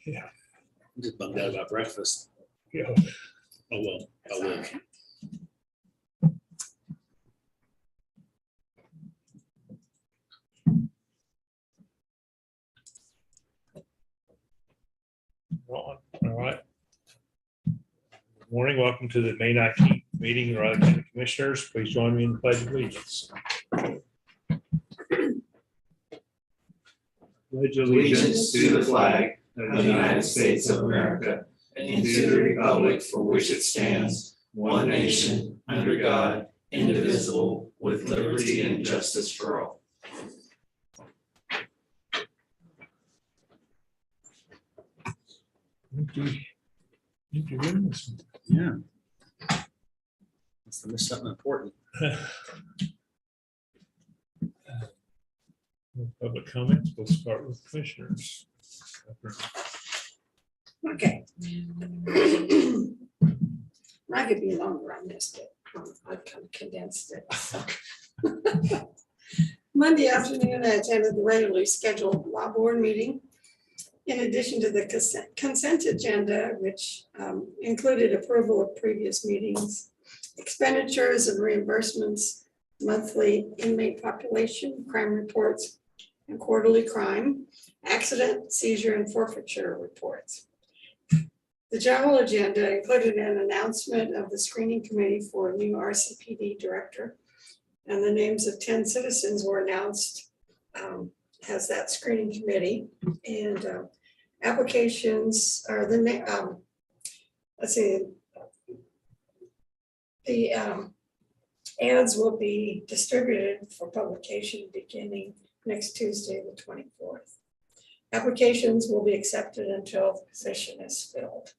Yeah. I'm just bummed out about breakfast. Yeah. Oh well, I will. All right. Good morning. Welcome to the May 19th meeting of the Raleigh County Commissioners. Please join me in the Pledge of Allegiance. Pledge Allegiance to the flag of the United States of America and to the republic for which it stands, one nation, under God, indivisible, with liberty and justice for all. Yeah. Must have missed something important. Public comments. We'll start with commissioners. Okay. I could be longer on this, but I kind of condensed it. So. Monday afternoon, I attended the regularly scheduled law board meeting. In addition to the consent agenda, which included approval of previous meetings, expenditures and reimbursements, monthly inmate population, crime reports, and quarterly crime, accident, seizure, and forfeiture reports. The general agenda included an announcement of the screening committee for a new RCPD director, and the names of 10 citizens were announced as that screening committee, and applications are the let's see, the ads will be distributed for publication beginning next Tuesday, the 24th. Applications will be accepted until the position is filled.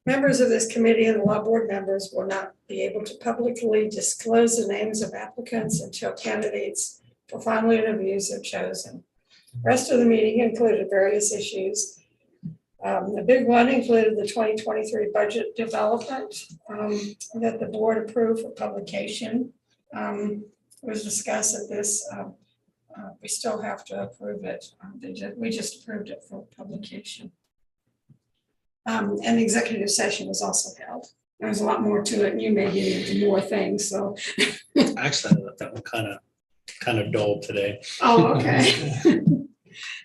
Members of this committee and the law board members will not be able to publicly disclose the names of applicants until candidates for final interviews are chosen. The rest of the meeting included various issues. The big one included the 2023 budget development that the board approved for publication. It was discussed at this. We still have to approve it. We just approved it for publication. And the executive session was also held. There's a lot more to it, and you may get into more things. So, Actually, I thought that one kind of dull today. oh, okay.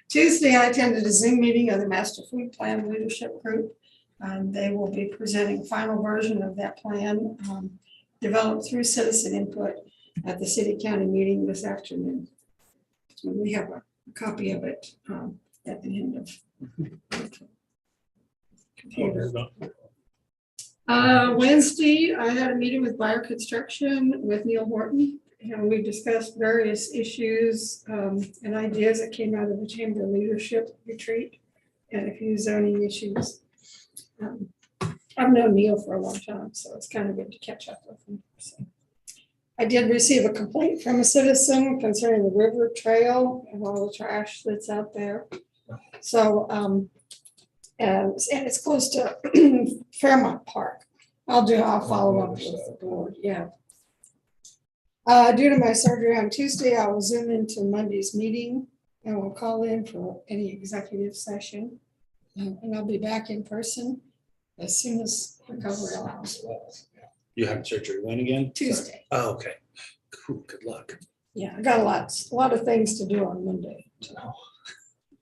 Tuesday, I attended a Zoom meeting of the Master Food Plan Leadership Group. They will be presenting a final version of that plan developed through citizen input at the city county meeting this afternoon. We have a copy of it at the end of Wednesday, I had a meeting with Buyer Construction with Neil Horton, and we discussed various issues and ideas that came out of the Chamber Leadership Retreat and a few zoning issues. I've known Neil for a long time, so it's kind of good to catch up with him. So. I did receive a complaint from a citizen concerning the river trail and all the trash that's out there. So, and it's close to Fairmont Park. I'll follow up with the board, yeah. Due to my surgery on Tuesday, I will Zoom into Monday's meeting and will call in for any executive session. And I'll be back in person as soon as recovery allows. You have surgery when again? Tuesday. Oh, okay. Cool. Good luck. Yeah, I got a lot of things to do on Monday. So.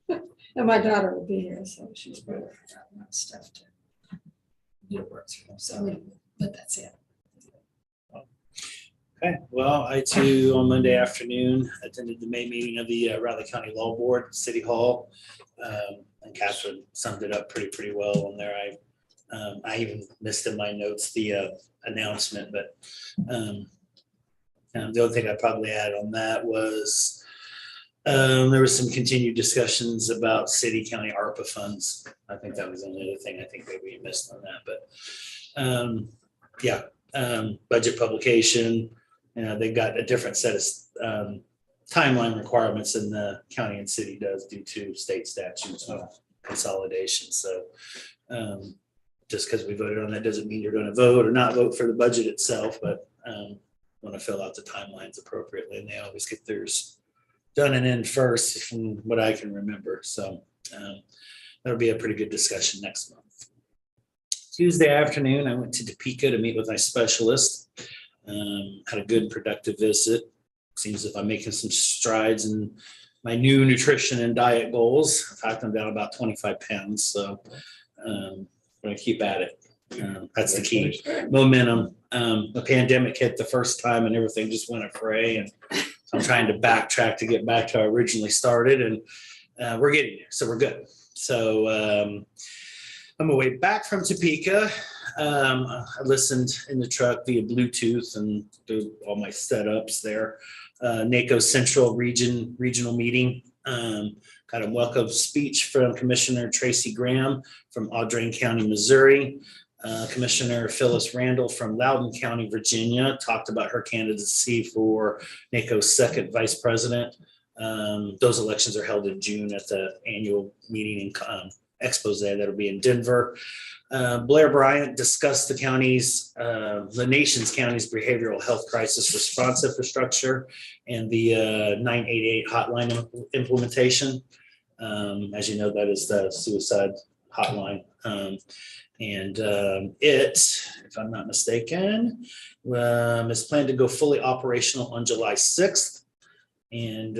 And my daughter will be here, so she's probably got stuff to do work through. So, but that's it. Okay. Well, I too on Monday afternoon attended the May meeting of the Raleigh County Law Board, at City Hall, and Catherine summed it up pretty well on there. I even missed in my notes the announcement, but the only thing I probably add on that was there was some continued discussions about city county ARPA funds. I think that was the only other thing I think maybe we missed on that, but budget publication. They've got a different set of timeline requirements than the county and city does due to state statutes and consolidation. So just because we voted on that doesn't mean you're going to vote or not vote for the budget itself, but want to fill out the timelines appropriately. And they always get theirs done and in first from what I can remember. So that'll be a pretty good discussion next month. Tuesday afternoon, I went to Topeka to meet with my specialist. Had a good productive visit. Seems as if I'm making some strides in my new nutrition and diet goals. In fact, I'm down about 25 pounds, so I'm gonna keep at it. That's the key. Momentum. The pandemic hit the first time and everything just went afray, and I'm trying to backtrack to get back to how I originally started, and we're getting there, so we're good. So on my way back from Topeka, I listened in the truck via Bluetooth and do all my setups there. NACO Central Regional Meeting. Got a welcome speech from Commissioner Tracy Graham from Audrain County, Missouri. Commissioner Phyllis Randall from Loudoun County, Virginia, talked about her candidacy for NACO's second vice president. Those elections are held in June at the annual meeting and expose that'll be in Denver. Blair Bryant discussed the nation's county's behavioral health crisis response infrastructure and the 988 hotline implementation. As you know, that is the suicide hotline. If I'm not mistaken, is planned to go fully operational on July 6th. And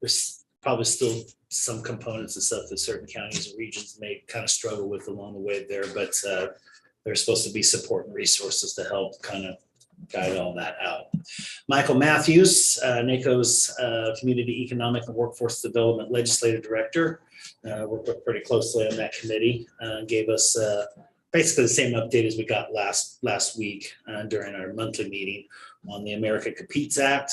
there's probably still some components and stuff that certain counties and regions may kind of struggle with along the way there, but there's supposed to be support and resources to help kind of guide all that out. Michael Matthews, NACO's Community Economic and Workforce Development Legislative Director, worked pretty closely on that committee, gave us basically the same update as we got last week during our monthly meeting on the America Competes Act,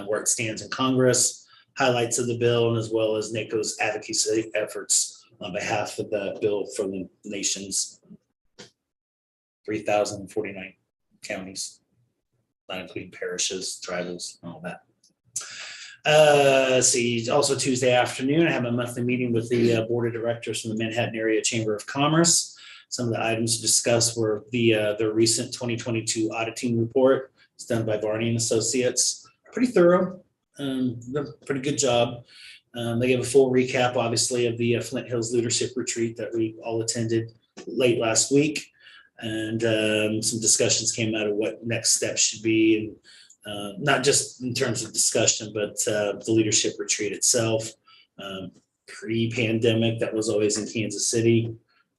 where it stands in Congress, highlights of the bill, and as well as NACO's advocacy efforts on behalf of the bill for the nation's 3,049 counties, not including parishes, tribals, and all that. See, also Tuesday afternoon, I have a monthly meeting with the board of directors from the Manhattan Area Chamber of Commerce. Some of the items discussed were the recent 2022 auditing report. It's done by Barney and Associates. Pretty thorough. Pretty good job. They gave a full recap, obviously, of the Flint Hills Leadership Retreat that we all attended late last week. And some discussions came out of what next steps should be, and not just in terms of discussion, but the leadership retreat itself. Pre-pandemic, that was always in Kansas City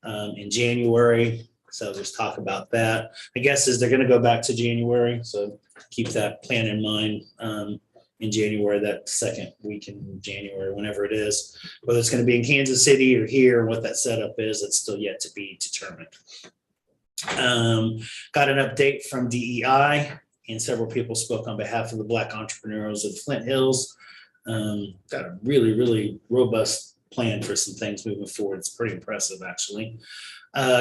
in January. So there's talk about that. I guess is they're going to go back to January. So keep that plan in mind. In January, that second week in January, whenever it is, whether it's going to be in Kansas City or here, and what that setup is, it's still yet to be determined. Got an update from DEI, and several people spoke on behalf of the Black entrepreneurs of Flint Hills. Got a really, really robust plan for some things moving forward. It's pretty impressive, actually.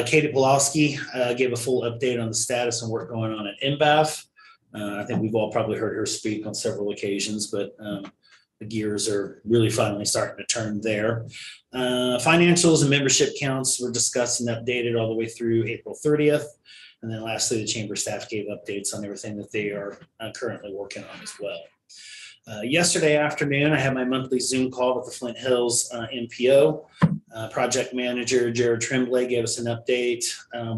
Katie Pulaski gave a full update on the status and work going on at MBAF. I think we've all probably heard her speak on several occasions, but the gears are really finally starting to turn there. Financials and membership counts were discussed and updated all the way through April 30th. And then lastly, the chamber staff gave updates on everything that they are currently working on as well. Yesterday afternoon, I had my monthly Zoom call with the Flint Hills MPO. Project manager Jared Tremblay gave us an update,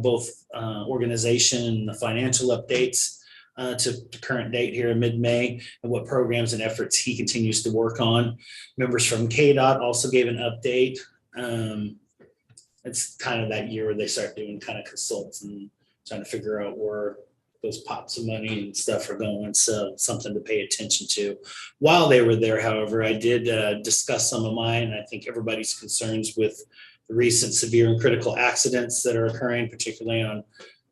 both organization and the financial updates. To the current date here in mid-May, and what programs and efforts he continues to work on. Members from KDOT also gave an update. It's kind of that year where they start doing kind of consults and trying to figure out where those pots of money and stuff are going. So something to pay attention to. While they were there, however, I did discuss some of mine. I think everybody's concerns with the recent severe and critical accidents that are occurring, particularly on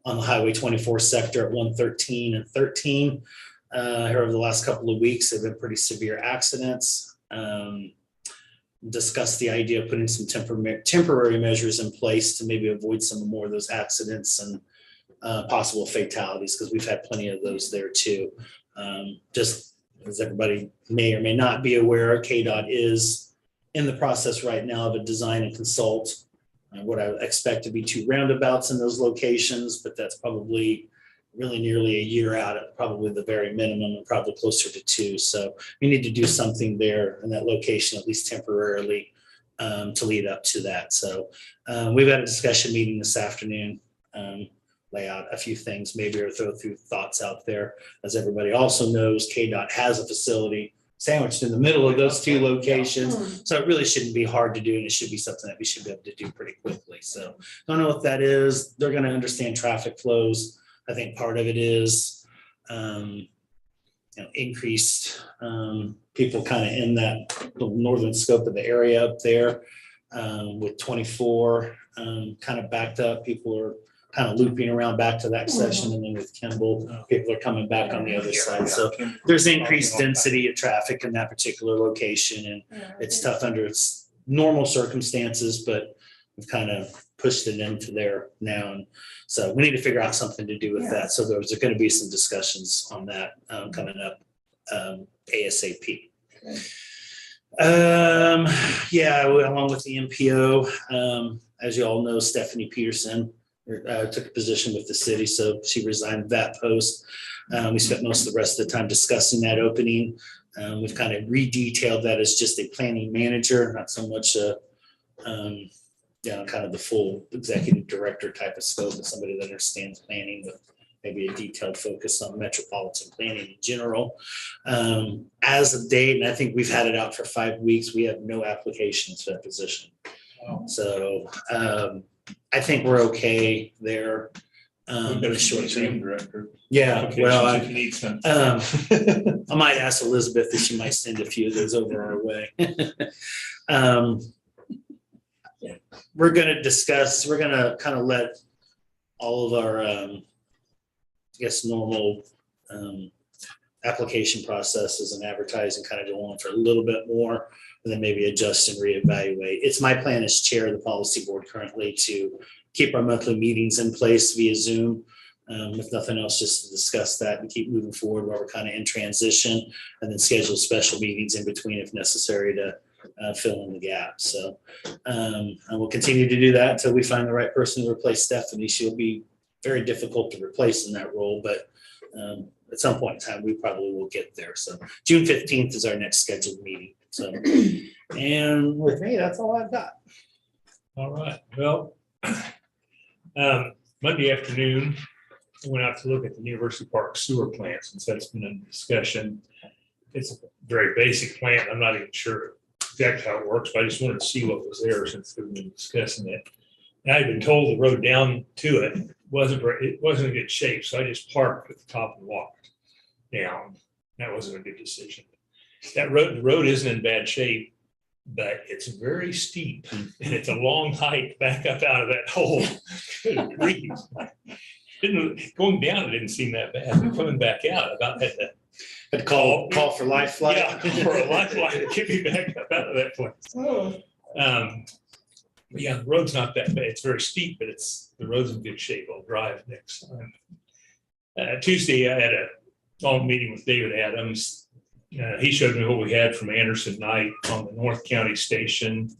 the Highway 24 sector at 113 and 13. Here over the last couple of weeks, there have been pretty severe accidents. Discussed the idea of putting some temporary measures in place to maybe avoid some more of those accidents and possible fatalities, because we've had plenty of those there too. Just as everybody may or may not be aware, KDOT is in the process right now of a design and consult what I expect to be 2 roundabouts in those locations, but that's probably really nearly a year out at probably the very minimum and probably closer to 2. So we need to do something there in that location, at least temporarily, to lead up to that. So we've had a discussion meeting this afternoon, lay out a few things, maybe, or throw a few thoughts out there. As everybody also knows, KDOT has a facility sandwiched in the middle of those 2 locations. So it really shouldn't be hard to do, and it should be something that we should be able to do pretty quickly. So don't know what that is. They're going to understand traffic flows. I think part of it is increased people kind of in that northern scope of the area up there with 24 kind of backed up. People are kind of looping around back to that section, and then with Kimball, people are coming back on the other side. So there's increased density of traffic in that particular location, and it's tough under its normal circumstances, but we've kind of pushed it into there now. And so we need to figure out something to do with that. So there's going to be some discussions on that coming up ASAP. Along with the MPO, as you all know, Stephanie Peterson took a position with the city, so she resigned that post. We spent most of the rest of the time discussing that opening. We've kind of re-detailed that as just a planning manager, not so much kind of the full executive director type of scope, of somebody that understands planning with maybe a detailed focus on metropolitan planning in general. As of date, and I think we've had it out for 5 weeks, we have no applications for that position. So I think we're okay there. We've got a short term director. Yeah, well, if you need some. I might ask Elizabeth if she might send a few of those over our way. We're going to kind of let all of our, normal application processes and advertising kind of go on for a little bit more, and then maybe adjust and reevaluate. It's my plan as chair of the policy board currently to keep our monthly meetings in place via Zoom. If nothing else, just to discuss that and keep moving forward while we're kind of in transition, and then schedule special meetings in between if necessary to fill in the gap. So and we'll continue to do that until we find the right person to replace Stephanie. She'll be very difficult to replace in that role, but at some point in time, we probably will get there. So June 15th is our next scheduled meeting. So, and with me, that's all I've got. All right. Well, Monday afternoon, I went out to look at the University Park sewer plant, since that's been in discussion. It's a very basic plant. I'm not even sure exactly how it works, but I just wanted to see what was there since we've been discussing it. And I'd been told the road down to it wasn't in good shape, so I just parked at the top and walked down. That wasn't a good decision. The road isn't in bad shape, but it's very steep, and it's a long hike back up out of that hole. Good grief. Going down, it didn't seem that bad. But coming back out, about had to call for life flight. Yeah, for a lifeline to get me back up out of that place. But yeah, the road's not that bad. It's very steep, but the road's in good shape. I'll drive next time. Tuesday, I had a long meeting with David Adams. He showed me what we had from Anderson Knight on the North County station,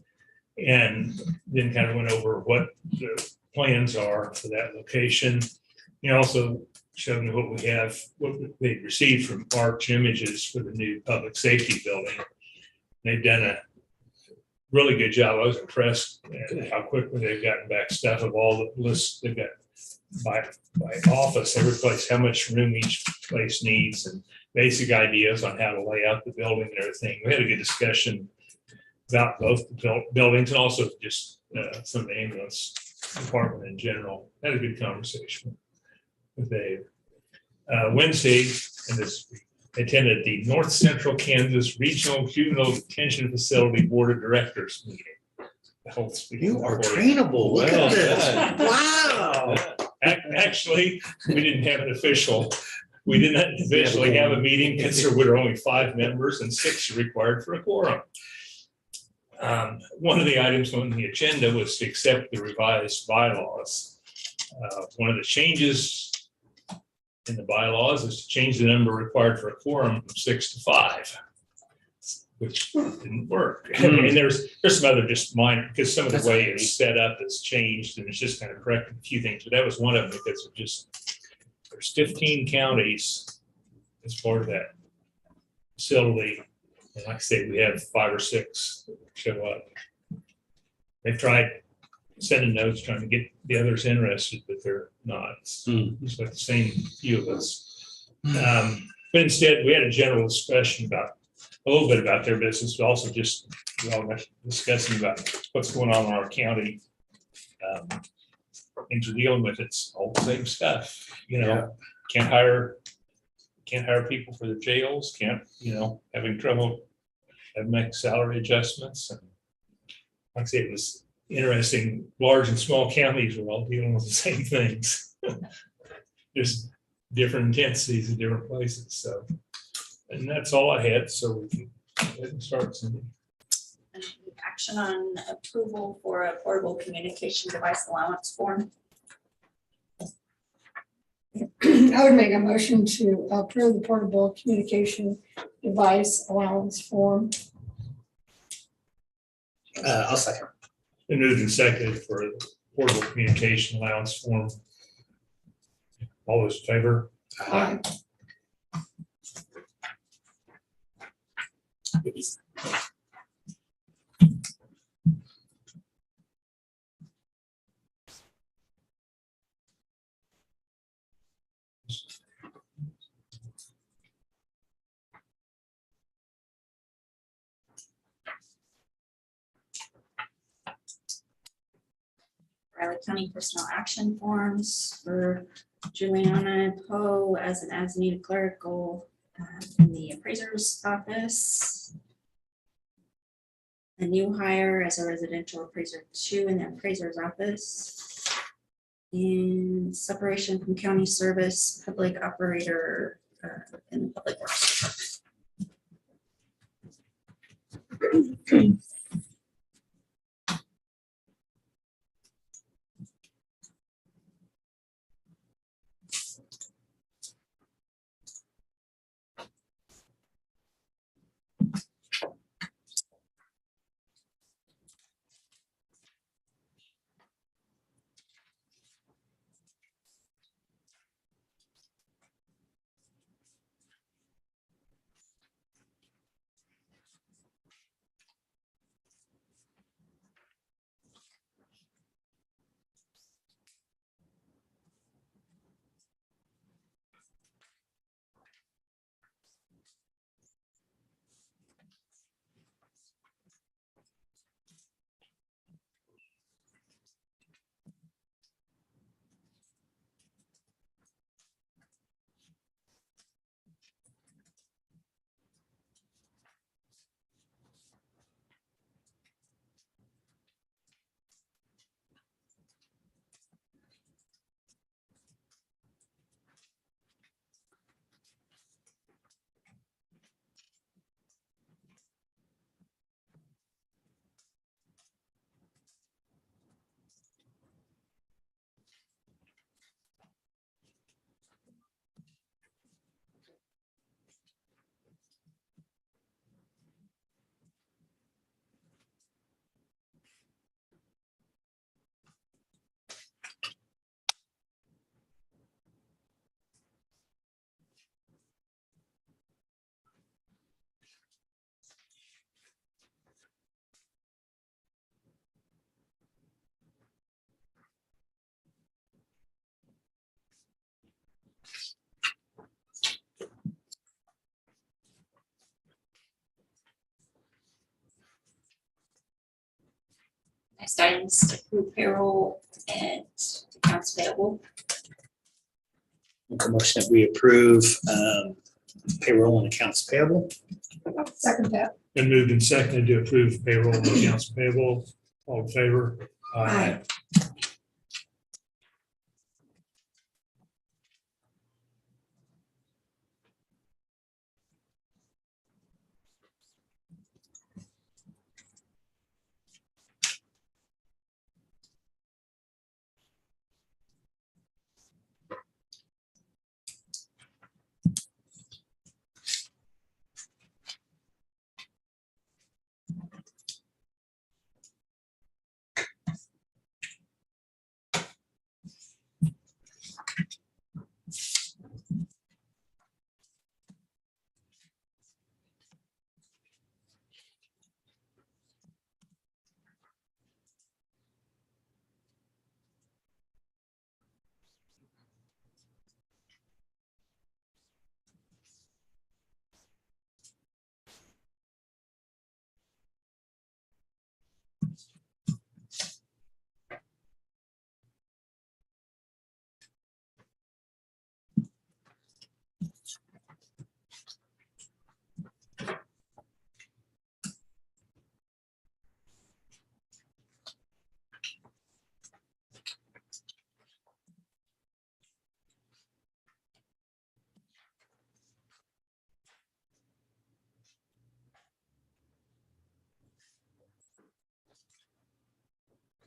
and then kind of went over what the plans are for that location. He also showed me what we have, what they received from Arch Images for the new public safety building. They've done a really good job. I was impressed at how quickly they've gotten back stuff of all the lists they've got by office, every place, how much room each place needs, and basic ideas on how to lay out the building and everything. We had a good discussion about both the buildings and also just some of the ambulance department in general. Had a good conversation with Dave. Wednesday, attended the North Central Kansas Regional Juvenile Detention Facility Board of Directors meeting. You are trainable. Look at this. Wow. Actually, we didn't have an official. We didn't officially have a meeting because there were only 5 members and 6 required for a quorum. One of the items on the agenda was to accept the revised bylaws. One of the changes in the bylaws is to change the number required for a quorum from 6 to 5, which didn't work. And there's some other just minor, because some of the way it's set up has changed, and it's just kind of correcting a few things. But that was one of them because of just there's 15 counties as part of that facility. And like I say, we have 5 or 6 that show up. They've tried sending notes, trying to get the others interested, but they're not. It's like the same few of us. But instead, we had a general discussion about a little bit about their business, but also just discussing about what's going on in our county. Things we're dealing with, it's all the same stuff. Can't hire people for the jails, having trouble make salary adjustments. And like I say, it was interesting. Large and small counties are all dealing with the same things. Just different intensities in different places. So, and that's all I had. So we can go ahead and start. Cindy. Action on approval for a portable communication device allowance form. I would make a motion to approve the portable communication device allowance form. I'll second. And moved and seconded for the portable communication allowance form. All those in favor? Aye. Raleigh County personnel action forms for Juliana Poe as an as-needed clerical in the appraiser's office. A new hire as a residential appraiser 2 in the appraiser's office. And separation from county service, public operator in the public works department. Next items to approve payroll and accounts payable. Make a motion that we approve payroll and accounts payable. Second that. And moved and seconded to approve payroll and accounts payable. All in favor? Aye.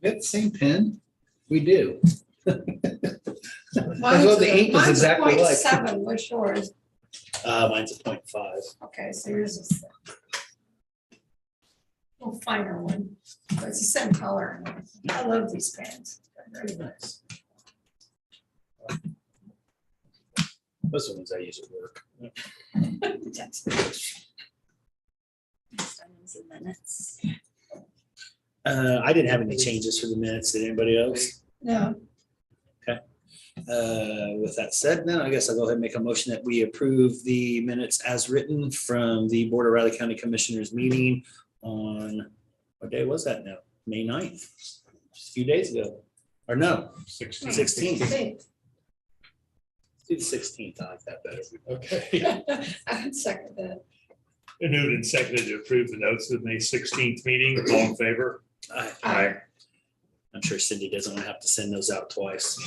Got the same pen? We do. Mine's well, the ink was exactly mine's a like- 0.7, what's yours? Mine's a 0.5. Okay, so yours is a little finer one, but it's the same color. I love these pens. They're very nice. Those are the ones I use at work. Next items and minutes. I didn't have any changes for the minutes. Did anybody else? No, With that said, then I guess I'll go ahead and make a motion that we approve the minutes as written from the Board of Riley County Commissioners meeting on, what day was that now? May 9th, just a few days ago. Or no, 16. 16th. see, Do the 16th. I like that better. Okay. I would second that. Been moved and seconded to approve the notes of the May 16th meeting. All in favor? Aye. I'm sure Cindy doesn't want to have to send those out twice.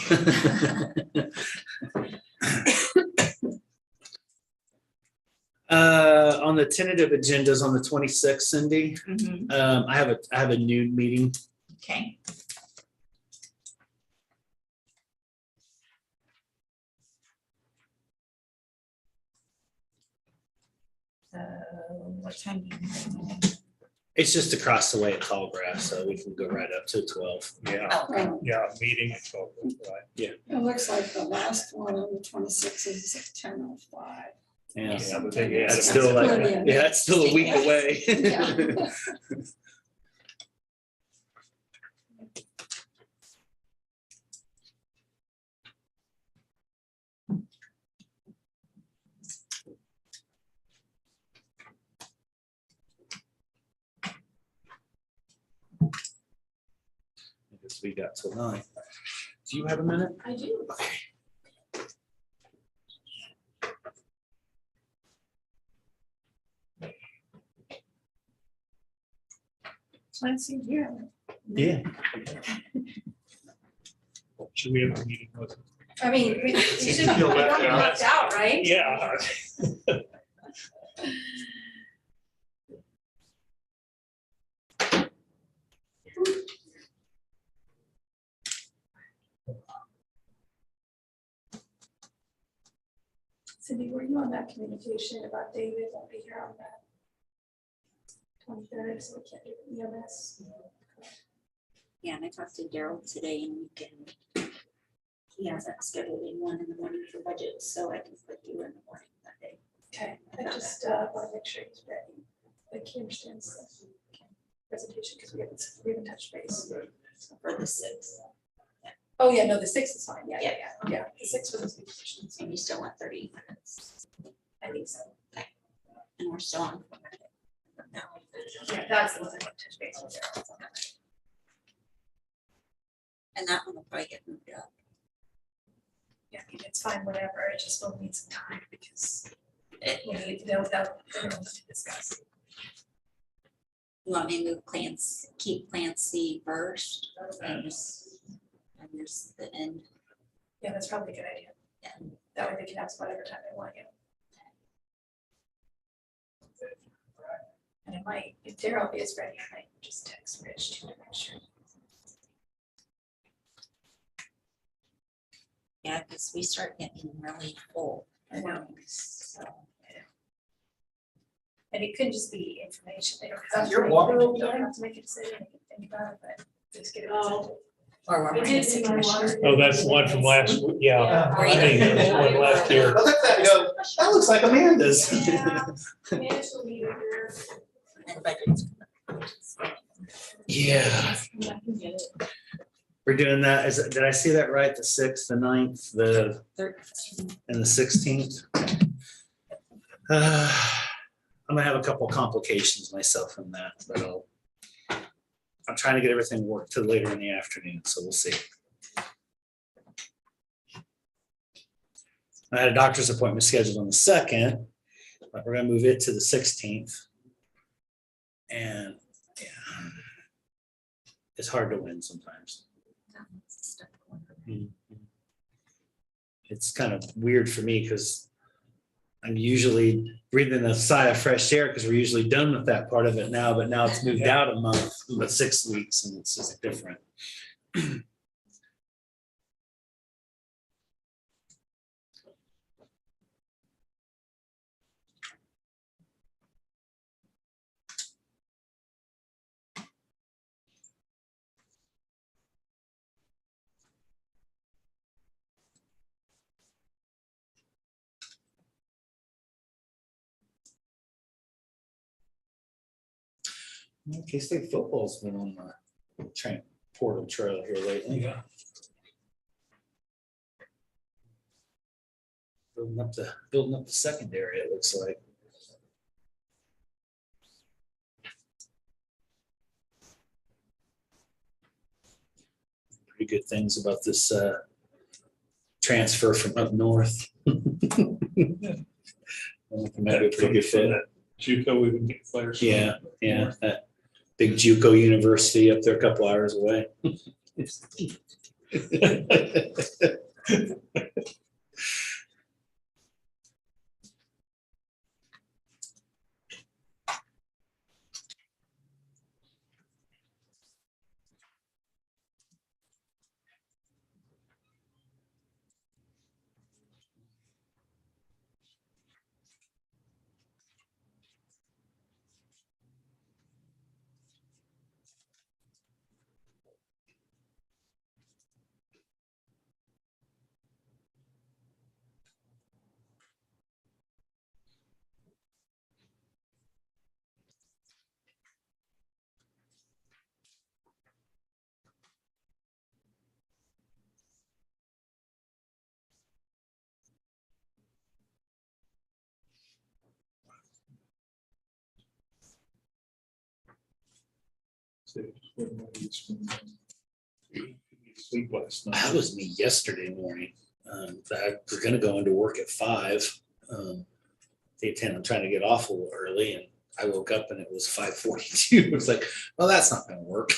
On the tentative agendas on the 26th, Cindy, Mhm. I have a nude meeting. Okay. What time do you have? It's just across the way at Tallgrass, so we can go right up to 12. Yeah, Oh, okay. yeah, meeting at 12, right. It looks like the last one on the 26th is at 10:05. Yeah. Yeah, but they It's added- still like, Brilliant. yeah, it's still a week away. Yeah. I guess we got till 9. Do you have a minute? I do. Let's see here. Yeah. Should we have a meeting with them? I mean, we Since should you feel be left out. left out, right? Yeah. Cindy, were you on that communication about David? I'll be here on that 23rd, so we can't do EMS. Yeah, and I talked to Daryl today and we can, he hasn't scheduled anyone in the morning for budget, so I can put you in the morning that day. Okay, I just want to make sure he's ready. Like he understands the presentation because we haven't touched base. For the 6th. Oh, yeah, no, the 6th is fine. Yeah. The 6th was the positions. And you still want 30 minutes. I think so. And we're still on. No. Yeah, that's the one I want to touch base with. And that one will probably get moved up. Yeah, I mean, it's fine, whatever. It just will need some time because they'll to discuss. You want me to move plans, keep plan C first and just the end. Yeah, that's probably a good idea. Yeah. That way they can have whatever time they want to. And it might, if Daryl is ready, I might just text Rich to make sure. Yeah, because we start getting really full. I know. So, And it could just be information. They don't That's have your to walk. make, they don't have to make a decision, they can think about it, but just get it presented. or we're It bringing is some in my commissioners. Oh, that's the one from last, yeah. Or I think either- that's one last year. Look at that, and go, that looks like Amanda's. Yeah. Financial leader. And budgets. Yeah, I can get it. we're doing that. Did I see that right? The 6th, the 9th, 13. and the 16th? I'm gonna have a couple complications myself in that, but I'm trying to get everything worked till later in the afternoon, so we'll see. I had a doctor's appointment scheduled on the 2nd, but we're gonna move it to the 16th. And yeah, it's hard to win sometimes. It's kind of weird for me because I'm usually breathing a sigh of fresh air because we're usually done with that part of it now, but now it's moved out a month, but 6 weeks, and it's just different. K-State football's been on the portal trail here lately. Yeah. Building up the secondary, it looks like. Pretty good things about this transfer from up north. Maybe a pretty good fit. JUCO, we would get players. from- Yeah, yeah, that big JUCO university up there a couple hours away. Sleep last night. That was me yesterday morning. I was gonna go into work at 5. They intend on trying to get off a little early, and I woke up and it was 5:42. It was like, well, that's not gonna work.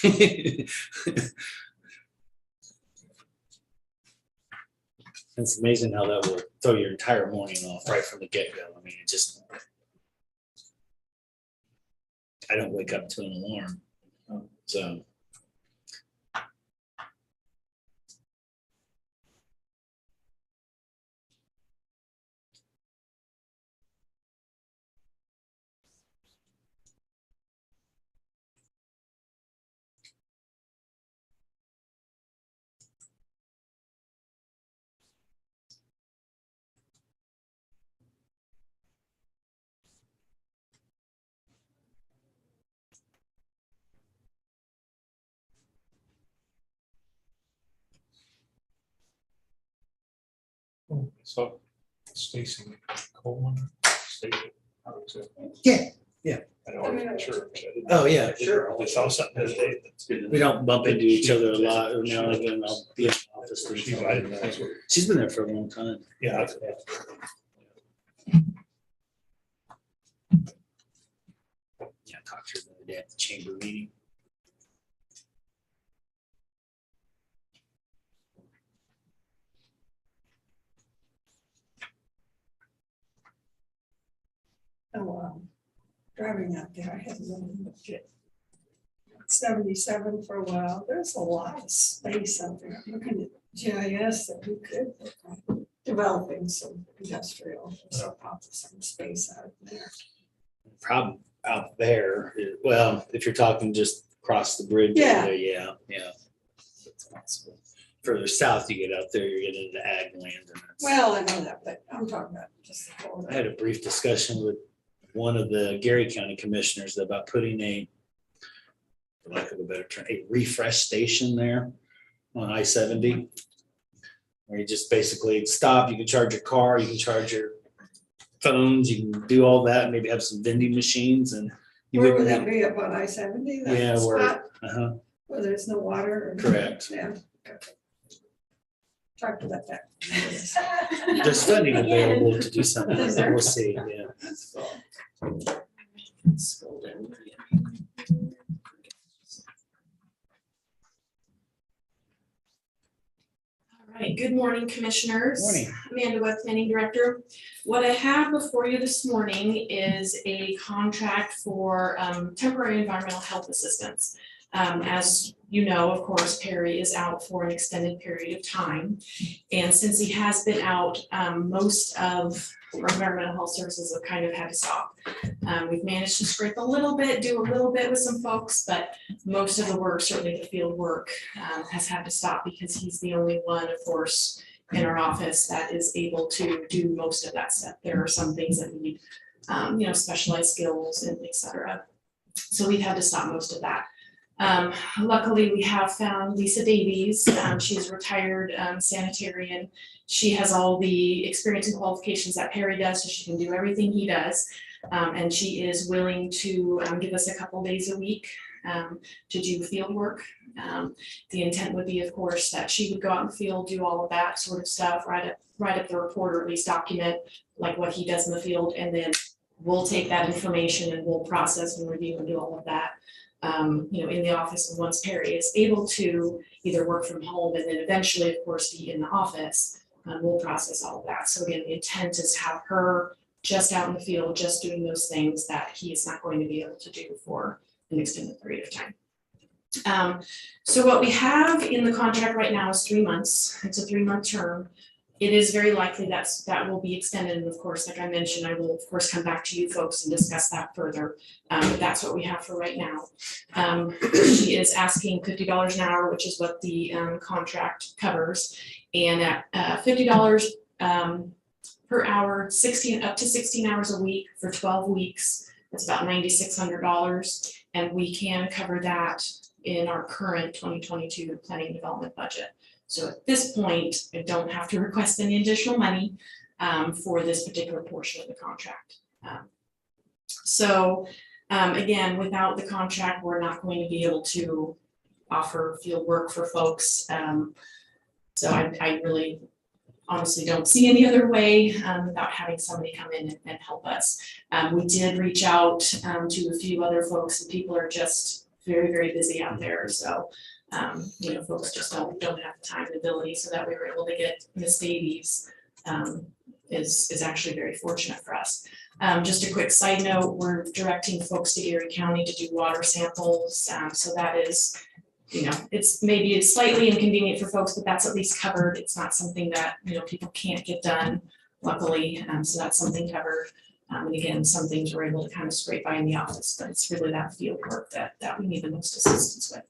It's amazing how that will throw your entire morning off right from the get-go. I mean, it just, I don't wake up to an alarm. So. So Stacy Coleman. Stacy, how was it? Yeah. I know her from church. I didn't- Oh, yeah, sure. I saw something the other day. That's good. We don't bump into each other a lot. Now and again, I'll be in the office. Or she might have known. She's been there for a long time. Yeah. Yeah, I talked to her the other day at the chamber meeting. Oh, wow. Driving out there, I haven't really looked at 77 for a while. There's a lot of space out there. Looking at GIS that we could look at, developing some industrial, some processing space out there. Problem out there, well, if you're talking just across the bridge. Yeah. Yeah. It's possible. Further south you get out there, you're getting into ag land. And that's- Well, I know that, but I'm talking about just the whole. I had a brief discussion with one of the Gary County commissioners about putting a, for lack of a better term, a refresh station there on I-70. Where you just basically stop, you can charge your car, you can charge your phones, you can do all that, maybe have some vending machines and. you Where would wouldn't that be, up on I-70? that Yeah, where, spot uh-huh, Where there's no water? or- correct. Yeah. Okay. Talked about that. There's funding available to do something, Is there? we'll see, yeah. That's cool. Scroll down. All right, good morning, commissioners. Morning. Amanda West, Planning Director. What I have before you this morning is a contract for temporary environmental health assistance. As you know, of course, Perry is out for an extended period of time. And since he has been out, most of our environmental health services have kind of had to stop. We've managed to scrape a little bit, do a little bit with some folks, but most of the work, certainly the field work, has had to stop because he's the only one, of course, in our office that is able to do most of that stuff. There are some things that need, specialized skills and et cetera. So we've had to stop most of that. Luckily, we have found Lisa Davies. She's a retired sanitarian. She has all the experience and qualifications that Perry does, so she can do everything he does. And she is willing to give us a couple days a week to do field work. The intent would be, of course, that she would go out in the field, do all of that sort of stuff, write up the report, or at least document like what he does in the field, and then we'll take that information and we'll process and review and do all of that. In the office, and once Perry is able to either work from home and then eventually, of course, be in the office, we'll process all of that. So again, the intent is to have her just out in the field, just doing those things that he is not going to be able to do for an extended period of time. So what we have in the contract right now is 3 months. It's a 3-month term. It is very likely that will be extended, and of course, like I mentioned, I will of course come back to you folks and discuss that further. But that's what we have for right now. She is asking $50 an hour, which is what the contract covers, and at $50 per hour, up to 16 hours a week for 12 weeks. That's about $9,600, and we can cover that in our current 2022 planning and development budget. So at this point, I don't have to request any additional money for this particular portion of the contract. Again, without the contract, we're not going to be able to offer field work for folks. So I really honestly don't see any other way without having somebody come in and help us. We did reach out to a few other folks, and people are just very, very busy out there. So folks just don't have the time and ability, so that we were able to get Miss Davies is actually very fortunate for us. Just a quick side note, we're directing folks to Erie County to do water samples. So that is, it's slightly inconvenient for folks, but that's at least covered. It's not something that, people can't get done, luckily. So that's something covered. And again, some things we're able to kind of scrape by in the office, but it's really that field work that we need the most assistance with.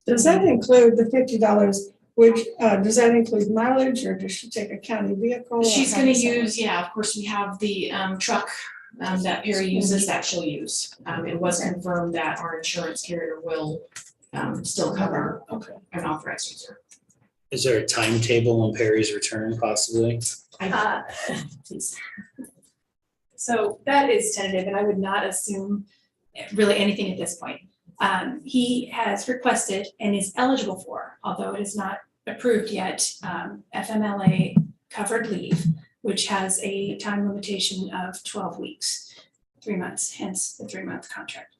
Does that include the $50, which, does that include mileage, or does she take a county vehicle? She's gonna use, of course, we have the truck that Perry uses that she'll use. It was confirmed that our insurance carrier will still cover an authorized user. Is there a timetable on Perry's return possibly? Please. So that is tentative, and I would not assume really anything at this point. He has requested and is eligible for, although it is not approved yet, FMLA covered leave, which has a time limitation of 12 weeks, 3 months, hence the 3-month contract.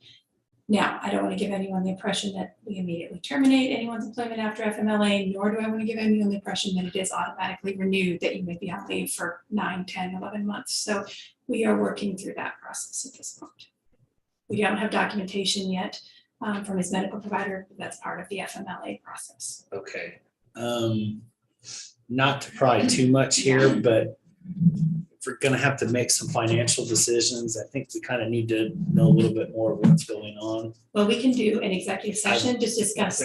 Now, I don't want to give anyone the impression that we immediately terminate anyone's employment after FMLA, nor do I want to give anyone the impression that it is automatically renewed, that you may be on leave for 9, 10, 11 months. So we are working through that process at this point. We don't have documentation yet from his medical provider. That's part of the FMLA process. Okay. Not to pry too much here, but if we're gonna have to make some financial decisions, I think we kind of need to know a little bit more of what's going on. Well, we can do an executive session, just discuss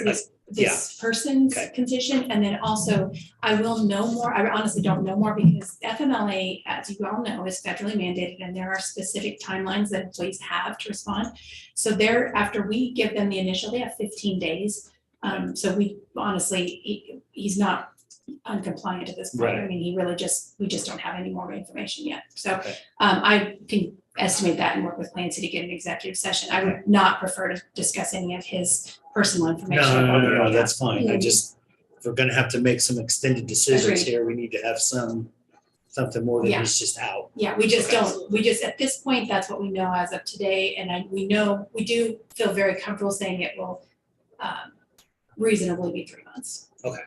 this person's condition, and then also I will know more. I honestly don't know more because FMLA, as you all know, is federally mandated, and there are specific timelines that employees have to respond. So after we give them the initial, they have 15 days. So we honestly, he's not uncompliant at this point. Right. I mean, we just don't have any more information yet. So I can estimate that and work with Clancy to get an executive session. I would not prefer to discuss any of his personal information. No, that's fine. I just, if we're gonna have to make some extended decisions here, we need to have something more than he's just out. Yeah, we just at this point, that's what we know as of today. And we do feel very comfortable saying it will reasonably be 3 months. Okay.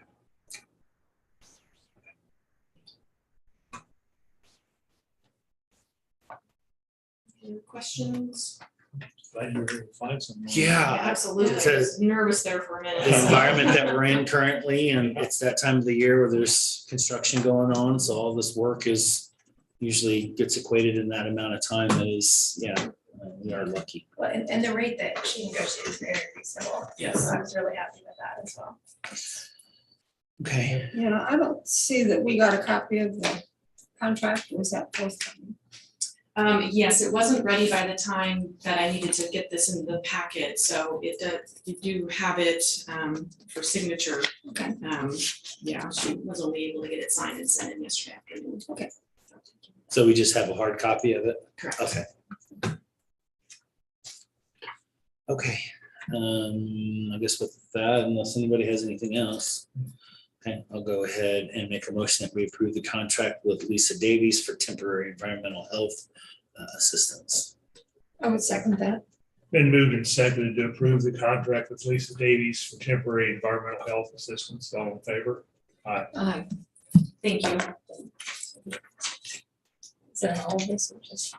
Any questions? Glad you were able to find someone. Yeah. Absolutely, I It's a- was nervous there for a minute. The environment that we're in currently, and it's that time of the year where there's construction going on, so all this work is usually gets equated in that amount of time. That is, we are lucky. Well, and the rate that she negotiated is very reasonable. Yes. So I was really happy with that as well. Okay. Yeah, I don't see that we got a copy of the contract. Was that forthcoming? Yes, it wasn't ready by the time that I needed to get this into the packet, so it does, you do have it, for signature. Okay. Yeah, she was only able to get it signed and sent in yesterday afternoon. Okay. So we just have a hard copy of it? Correct. Okay. Okay, I guess with that, unless anybody has anything else, okay, I'll go ahead and make a motion that we approve the contract with Lisa Davies for temporary environmental health assistance. I would second that. Been moved and seconded to approve the contract with Lisa Davies for temporary environmental health assistance. All in favor? Aye. Thank you. Is that all of this or just?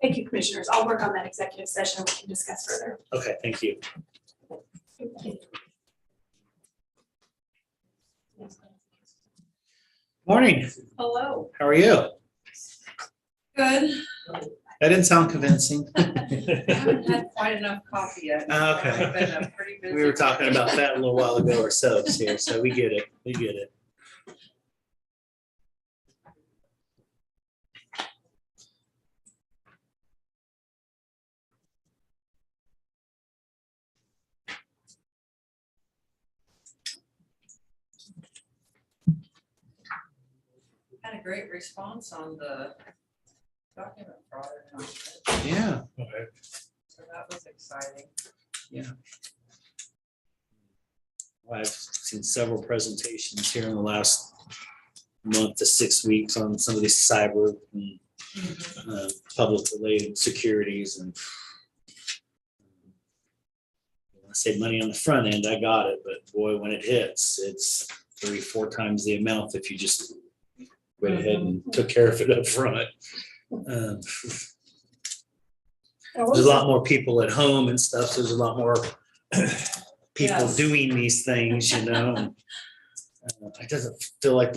Thank you, commissioners. I'll work on that executive session. We can discuss further. Okay, thank you. Morning, Hello, how are you? good. That didn't sound convincing. I haven't had quite enough coffee yet. Okay. I've been a pretty busy. We were talking about that a little while ago ourselves here, so we get it, we get it. Had a great response on the document fraud announcement, Yeah. Okay. so that was exciting. I've seen several presentations here in the last month to 6 weeks on some of these cyber and public related securities, and when I say money on the front end, I got it, but boy, when it hits, it's 3-4 times the amount if you just went ahead and took care of it up front. There's a lot more people at home and stuff, so there's a lot more people Yes. doing these things, you know. It doesn't feel like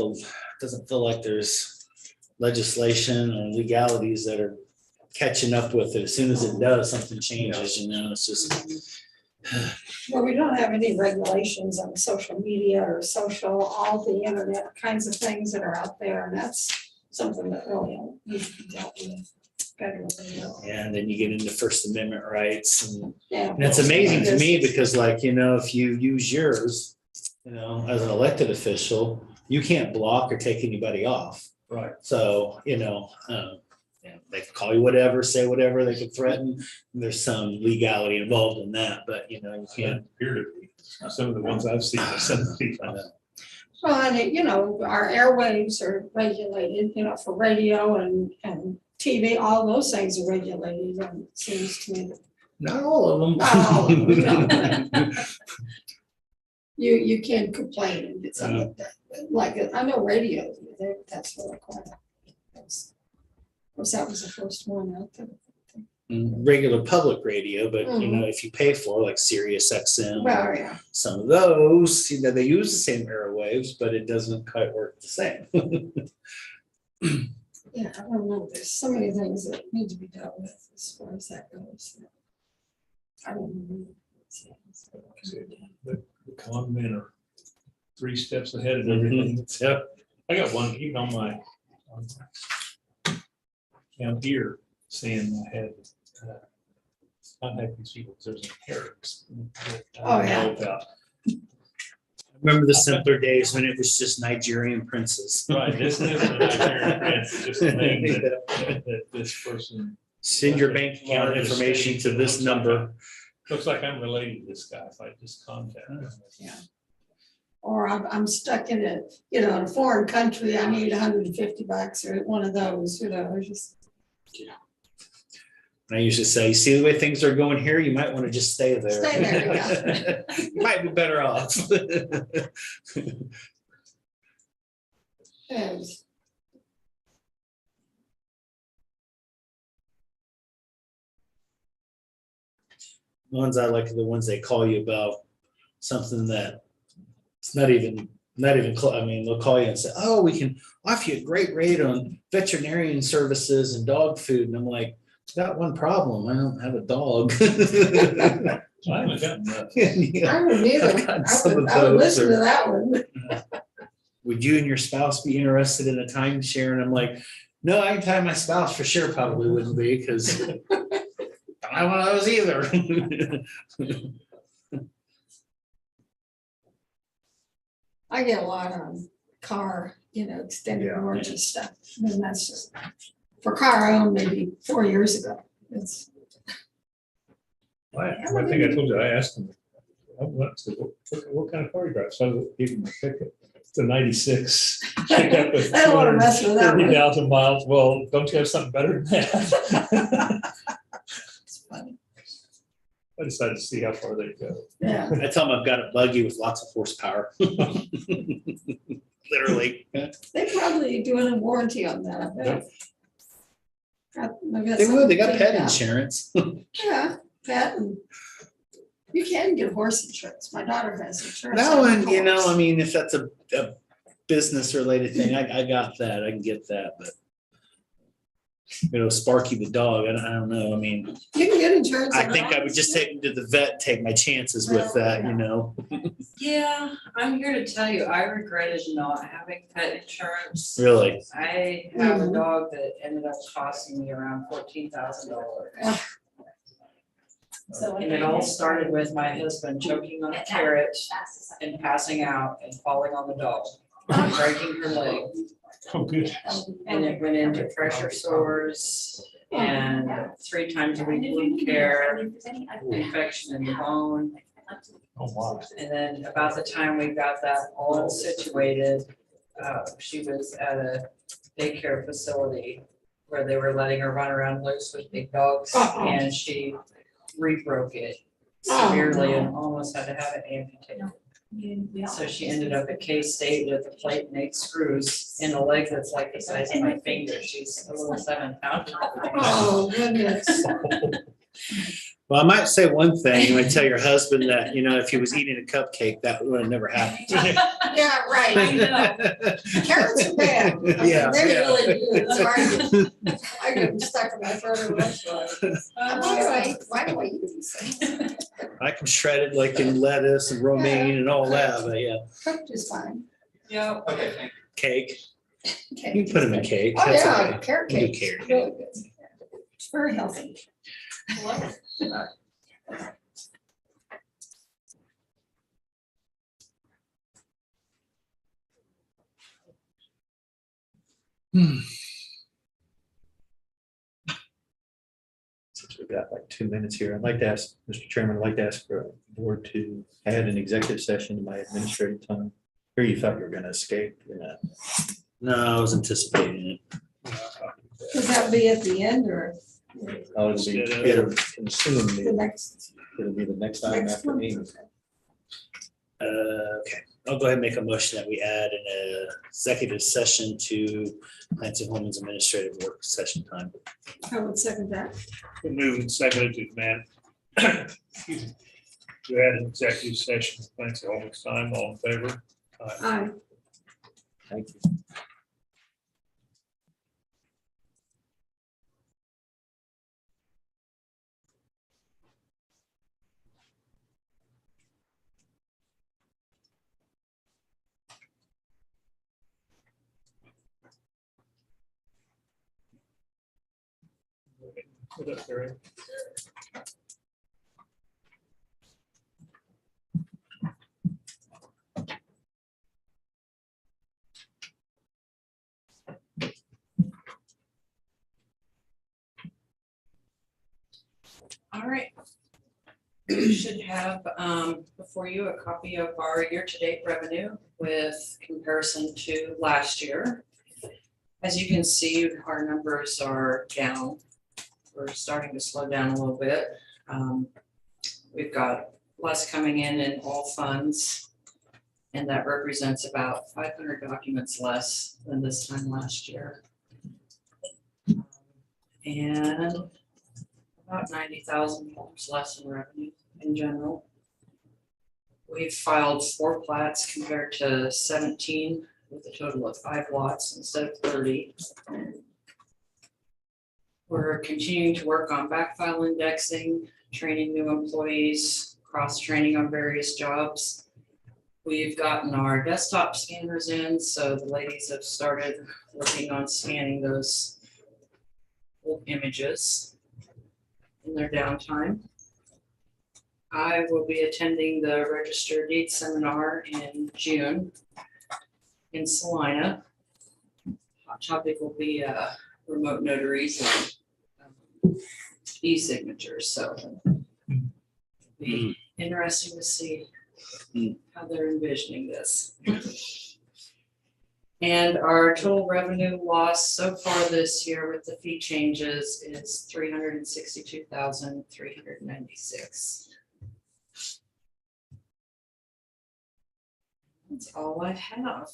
there's legislation or legalities that are catching up with it. As soon as it does, something changes, you know, it's just. Well, we don't have any regulations on social media or social, all the internet kinds of things that are out there, and that's something that really needs to be dealt with federally. Yeah, and then you get into First Amendment rights, and Yeah. it's amazing to me because, like, you know, if you use yours, you know, as an elected official, you can't block or take anybody off. Right. So, you know, they can call you whatever, say whatever, they can threaten. There's some legality involved in that, but you know, you can't. Appear to be. Some of the ones I've seen, some of the people. Well, and you know, our airwaves are regulated, you know, for radio and TV, all those things are regulated, and it seems to me that Not all of them. not all of them, no. You can complain and get some of that, like, I know radio, that's really quite. Of course, that was the first one out there. Regular public radio, but you know, if you pay for like Sirius XM, Well, yeah, some of those, you know, they use the same airwaves, but it doesn't quite work the same. yeah, I don't know, there's so many things that need to be dealt with as far as that goes. I don't know. The con men are 3 steps ahead of everything. Yep. I got one, even on my down here saying I had contact these people because there's inheritance. Oh, yeah. Remember the simpler days when it was just Nigerian princes. Right, this is just a thing that this person. Send your bank account information to this number. Looks like I'm related to this guy if I just contact him. Or I'm stuck in a, you know, in a foreign country, I need $150 or one of those, you know, just. And I usually say, see the way things are going here, you might want to just stay there. Stay there, yeah. You might be better off. And ones I like are the ones they call you about something that it's not even, I mean, they'll call you and say, oh, we can offer you a great rate on veterinarian services and dog food. And I'm like, it's got one problem. I don't have a dog. I haven't gotten that. Yeah, I don't either. I've gotten some of I would those, listen or- to that one. Would you and your spouse be interested in a timeshare? And I'm like, no, I can tell you my spouse for sure probably wouldn't be, because I don't have one of those either. I get a lot on car, extended Yeah. warranty stuff. And that's just, for car I owned maybe 4 years ago. It's, I think I told you, I asked him, what kind of car you drive? So I gave him a pickup. It's a 96 pickup with I don't wanna mess with that one. 30,000 miles. Well, don't you have something better than that? it's funny. I decided to see how far they go. Yeah. I tell them I've got a buggy with lots of horsepower. Literally. They probably doing a warranty on that, I bet. They would, they got pet insurance. insurance. Yeah, pet and you can get horse insurance. My daughter has insurance. No, on and her horse. I mean, if that's a business related thing, I got that, I can get that, but Sparky the dog, I don't know, I mean, You can get insurance. I on think I would just take him to the vet, take my chances with that, Yeah, I'm here to tell you, I regretted not having pet insurance. Really. I have a dog that ended up costing me around $14,000. So And it all started with my husband choking on a carrot and passing out and falling on the dog, and breaking her leg. Oh, good. And it went into pressure sores and 3 times a week wound care, infection in the bone. Oh, wow. And then about the time we got that all situated, she was at a daycare facility where they were letting her run around loose with big dogs, and she re-broke it severely and almost had to have it amputated. So she ended up at K-State with a plate and 8 screws in a leg that's like the size of my finger. She's a little 7-pounder. Oh, goodness. Well, I might say one thing, you might tell your husband that, if he was eating a cupcake, that would have never happened. Yeah, right. I know. Carrots are bad. I mean, Yeah, They yeah. really do. It's hard. I get them stuck in my throat every once in a while. Why do I eat these things? I like them shredded like in lettuce and romaine and all that, but yeah, Cooked is fine. Yeah. cake, Okay. you can put them in cake. Oh, that's yeah, okay. carrot We'll do cake. carrot Really good. It's very healthy. Since we've got like 2 minutes here, I'd like to ask, Mr. Chairman, I'd like to ask for a board to add an executive session to my administrative time. Here you thought you were gonna escape, No, I was anticipating it. Does that be at the end or Oh, it'll consume the next? it'll be the next item Next after one? me. Okay, I'll go ahead and make a motion that we add an executive session to Lansing Holman's administrative work session time. I would second that. Been moved and seconded to demand. Excuse me. To add an executive session, thanks all this time, all in favor? Aye. Aye. Thank you. Put up there. All right. You should have before you a copy of our year-to-date revenue with comparison to last year. As you can see, our numbers are down. We're starting to slow down a little bit. We've got less coming in all funds, and that represents about 500 documents less than this time last year. And about $90,000 less in revenue. in general. We've filed 4 plats compared to 17 with a total of 5 lots instead of 30. We're continuing to work on backfile indexing, training new employees, cross-training on various jobs. We've gotten our desktop scanners in, so the ladies have started working on scanning those old images in their downtime. I will be attending the Register of Deeds seminar in June in Salina. Hot topic will be remote notaries and e-signatures, so it'll be interesting to see how they're envisioning this. And our total revenue loss so far this year with the fee changes is $362,396. That's all I have.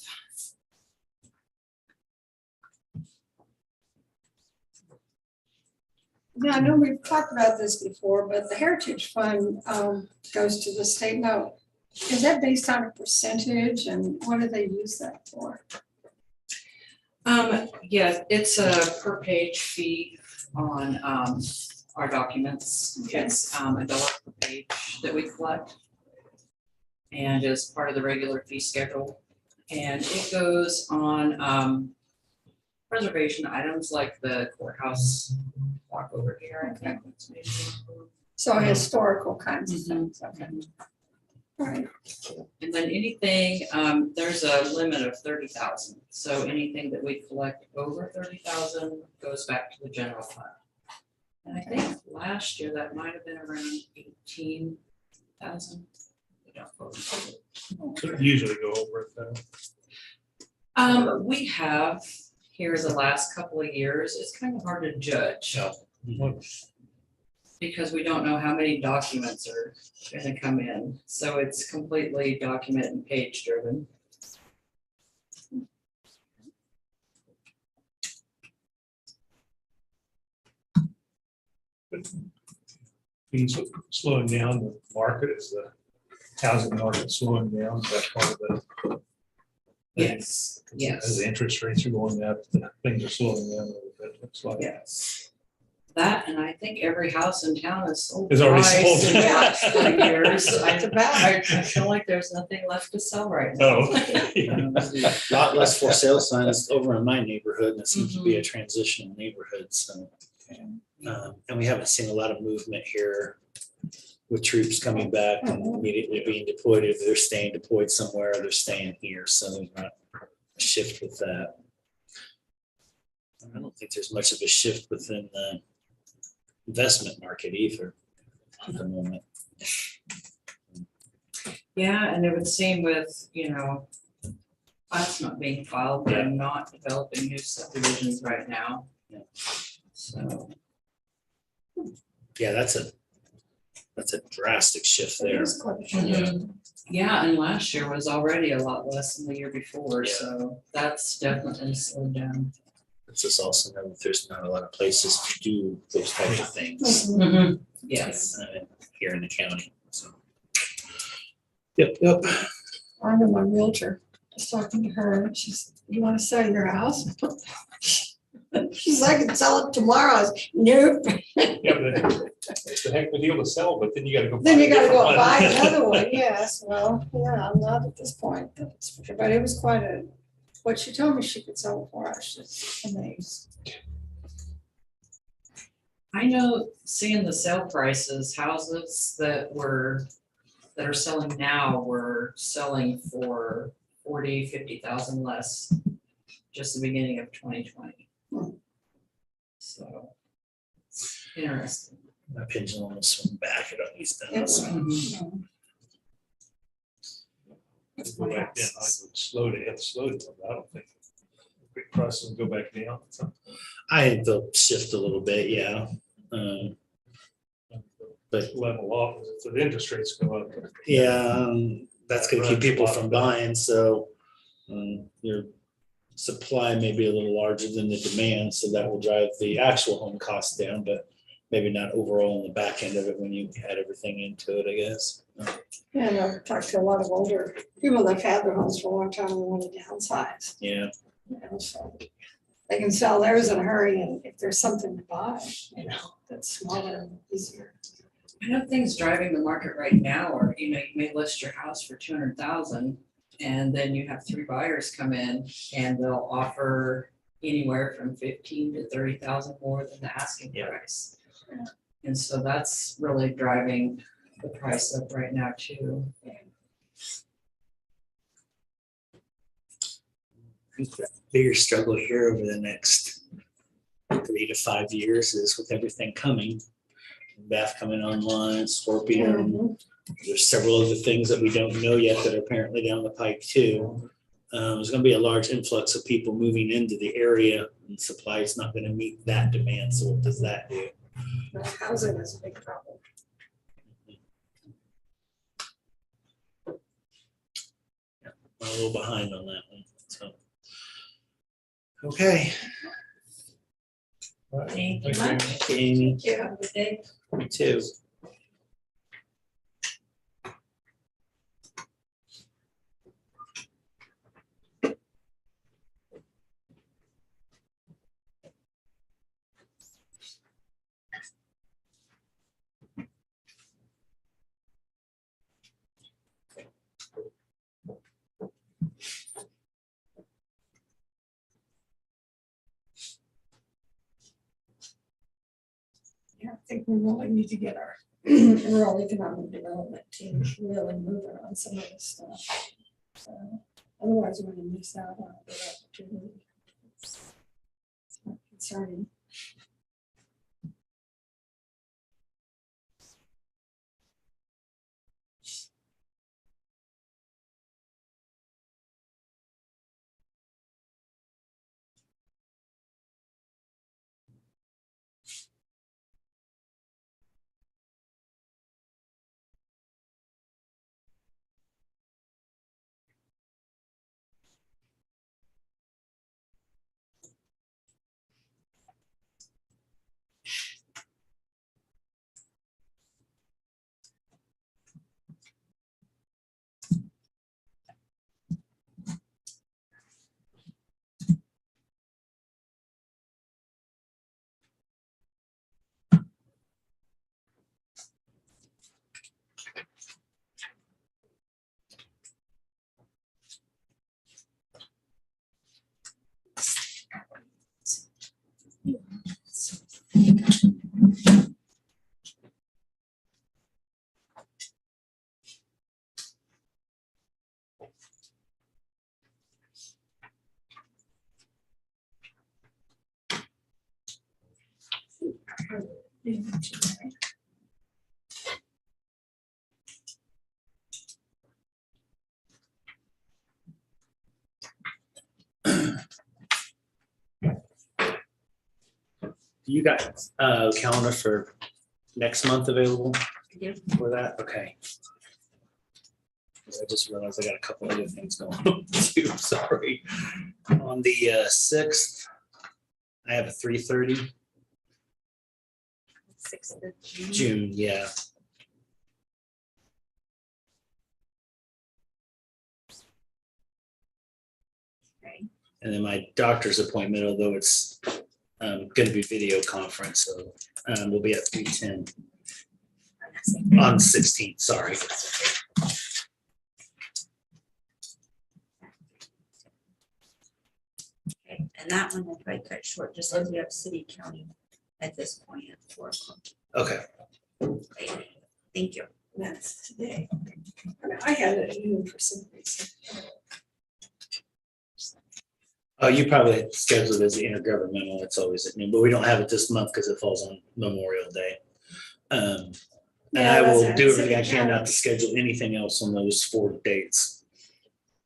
Now, I know we've talked about this before, but the Heritage Fund goes to the state note. Is that based on a percentage, and what do they use that for? Yeah, it's a per page fee on our documents. It's $1 per page that we collect. And is part of the regular fee schedule. And it goes on preservation items like the courthouse walk over here. I think that's maybe. So historical kinds of things, okay. All right. And then anything, there's a limit of 30,000. So anything that we collect over 30,000 goes back to the general fund. And I think last year that might have been around 18,000. Could usually go over it though. We have here the last couple of years. It's kind of hard to judge. Because we don't know how many documents are going to come in. So it's completely document and page driven. Things slowing down the market, is the housing market slowing down? Is that part of the? Yes, yes. As the interest rates are going up, things are slowing down a little bit, looks like. Yes. That, and I think every house in town is sold. Is already twice sold. in the last 20 years. I feel like there's nothing left to sell right now. Oh. A lot less for sale signs over in my neighborhood, and it seems to be a transitional neighborhood, so. And we haven't seen a lot of movement here with troops coming back and immediately being deployed. If they're staying deployed somewhere, they're staying here, so there's not a shift with that. I don't think there's much of a shift within the investment market either at the moment. Yeah, and it would seem with, plats not being filed, they're not developing new subdivisions right now. Yeah. So. Yeah, that's a drastic shift there. Yeah, and last year was already a lot less than the year before, Yeah. so that's definitely slowed down. It's just also know that there's not a lot of places to do those types of things. Yes. Here in the county, so. I know my realtor, just talking to her, and she's, you want to sell your house? She's like, I can sell it tomorrow. I was, nope. Yeah, but it's a heck of a deal to sell, but then you gotta go. Then you gotta go buy buy a different another one, yes, well, yeah, I'm not at this point, but it was quite what she told me she could sell it for, I was just amazed. I know seeing the sale prices, houses that are selling now were selling for 40, 50,000 less just the beginning of 2020. So it's interesting. My pendulum will swing back, it always does. Go back down, I would slow down, I don't think. Quick prices will go back down. So, I think they'll shift a little bit, yeah. But level off, if the interest rates go up. yeah, that's gonna keep people from buying, so your supply may be a little larger than the demand, so that will drive the actual home cost down, but maybe not overall on the back end of it when you add everything into it, I guess. Yeah, and I've talked to a lot of older people that've had their homes for a long time and want to downsize. Yeah, You know, so they can sell theirs in a hurry, and if there's something to buy, you know, that's smaller and easier. I know things driving the market right now are, you know, you may list your house for 200,000 and then you have 3 buyers come in and they'll offer anywhere from 15 to 30,000 more than the asking Yeah. price. And so that's really driving the price up right now too. bigger struggle here over the next 3 to 5 years is with everything coming. Bath coming online, Scorpion. There's several other things that we don't know yet that are apparently down the pike too. There's gonna be a large influx of people moving into the area, and supply is not gonna meet that demand, so what does that do? Housing is a big problem. I'm a little behind on that one, so. Okay. Thank you Thanks, much. Thank you, Amy. Yeah. Have a good day. You too. Yeah, I think we really need to get our rural economic development team really moving on some of this stuff. Otherwise, we're gonna miss out on a good opportunity. It's concerning. You got a calendar for next month available I do. for that? Okay. I just realized I got a couple other things going on too, sorry. On the 6th, I have a 3:30 6th of June. June, yeah. Okay. And then my doctor's appointment, although it's gonna be video conference, so we'll be at 3:10 on 16th, sorry. Okay, and that one will probably cut short, just as we have city county at this point at 4 o'clock. Okay, Okay, thank you. That's today. I had it at noon for some reason. oh, you probably had scheduled it as intergovernmental, it's always at noon, but we don't have it this month because it falls on Memorial Day. And Yeah, I will that's do it. everything I can not to schedule anything else on those 4 dates.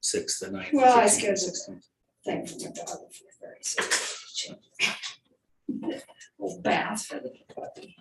6th and 9th. Well, I 15th, scheduled 16th. Thing for my dog at 4:30, so change. Little bath for the puppy.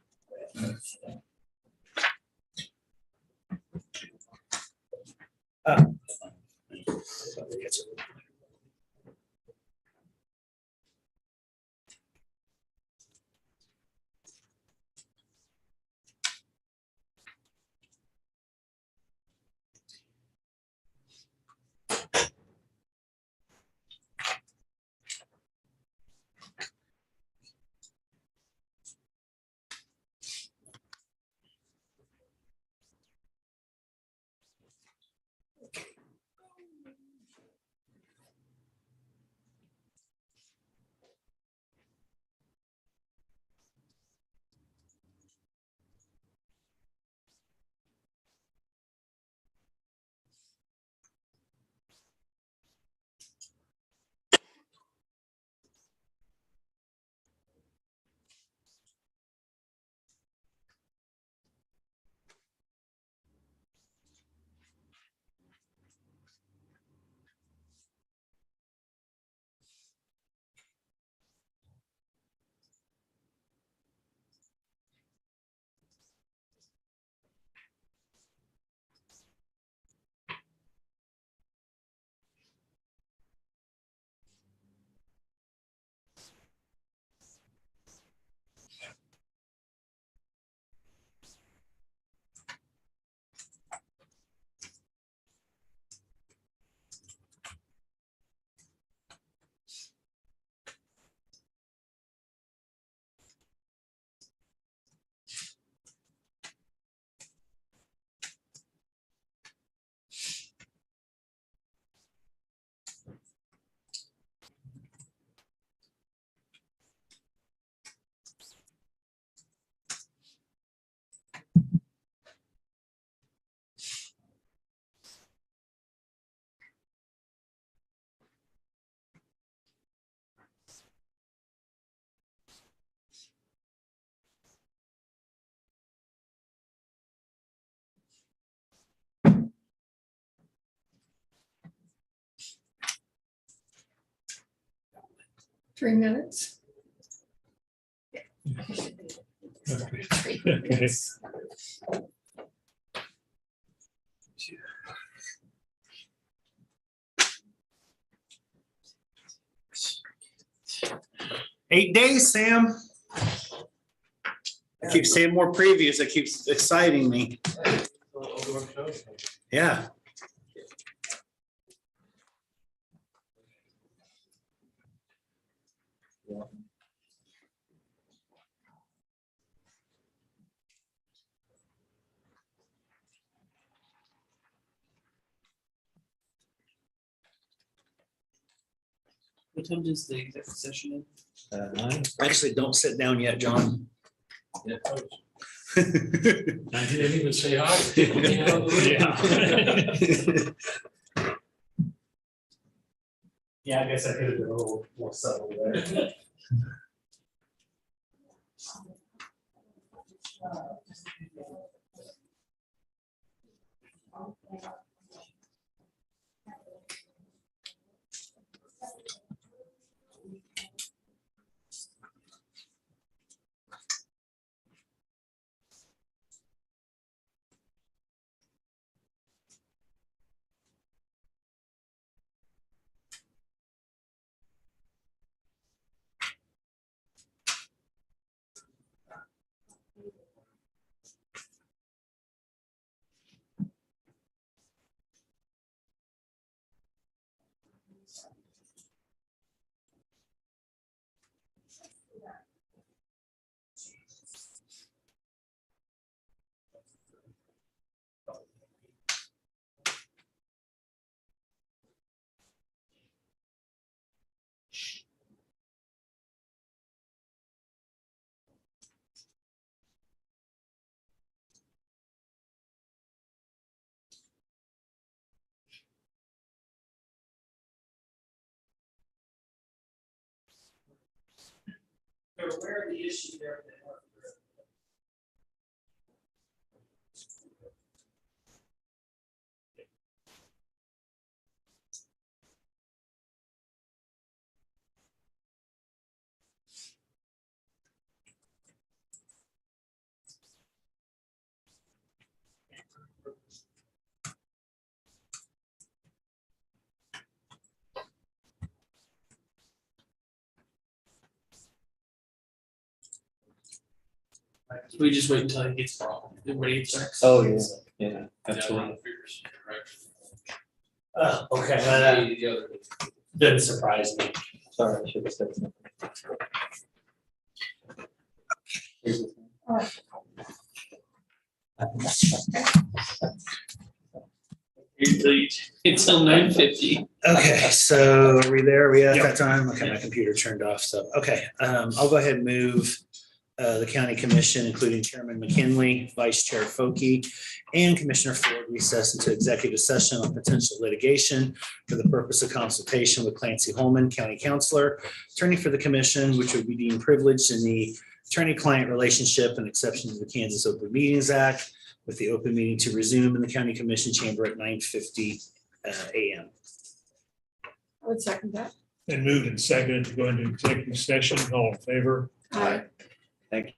3 minutes. Okay. 8 days, Sam. I keep saying more previews. It keeps exciting me. Yeah. What time does the executive session end? 9. Actually, don't sit down yet, John. I didn't even say hi. Yeah, I guess I could have been a little more subtle there. They're aware of the issue there. We just wait until it gets wrong. Everybody gets. Oh, yeah. Yeah, absolutely. Okay, that didn't surprise me. Sorry, I should have said something. Until 9:50. Okay, so are we there? Are we at that time? Okay, my computer turned off, so, okay, I'll go ahead and move the county commission, including Chairman McKinley, Vice Chair Foki, and Commissioner Ford recess into executive session on potential litigation for the purpose of consultation with Clancy Holman, County Counselor, attorney for the commission, which would be deemed privileged in the attorney-client relationship and exception to the Kansas Open Meetings Act, with the open meeting to resume in the county commission chamber at 9:50 a.m. I would second that. And moved and seconded to go into executive session. All in favor? Aye. Thank you.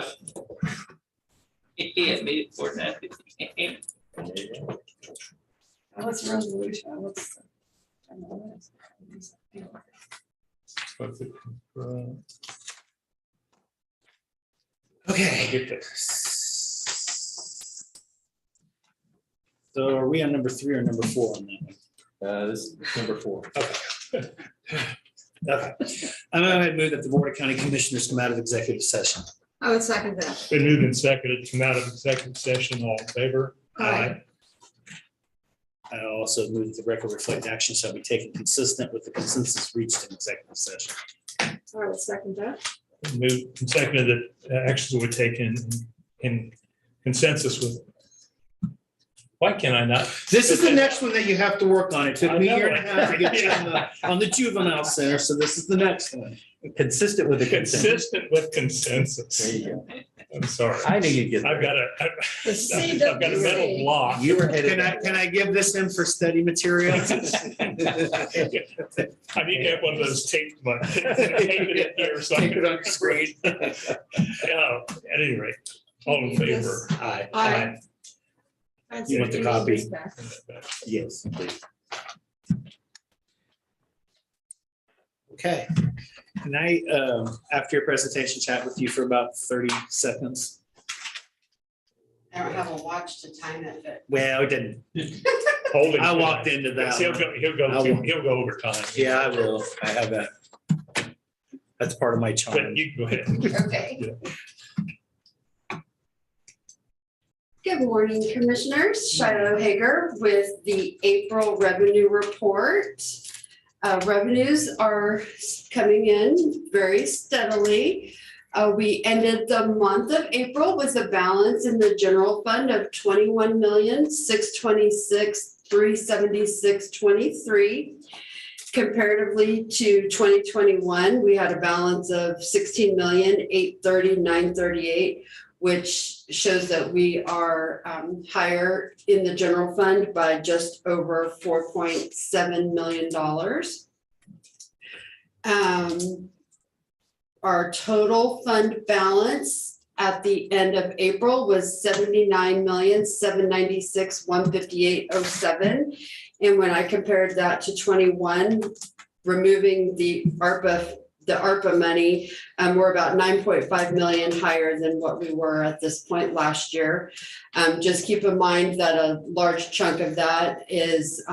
Five. Yeah, made it 4:50. What's the resolution? What's? I don't know what it is. Okay. Get that. So are we on number 3 or number 4 on that one? This is number 4. Okay. I'm going to move that the Board of County Commissioners come out of executive session. I would second that. Been moved and seconded to come out of executive session. All in favor? Aye. I also move that the record reflect action shall be taken consistent with the consensus reached in executive session. I would second that. Moved and seconded that actions were taken in consensus with. Why can I not? This is the next one that you have to work on. It took me a year and a half to get you Yeah. on the juvenile center, so this is the next one. Consistent with the consent. Consistent with There consensus. you go. I'm sorry. I knew you'd get I've there. got The I've got a mental CWA. block. You were headed. Can I give this in for study material? I need to have one of those taped, but tape it in here so I Take can. it on your screen. Yeah, at any rate, all in favor? Aye. Aye. You want the copy? Back. Yes, please. Okay. Can I, after your presentation, chat with you for about 30 seconds? I don't have a watch to time it, but Well, it didn't. Hold him I to walked that. into that He'll one. go, he'll go over time. Yeah, I will. I have that. That's part of my charm. But you go ahead. okay. Good morning, Commissioners. Shiloh Hager with the April revenue report. Revenues are coming in very steadily. We ended the month of April with a balance in the general fund of $21,626,376.23. Comparatively to 2021, we had a balance of $16,830,938, which shows that we are higher in the general fund by just over $4.7 million. Our total fund balance at the end of April was $79,796,158.07. And when I compared that to 21, removing the ARPA money, we're about 9.5 million higher than what we were at this point last year. Just keep in mind that a large chunk of that is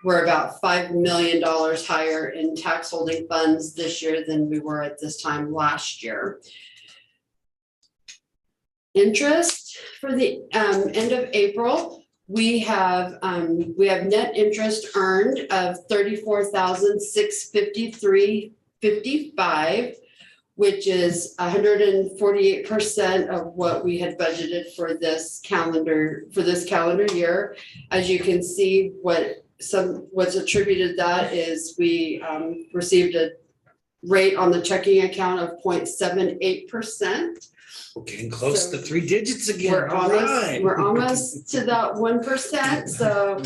we're about $5 million higher in tax holding funds this year than we were at this time last year. Interest for the end of April, we have net interest earned of $34,653.55, which is 148% of what we had budgeted for this calendar year. As you can see, what's attributed that is we received a rate on the checking account of 0.78%. We're getting close So to 3 digits again. We're All right. almost to that 1%, so,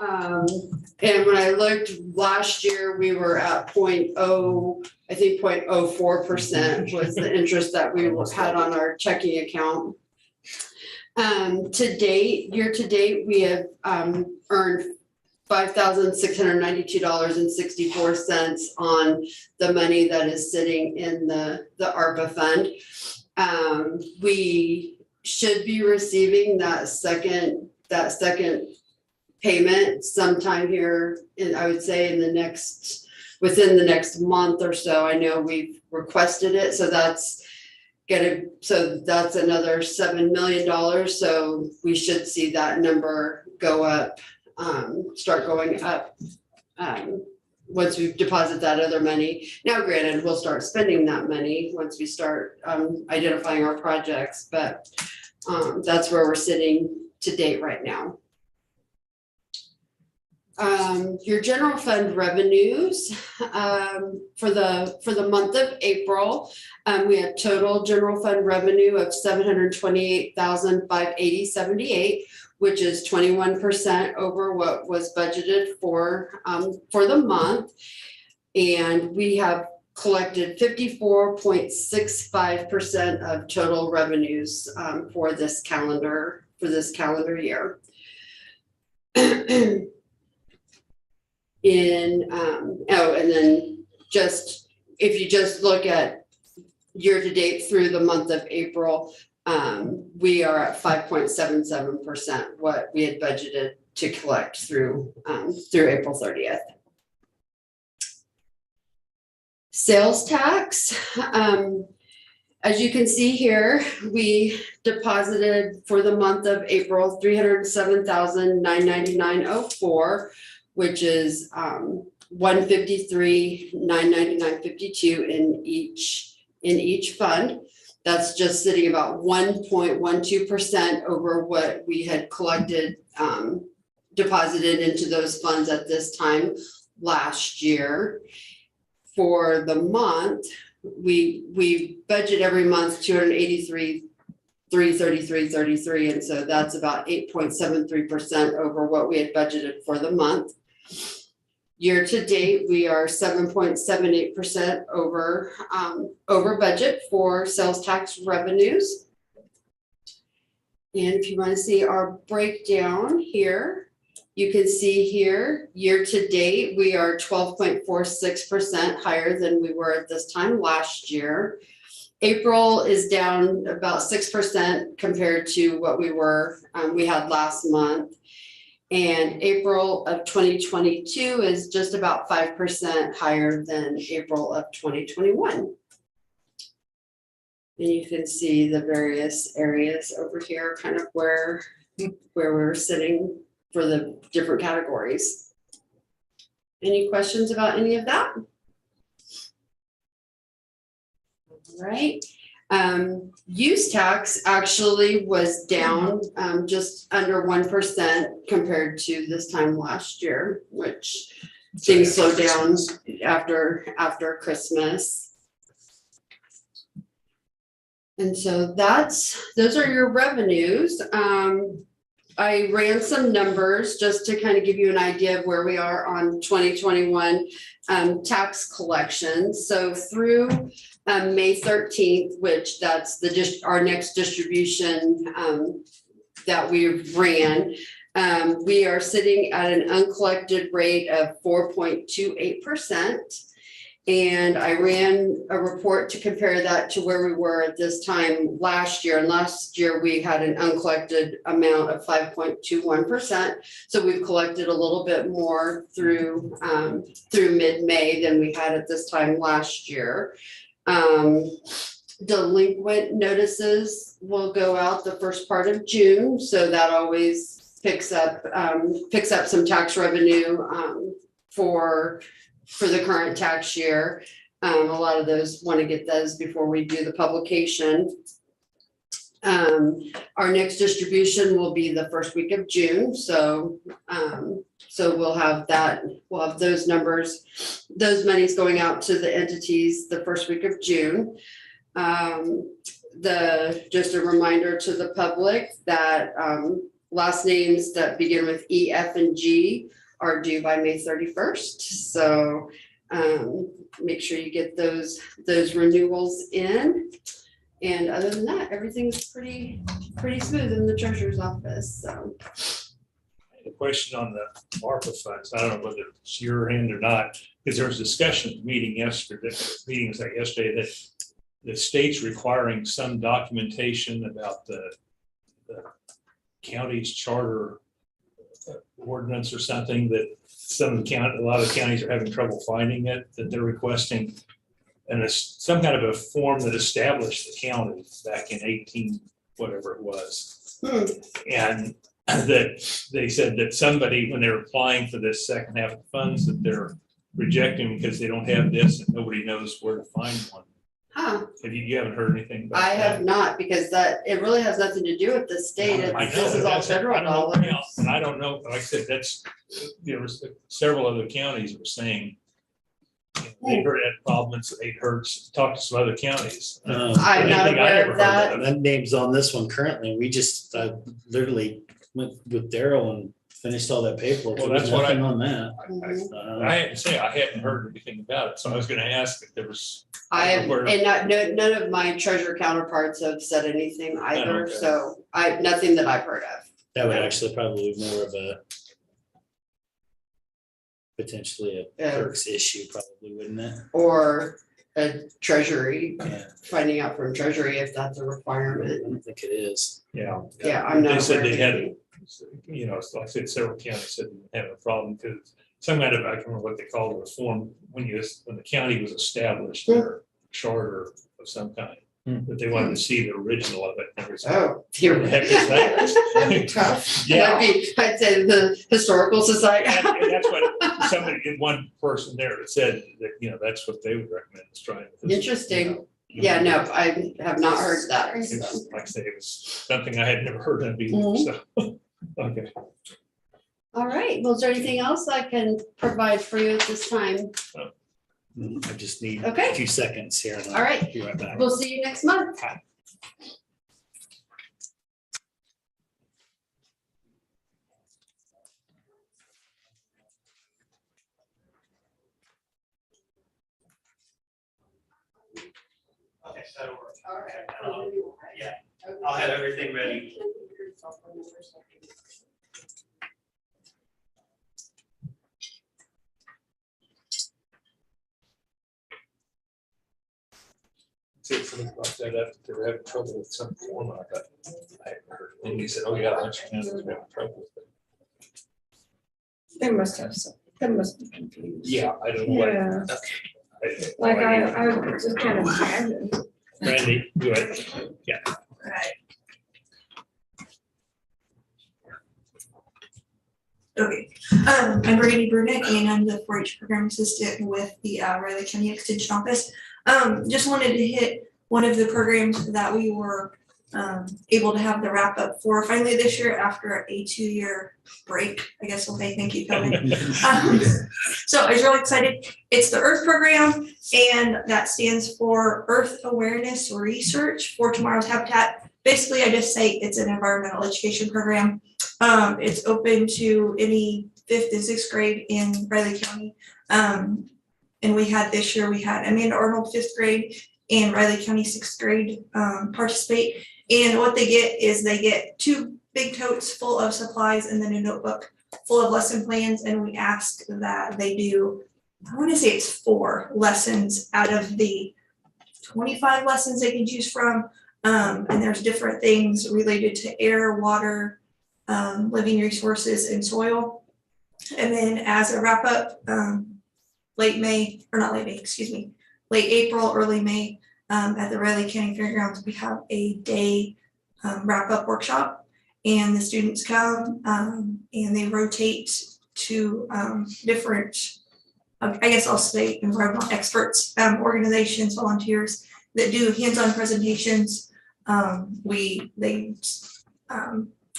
and when I looked last year, we were at 0.04% was the interest that we had on our checking account. Year to date, we have, earned $5,692.64 on the money that is sitting in the ARPA fund. We should be receiving that second payment sometime here, I would say within the next month or so. I know we've requested it, so that's another $7 million. So we should see that number go up, start going up. Once we deposit that other money. Now, granted, we'll start spending that money once we start identifying our projects, but that's where we're sitting to date right now. Your general fund revenues for the month of April, we had total general fund revenue of $728,580.78, which is 21% over what was budgeted for the month. And we have collected 54.65% of total revenues for this calendar year. And then just, if you just look at year-to-date through the month of April, we are at 5.77% what we had budgeted to collect through April 30th. Sales tax, as you can see here, we deposited for the month of April, $307,999.04, which is $153,999.52 in each fund. That's just sitting about 1.12% over what we had collected, deposited into those funds at this time last year. For the month, we budget every month $283,333.33, and so that's about 8.73% over what we had budgeted for the month. Year to date, we are 7.78% over budget for sales tax revenues. And if you want to see our breakdown here, you can see here, year to date, we are 12.46% higher than we were at this time last year. April is down about 6% compared to what we had last month. And April of 2022 is just about 5% higher than April of 2021. And you can see the various areas over here, kind of where we're sitting for the different categories. Any questions about any of that? All right. Use tax actually was down just under 1% compared to this time last year, which things slowed down after Christmas. And so those are your revenues. I ran some numbers just to kind of give you an idea of where we are on 2021 tax collections. So through May 13th, which that's our next distribution that we ran, we are sitting at an uncollected rate of 4.28%. And I ran a report to compare that to where we were at this time last year. And last year we had an uncollected amount of 5.21%. So we've collected a little bit more through mid-May than we had at this time last year. Delinquent notices will go out the first part of June. So that always picks up some tax revenue for the current tax year. A lot of those want to get those before we do the publication. Our next distribution will be the first week of June. So we'll have those numbers, those monies going out to the entities the first week of June. Just a reminder to the public that last names that begin with E, F, and G are due by May 31st. So make sure you get those renewals in. And other than that, everything's pretty smooth in the treasurer's office. So I had a question on the ARPA funds. I don't know whether it's your end or not, because there was discussion at the meeting yesterday, that the state's requiring some documentation about the county's charter ordinance or something, that a lot of counties are having trouble finding it, that they're requesting, and it's some kind of a form that established the county back in 18, whatever it was. And that they said that somebody, when they're applying for this second half of funds, that they're rejecting because they don't have this and nobody knows where to find one. Huh. You haven't heard anything about I that? have not, because it really has nothing to do with the state. This is all federal dollars. And I don't know, like I said, there was several other counties were saying they heard had problems, they talked to some other counties. I'm not aware of that. That name's on this one currently. We just literally went with Daryl and finished all that paperwork. Well, There was that's what I- nothing on that. I had to say, I hadn't heard anything about it, so I was gonna ask if there was. I have, Where- and none of my treasurer counterparts have said anything either, okay. so nothing that I've heard of. That would actually probably be more of a potentially a Yeah. clerk's issue, probably, wouldn't it? Or a treasury, Yeah, finding out from treasury if that's a I requirement. don't think it is. Yeah. Yeah, I'm not They said aware of they had, anything. you know, like I said, several counties said they had a problem because some kind of, I can't remember what they called it, a form, when the county was established, or charter of some kind. But they wanted to see the original of it. And everything. Oh, What the heck is that? That'd be tough. Yeah. I'd say the historical society. And that's what somebody, one person there said that, you know, that's what they would recommend is trying. Interesting. Yeah, no, I have not heard that. It so. was, like I say, it was something I had never heard of either, Mhm. so, okay. All right, well, is there anything else I can provide for you at this time? I just need Okay. a few seconds here. and I'll All right. be right back. We'll see you next month. Okay, that'll work. All right. Yeah, I'll have everything ready. See if somebody brought that up, they were having trouble with some form, I thought, I hadn't heard. And he said, oh, yeah, I'm sure having trouble with it. They must have some, they must be confused. Yeah, I don't know what. Yeah, I- like I just kind of imagine. Randy, do it. Yeah. Right. Okay, I'm Brandy Burnett and I'm the 4-H program assistant with the Raleigh County Extension Office. Just wanted to hit one of the programs that we were able to have the wrap up for finally this year after a 2-year break. I guess we'll say thank you, COVID. So I was really excited. It's the EARTH program, and that stands for Earth Awareness Research for Tomorrow's Habitat. Basically, I just say it's an environmental education program. It's open to any 5th and 6th grade in Raleigh County. And we had this year, we had Amanda Arnold 5th grade and Raleigh County 6th grade participate. And what they get is they get 2 big totes full of supplies and then a notebook full of lesson plans. And we ask that they do, I want to say it's 4 lessons out of the 25 lessons they can choose from. And there's different things related to air, water, living resources, and soil. And then as a wrap up, late April, early May, at the Raleigh County Fairgrounds, we have a day wrap up workshop, and the students come and they rotate to different, I guess I'll say environmental experts, organizations, volunteers that do hands-on presentations. They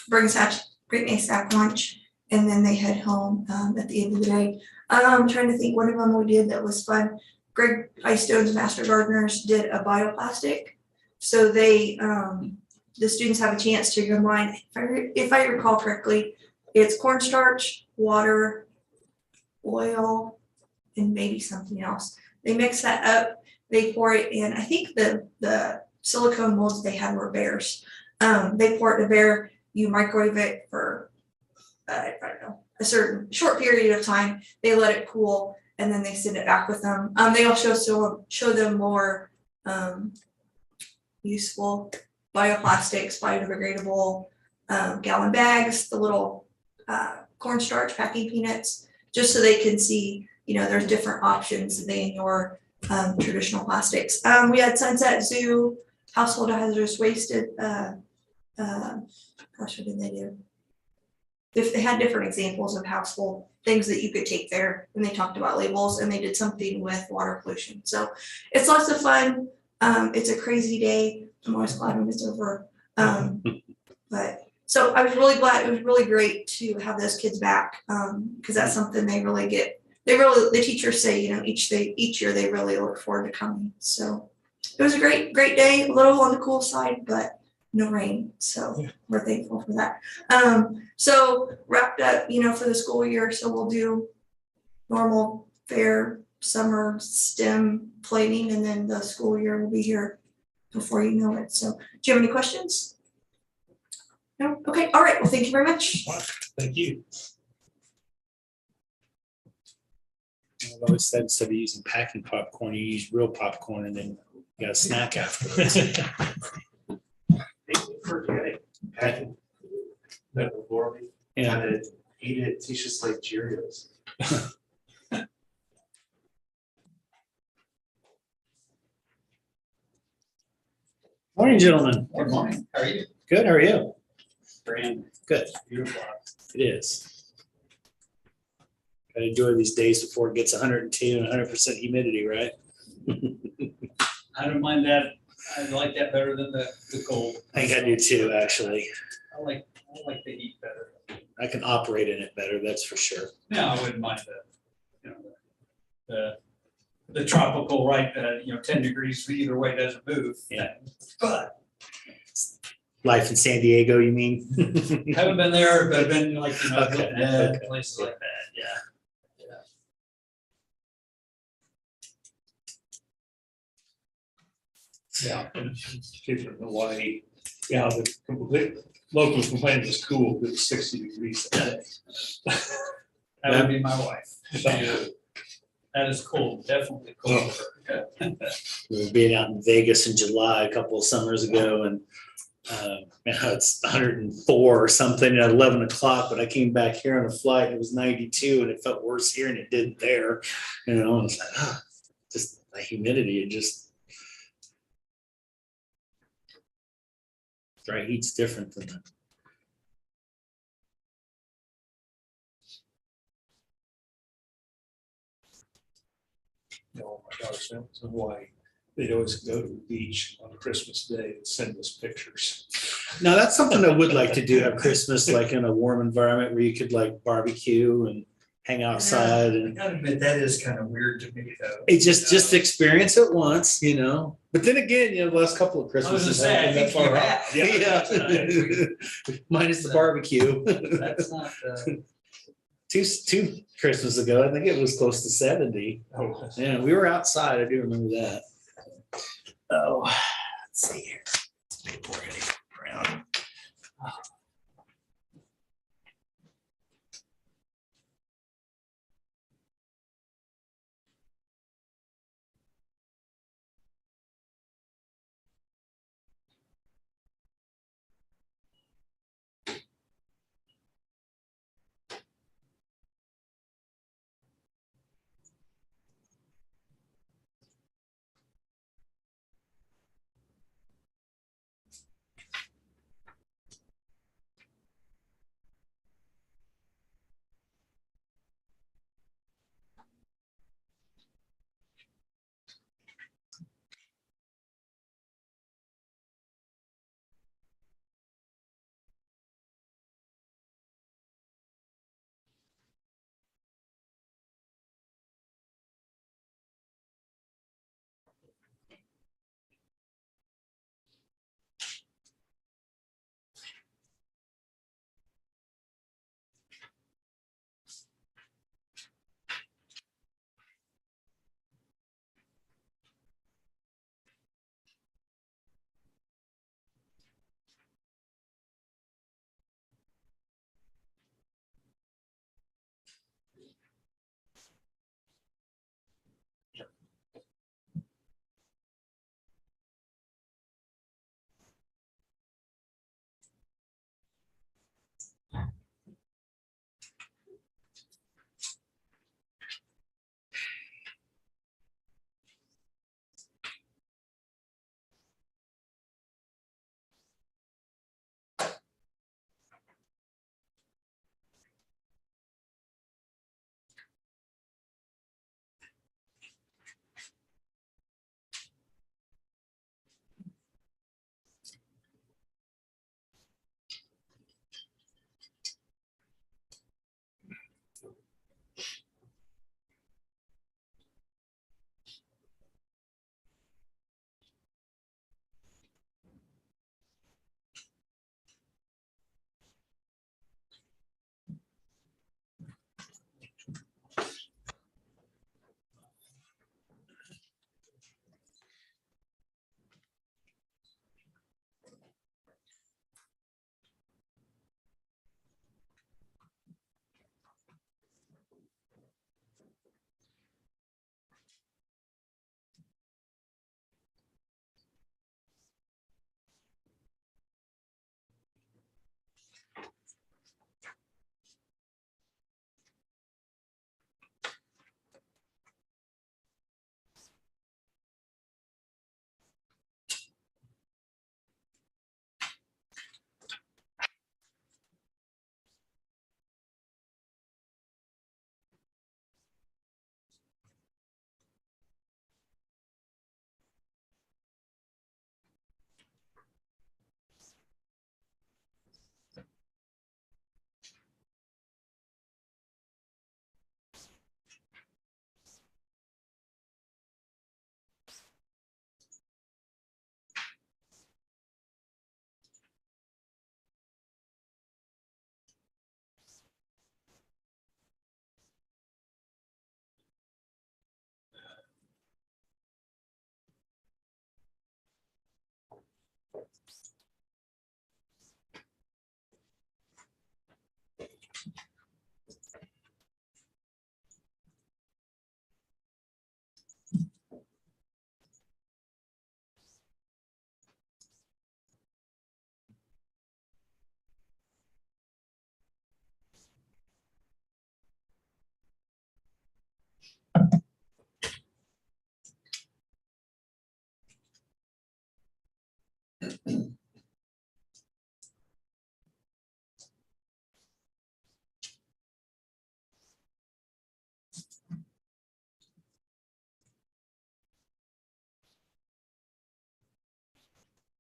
bring a sack lunch, and then they head home at the end of the day. I'm trying to think, one of them we did that was fun. Greg Icestone's Master Gardeners did a bioplastic. So they, the students have a chance to combine, if I recall correctly, it's cornstarch, water, oil, and maybe something else. They mix that up, they pour it in. I think the silicone molds they had were bears. They pour it in a bear, you microwave it for, I don't know, a certain short period of time. They let it cool, and then they send it back with them. They also show them more useful bioplastics, biodegradable gallon bags, the little cornstarch packing peanuts, just so they can see, you know, there's different options than your traditional plastics. We had Sunset Zoo, household hazardous waste. Gosh, what did they do? They had different examples of household things that you could take there, and they talked about labels, and they did something with water pollution. So it's lots of fun. It's a crazy day. I'm always glad when it's over. But so I was really glad. It was really great to have those kids back, because that's something they really get. The teachers say, you know, each year they really look forward to coming. So it was a great day. A little on the cool side, but no rain, so we're thankful for that. So wrapped up, for the school year, so we'll do normal fair summer STEM plating, and then the school year will be here before you know it. So do you have any questions? No? Okay, all right, well, thank you very much. Thank you. I've always said instead of using packing popcorn, you use real popcorn and then you got a snack afterwards. That before me, Yeah. kind of eat it, it tastes just like Cheerios. Morning, gentlemen. Good morning. How are you? Good, how are you? Brand Good. beautiful. It is. Gotta enjoy these days before it gets 102 and 100% humidity, right? I don't mind that. I like that better than the cold. I think I do too, actually. I like the heat better. I can operate in it better, that's for sure. No, I wouldn't mind the tropical, right, 10 degrees either way doesn't move. Yeah. But Life in San Diego, you mean? haven't been there, but I've been like, Okay, okay. places like that, yeah. Yeah, and people in Hawaii, yeah, the locals complained it was cool, but it was 60 degrees that day. That would be my wife. That is cold, definitely cold. We were being out in Vegas in July a couple of summers ago, and it's 104 or something at 11 o'clock, but I came back here on a flight and it was 92 and it felt worse here and it did there. And it's like, just the humidity, it just dry heat's different than that. My daughter's family was in Hawaii. They'd always go to the beach on Christmas Day and send us pictures. Now, that's something I would like to do, have Christmas like in a warm environment where you could like barbecue and hang outside I and gotta admit, that is kind of weird to me though. it just experience it once, But then again, the last couple of I was Christmases gonna say, I haven't been think that you far have. off. Yeah. Minus the barbecue. That's not, Two Christmas ago, I think it was close to 70. Oh, Yeah, we were outside. I do remember that. Oh, let's see here. Pour it around.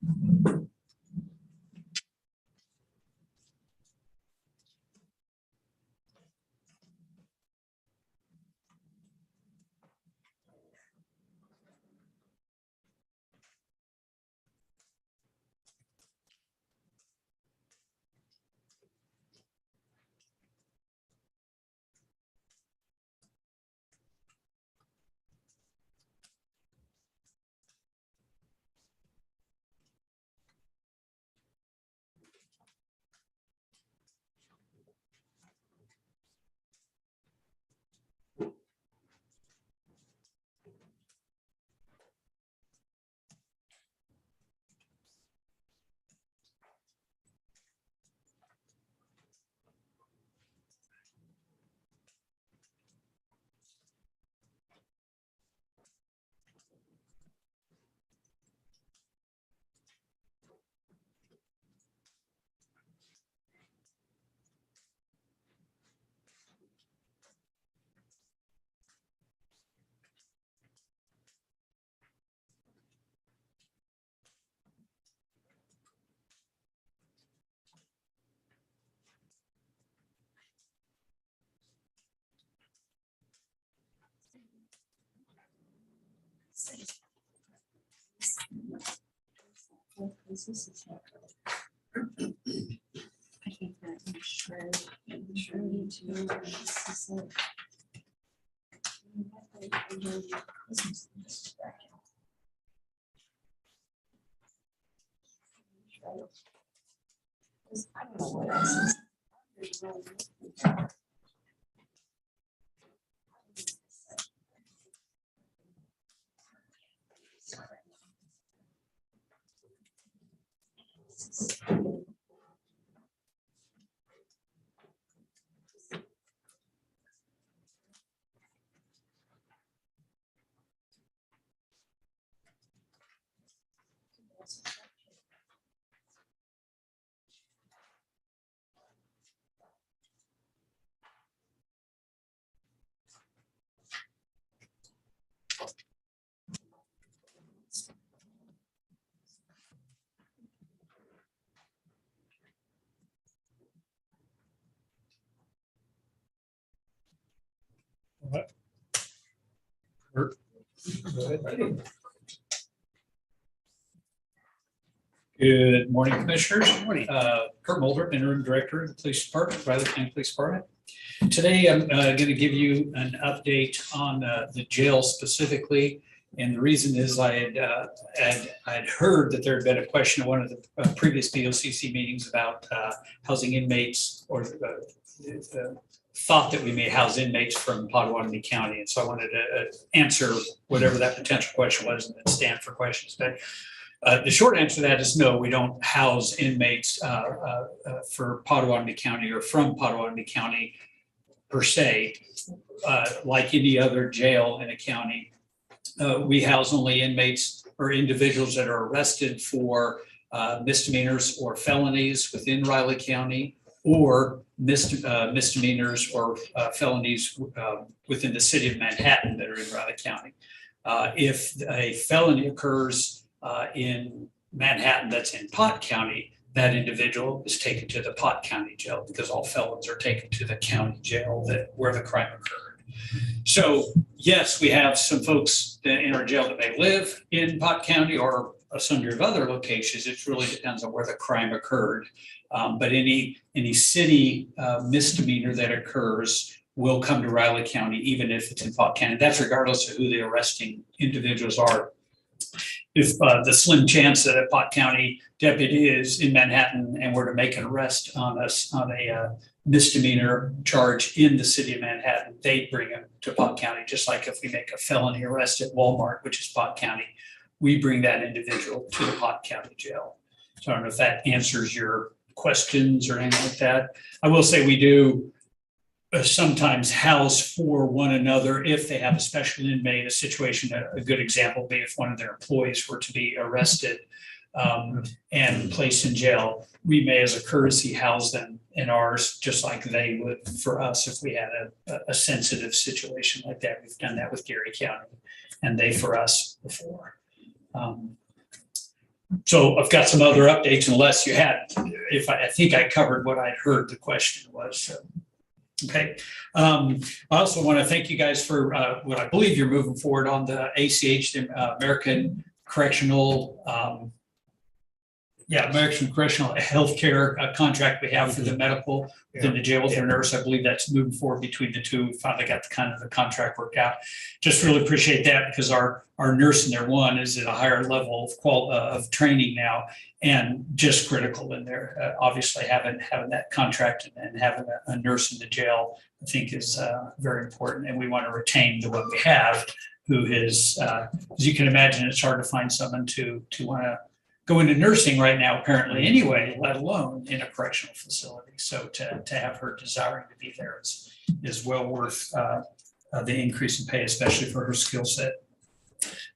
I think that I'm sure need to know that this is like. I don't know what else is. Good morning, Commissioners. Morning. Kurt Mulder, Interim Director of the Police Department, Riley County Police Department. Today, I'm going to give you an update on the jail specifically. And the reason is I'd heard that there had been a question at one of the previous BOCC meetings about housing inmates, or thought that we may house inmates from Potawatomi County. And so I wanted to answer whatever that potential question was and then stand for questions. But the short answer to that is no, we don't house inmates for Potawatomi County or from Potawatomi County per se. Like any other jail in a county, we house only inmates or individuals that are arrested for misdemeanors or felonies within Riley County, or misdemeanors or felonies within the city of Manhattan that are in Raleigh County. If a felony occurs in Manhattan that's in Pot County, that individual is taken to the Pot County jail, because all felons are taken to the county jail where the crime occurred. So yes, we have some folks in our jail that may live in Pot County or a sundry of other locations. It really depends on where the crime occurred. But any city misdemeanor that occurs will come to Riley County, even if it's in Pot County. That's regardless of who the arresting individuals are. If the slim chance that a Pot County deputy is in Manhattan and were to make an arrest on a misdemeanor charge in the city of Manhattan, they bring him to Pot County. Just like if we make a felony arrest at Walmart, which is Pot County, we bring that individual to the Pot County jail. So I don't know if that answers your questions or anything like that. I will say we do sometimes house for one another if they have a special inmate, a situation. A good example would be if one of their employees were to be arrested and placed in jail, we may as a courtesy house them in ours, just like they would for us if we had a sensitive situation like that. We've done that with Gary County and they for us before. So I've got some other updates unless you had, I think I covered what I'd heard the question was, so. Okay, I also want to thank you guys for what I believe you're moving forward on the ACH, the American Correctional, American Correctional Healthcare contract we have for the medical within the jail with our nurse. I believe that's moving forward between the two. We finally got the contract worked out. Just really appreciate that because our nurse in there one is at a higher level of training now and just critical in there. Obviously having that contract and having a nurse in the jail, I think is very important. And we want to retain the one we have who is, as you can imagine, it's hard to find someone to want to go into nursing right now, apparently anyway, let alone in a correctional facility. So to have her desiring to be there is well worth the increase in pay, especially for her skill set.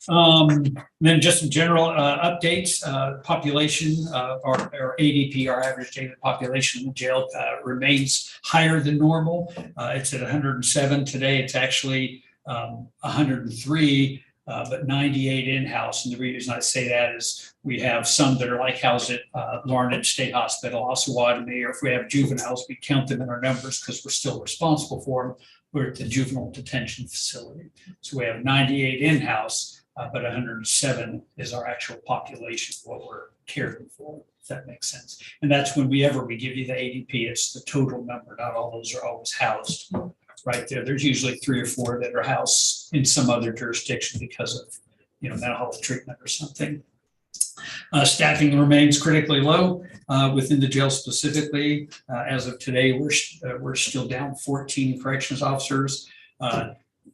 Then just some general updates, population, our ADP, our average daily population in the jail remains higher than normal. It's at 107 today. It's actually 103. But 98 in-house. And the reason I say that is we have some that are like housed at Larned State Hospital, Osawatomie, or if we have juveniles, we count them in our numbers because we're still responsible for them. We're at the juvenile detention facility. So we have 98 in-house, but 107 is our actual population of what we're caring for, if that makes sense. And that's when we give you the ADP, it's the total number, not all those are always housed. Right there, there's usually 3 or 4 that are housed in some other jurisdiction because of, mental health treatment or something. Staffing remains critically low within the jail specifically. As of today, we're still down 14 corrections officers.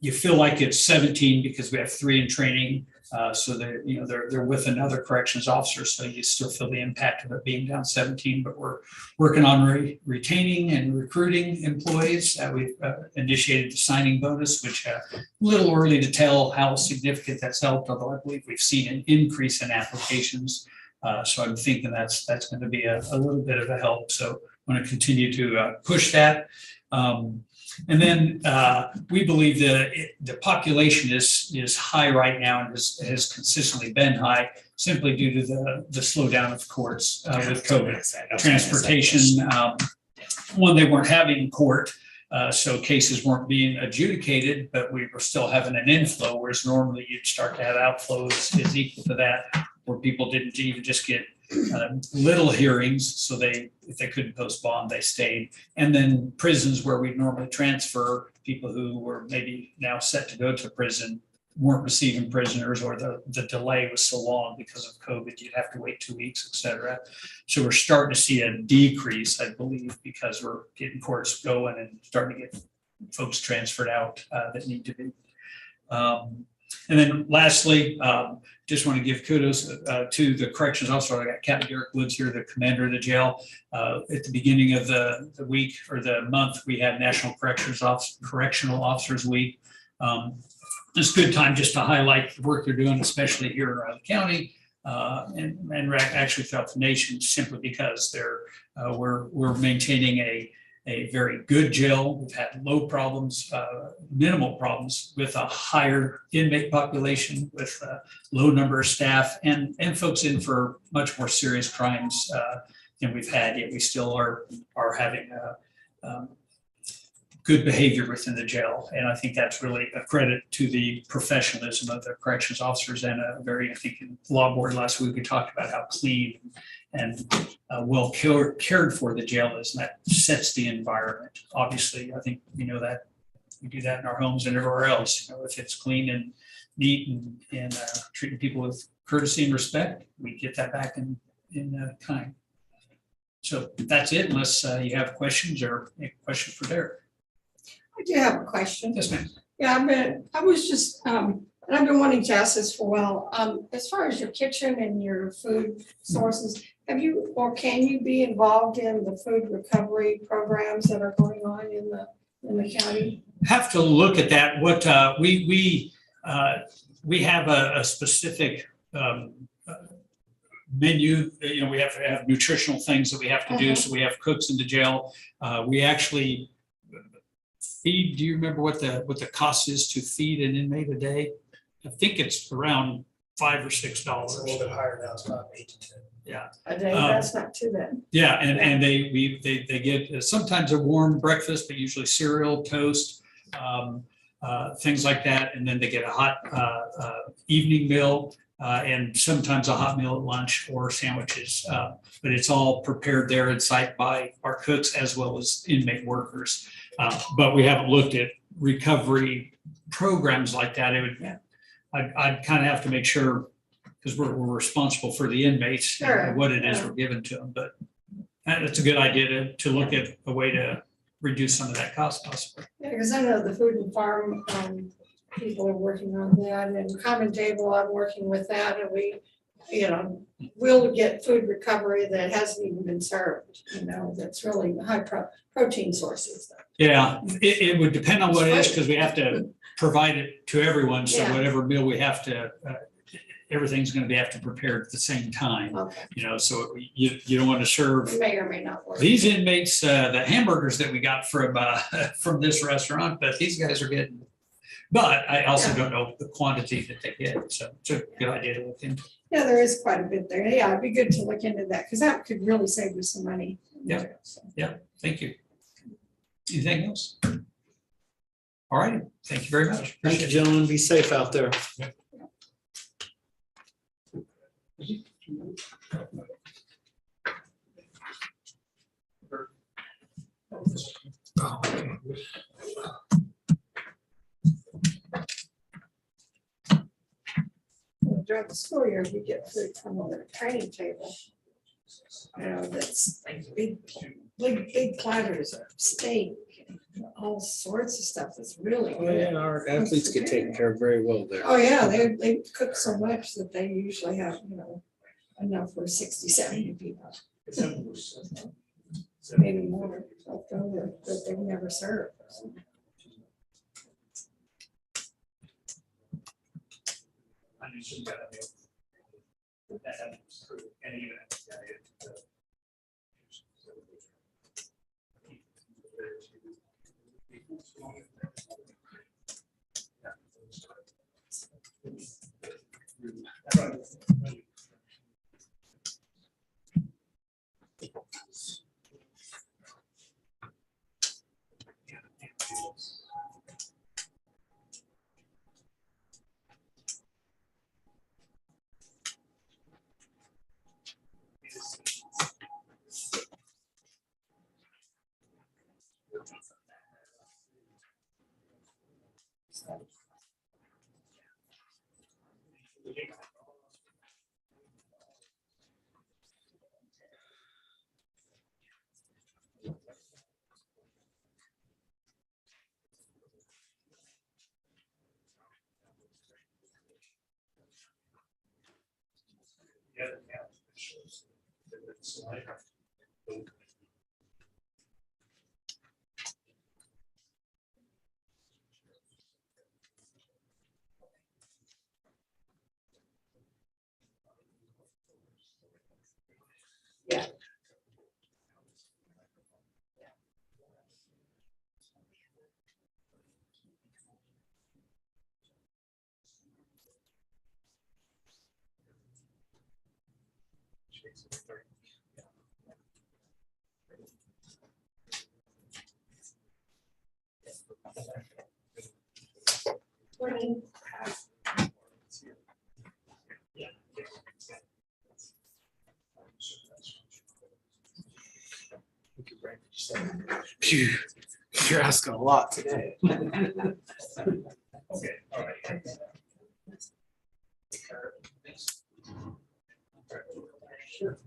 You feel like it's 17 because we have 3 in training. So they're with another corrections officer, so you still feel the impact of it being down 17. But we're working on retaining and recruiting employees. We've initiated the signing bonus, which a little early to tell how significant that's helped. Although I believe we've seen an increase in applications, so I'm thinking that's going to be a little bit of a help. So I want to continue to push that. And then we believe the population is high right now and has consistently been high simply due to the slowdown of courts with COVID. Transportation, one, they weren't having court, so cases weren't being adjudicated, but we were still having an inflow, whereas normally you'd start to have outflows is equal to that, where people didn't even just get little hearings, so if they couldn't post bond, they stayed. And then prisons where we normally transfer people who were maybe now set to go to prison weren't receiving prisoners, or the delay was so long because of COVID, you'd have to wait 2 weeks, et cetera. So we're starting to see a decrease, I believe, because we're getting courts going and starting to get folks transferred out that need to be. And then lastly, just want to give kudos to the corrections officer. I got Captain Derek Woods here, the commander of the jail. At the beginning of the week or the month, we had National Correctional Officers Week. It's a good time just to highlight the work they're doing, especially here in Raleigh County and actually throughout the nation, simply because we're maintaining a very good jail. We've had low problems, minimal problems with a higher inmate population, with a low number of staff and folks in for much more serious crimes than we've had, yet we still are having good behavior within the jail. And I think that's really a credit to the professionalism of the corrections officers and I think in law board last week, we talked about how clean and well cared for the jail is, and that sets the environment. Obviously, I think we know that we do that in our homes and everywhere else. If it's clean and neat and treating people with courtesy and respect, we get that back in kind. So that's it, unless you have questions or a question for Derek. I do have a question. Yes, ma'am. Yeah, I've been wanting to ask this for a while. As far as your kitchen and your food sources, have you or can you be involved in the food recovery programs that are going on in the county? Have to look at that. What we have a specific menu. We have to have nutritional things that we have to do. So we have cooks in the jail. We actually feed. Do you remember what the cost is to feed an inmate a day? I think it's around $5 or $6. It's a little bit higher now, it's about 8 to 10. Yeah. A day, that's not too bad. Yeah, and they get sometimes a warm breakfast, but usually cereal, toast, things like that. And then they get a hot evening meal and sometimes a hot meal at lunch or sandwiches. But it's all prepared there at site by our cooks as well as inmate workers. But we haven't looked at recovery programs like that. I'd kind of have to make sure, because we're responsible for the inmates, Sure, and what it is yeah. we're giving to them, but it's a good idea to look at a way to reduce some of that cost possibly. Yeah, because I know the food and farm, people are working on that, and Common Table, I'm working with that, and we, we'll get food recovery that hasn't even been served, that's really high protein sources. Yeah, it would depend on what it is, because we have to provide it to everyone, so Yeah. whatever meal we have to, everything's gonna have to prepare at the same time, Okay, so you don't want to serve it may or may not work. these inmates, the hamburgers that we got from this restaurant, but these guys are getting. But I also don't know the quantity that they get, so it's a good idea to look into. Yeah, there is quite a bit there. Yeah, it'd be good to look into that, because that could really save us some money. Yeah. Thank you. Anything else? All right, thank you very much. Thank you, gentlemen. Be safe out there. During the school year, we get food from a training table. That's like big platters of steak, and all sorts of stuff. That's really good. Our athletes get taken care of very well there. Oh, yeah, they cook so much that they usually have, enough for 60, 70 people. Maybe more left over that they've never served. Yeah. Phew, you're asking a lot today. Okay, all right. Sure.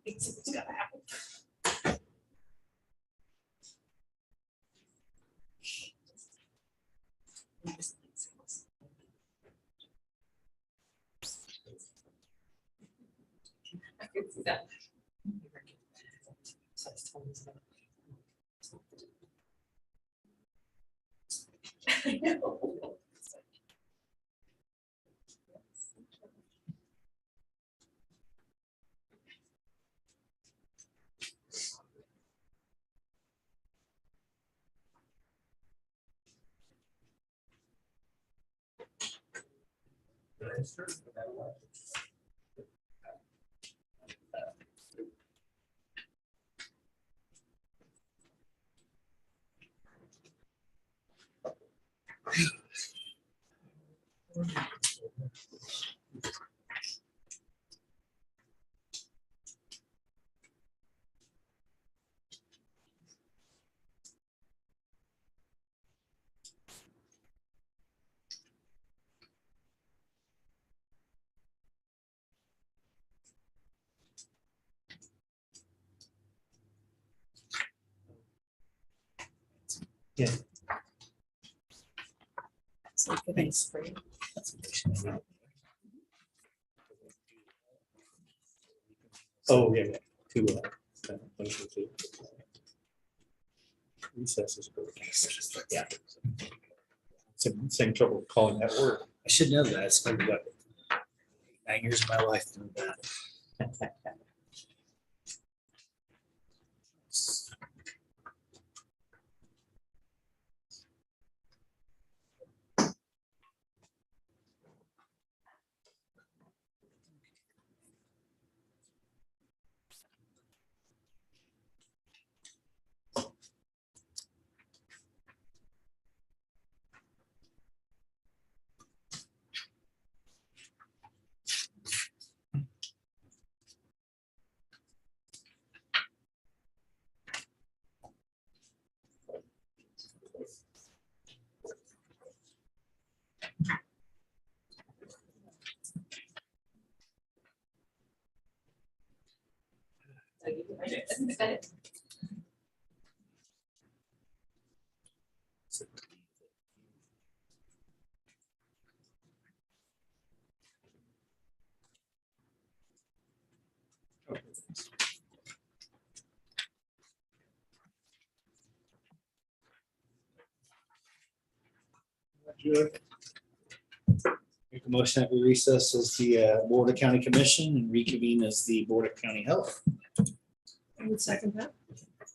It's gonna happen. I can see that. I know. So thanks for Oh, yeah, to, motion to recesses. Yeah. Same trouble calling that word. I should know that. I spent about 9 years of my life doing that. Make a motion that we recess as the Board of County Commission and reconvene as the Board of County Health. I would second that.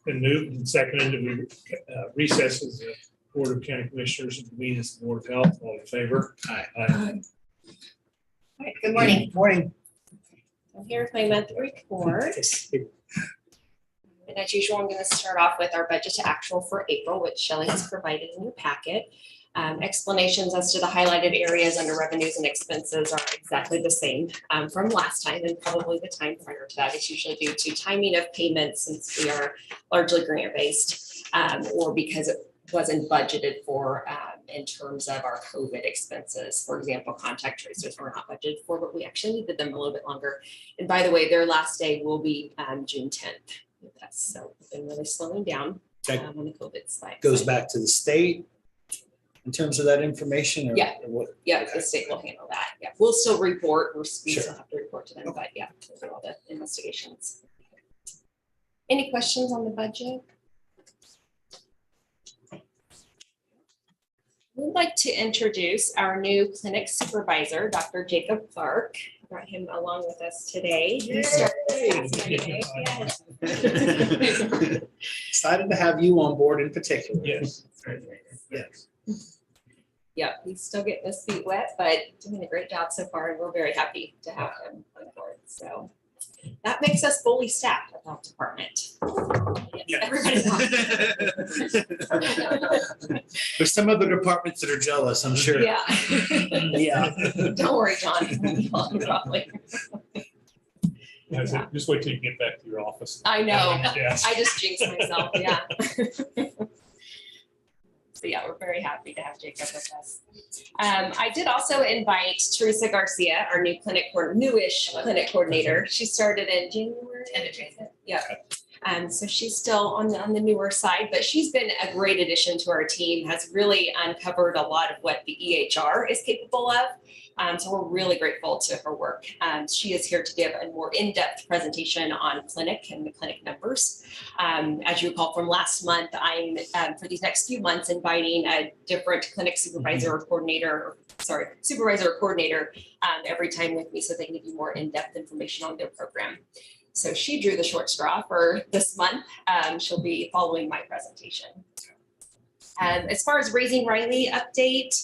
Been moved and seconded to recess as the Board of County Commissioners and convene as the Board of Health. All in favor? Aye. Aye. All right, good morning. Morning. I'm here with my monthly report. And as usual, I'm going to start off with our budget to actual for April, which Shelley has provided in your packet. Explanations as to the highlighted areas under revenues and expenses are exactly the same from last time, and probably the time prior to that. It's usually due to timing of payments since we are largely grant based, or because it wasn't budgeted for in terms of our COVID expenses. For example, contact tracers were not budgeted for, but we actually needed them a little bit longer. And by the way, their last day will be June 10th with us. So we've been really slowing down on the COVID side. Goes back to the state in terms of that information? Or Yeah. or what? Yeah, the state will handle that. Yeah, we'll still report, we Sure. still have to report to them, but yeah, we'll do all the investigations. Any questions on the budget? We'd like to introduce our new clinic supervisor, Dr. Jacob Clark. Brought him along with us today. He started last Monday. Yes. Excited to have you on board in particular. Yes. Yes. Yeah, he's still getting his feet wet, but doing a great job so far, and we're very happy to have him on board. So that makes us fully staffed at the health department. Yes, everybody's on. There's some other departments that are jealous, I'm sure. Yeah. Yeah. Don't worry, John. Probably. Yeah, so just wait till you get back to your office. I know. Yes. I just jinxed myself, yeah. So yeah, we're very happy to have Jacob with us. I did also invite Theresa Garcia, our new newish clinic coordinator. She started in January. Yeah. So she's still on the newer side, but she's been a great addition to our team, has really uncovered a lot of what the EHR is capable of. So we're really grateful to her work. She is here to give a more in-depth presentation on clinic and the clinic numbers. As you recall from last month, I'm for these next few months inviting a different clinic supervisor or coordinator, supervisor or coordinator every time with me so they can give you more in-depth information on their program. So she drew the short straw for this month. She'll be following my presentation. As far as Raising Riley update,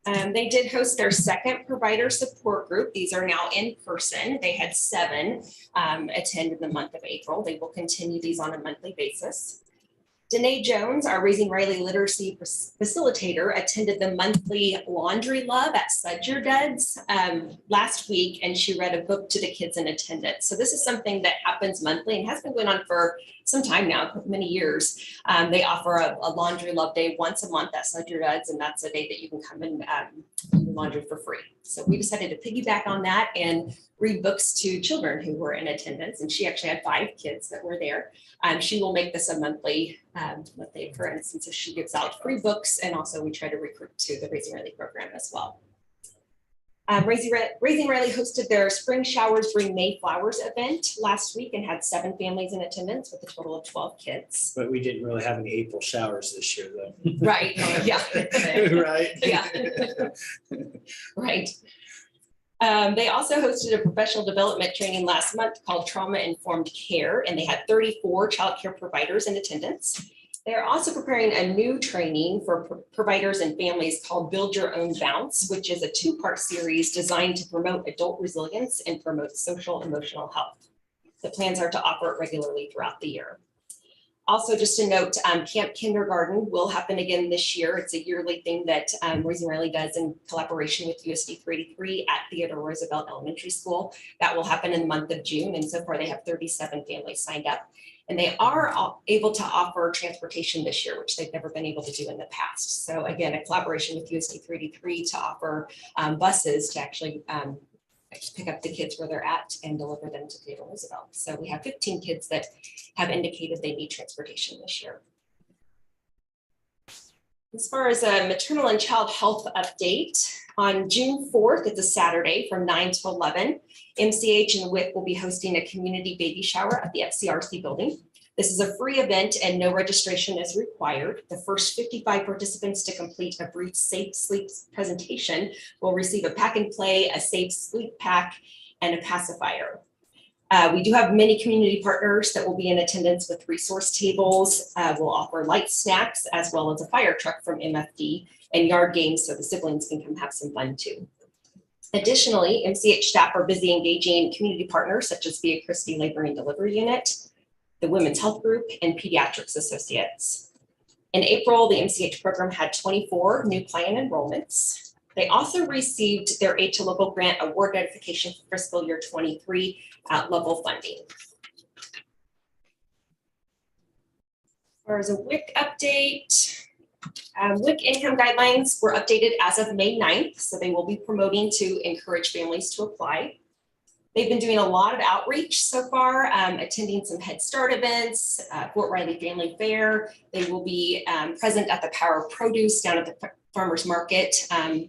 they did host their second provider support group. These are now in person. They had 7 attend in the month of April. They will continue these on a monthly basis. Danae Jones, our Raising Riley literacy facilitator, attended the monthly laundry love at Sudger Duds last week, and she read a book to the kids in attendance. So this is something that happens monthly and has been going on for some time now, many years. They offer a laundry love day once a month at Sudger Duds, and that's a day that you can come and do your laundry for free. So we decided to piggyback on that and read books to children who were in attendance, and she actually had 5 kids that were there. She will make this a monthly occurrence, and so she gives out free books, and also we try to recruit to the Raising Riley program as well. Raising Riley hosted their Spring Showers Bring May Flowers event last week and had 7 families in attendance with a total of 12 kids. But we didn't really have any April showers this year, though. Right, yeah. Right? Yeah. Right. They also hosted a professional development training last month called Trauma Informed Care, and they had 34 child care providers in attendance. They're also preparing a new training for providers and families called Build Your Own Bounce, which is a 2-part series designed to promote adult resilience and promote social emotional health. The plans are to offer it regularly throughout the year. Also, just a note, Camp Kindergarten will happen again this year. It's a yearly thing that Raising Riley does in collaboration with USD 383 at Theodore Roosevelt Elementary School. That will happen in the month of June, and so far they have 37 families signed up. And they are able to offer transportation this year, which they've never been able to do in the past. So again, a collaboration with USD 383 to offer buses to actually pick up the kids where they're at and deliver them to Theodore Roosevelt. So we have 15 kids that have indicated they need transportation this year. As far as a maternal and child health update, on June 4th, it's a Saturday from 9 to 11, MCH and WIC will be hosting a community baby shower at the FCRC building. This is a free event and no registration is required. The first 55 participants to complete a brief safe sleep presentation will receive a pack and play, a safe sleep pack, and a pacifier. We do have many community partners that will be in attendance with resource tables. We'll offer light snacks as well as a fire truck from MFD and yard games so the siblings can come have some fun too. Additionally, MCH staff are busy engaging community partners such as Via Christi Labor and Delivery Unit, the Women's Health Group, and Pediatrics Associates. In April, the MCH program had 24 new client enrollments. They also received their Aid to Local Grant Award notification for fiscal year 23 at level funding. As far as a WIC update, WIC income guidelines were updated as of May 9th, so they will be promoting to encourage families to apply. They've been doing a lot of outreach so far, attending some Head Start events, Fort Riley Family Fair. They will be present at the Power of Produce down at the Farmers Market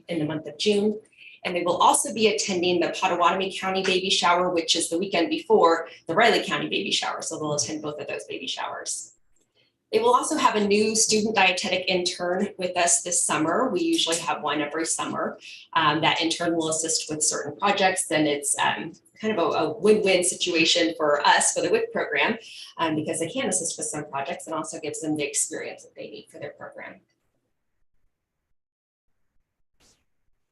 in the month of June. And they will also be attending the Pottawatomie County Baby Shower, which is the weekend before the Raleigh County Baby Shower. So they'll attend both of those baby showers. They will also have a new student dietetic intern with us this summer. We usually have one every summer. That intern will assist with certain projects, and it's kind of a win-win situation for us for the WIC program because they can assist with some projects and also gives them the experience that they need for their program.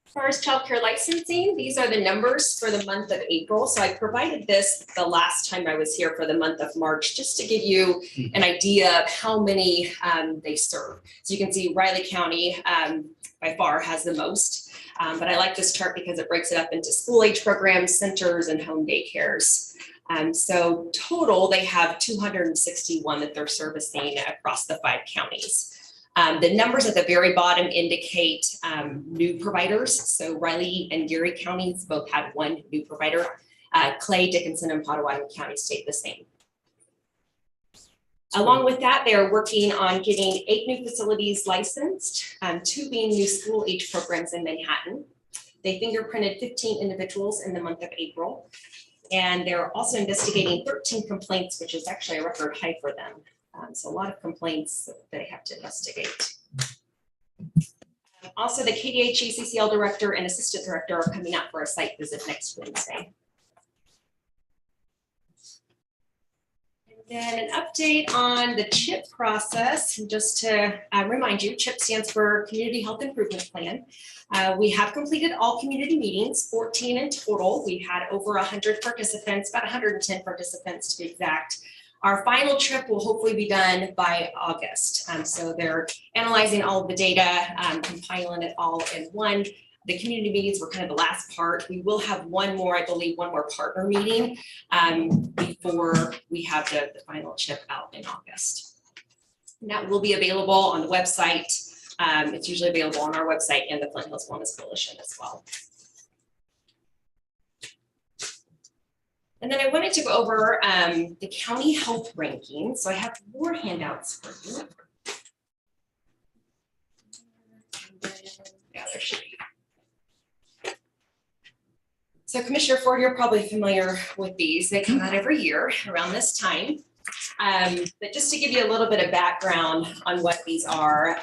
As far as childcare licensing, these are the numbers for the month of April. So I provided this the last time I was here for the month of March, just to give you an idea of how many they serve. So you can see Raleigh County by far has the most, but I like this chart because it breaks it up into school age programs, centers, and home daycares. So total, they have 261 that they're servicing across the 5 counties. The numbers at the very bottom indicate new providers. So Raleigh and Geary counties both had 1 new provider. Clay, Dickinson, and Pottawatomie counties stayed the same. Along with that, they are working on getting 8 new facilities licensed, 2 being new school age programs in Manhattan. They fingerprinted 15 individuals in the month of April. And they're also investigating 13 complaints, which is actually a record high for them. So a lot of complaints that they have to investigate. Also, the KDHE CCL director and assistant director are coming out for a site visit next Wednesday. And then an update on the CHIP process, just to remind you, CHIP stands for Community Health Improvement Plan. We have completed all community meetings, 14 in total. We've had over 100 participants, about 110 participants to be exact. Our final trip will hopefully be done by August. So they're analyzing all of the data, compiling it all in one. The community meetings were kind of the last part. We will have one more, I believe, one more partner meeting before we have the final chip out in August. And that will be available on the website. It's usually available on our website and the Flint Hills Wellness Coalition as well. And then I wanted to go over the county health rankings. So I have more handouts for you. Yeah, there should be. So Commissioner Ford, you're probably familiar with these. They come out every year around this time. But just to give you a little bit of background on what these are,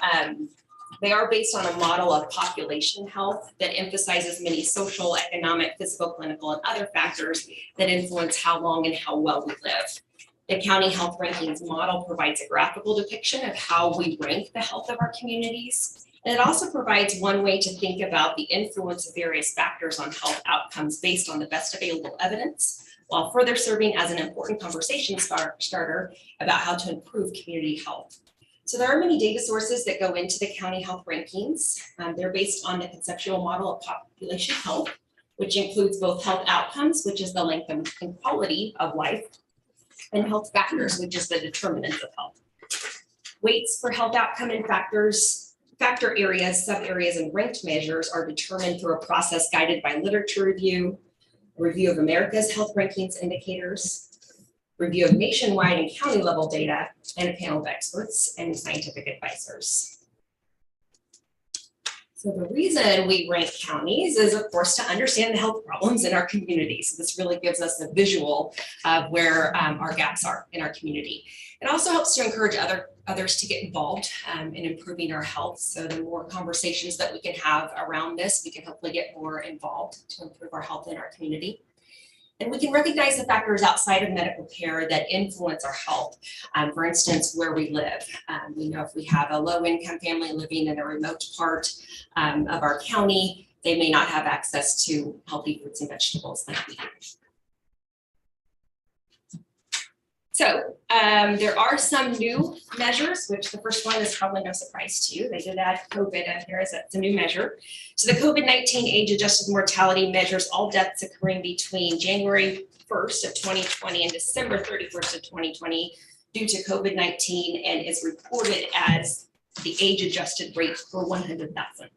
they are based on a model of population health that emphasizes many social, economic, physical, clinical, and other factors that influence how long and how well we live. The county health rankings model provides a graphical depiction of how we rank the health of our communities. And it also provides one way to think about the influence of various factors on health outcomes based on the best available evidence, while further serving as an important conversation starter about how to improve community health. So there are many data sources that go into the county health rankings. They're based on the conceptual model of population health, which includes both health outcomes, which is the length and quality of life, and health factors, which is the determinants of health. Weights for health outcome and factor areas, sub-areas, and ranked measures are determined through a process guided by literature review, a review of America's health rankings indicators, review of nationwide and county level data, and a panel of experts and scientific advisors. So the reason we rank counties is, of course, to understand the health problems in our community. So this really gives us a visual of where our gaps are in our community. It also helps to encourage others to get involved in improving our health. So the more conversations that we can have around this, we can hopefully get more involved to improve our health in our community. And we can recognize the factors outside of medical care that influence our health. For instance, where we live. We know if we have a low-income family living in a remote part of our county, they may not have access to healthy fruits and vegetables like we do. So there are some new measures, which the first one is probably no surprise to you. They did add COVID in here as a new measure. So the COVID-19 age-adjusted mortality measures all deaths occurring between January 1st of 2020 and December 31st of 2020 due to COVID-19 and is reported as the age-adjusted rate per 100,000.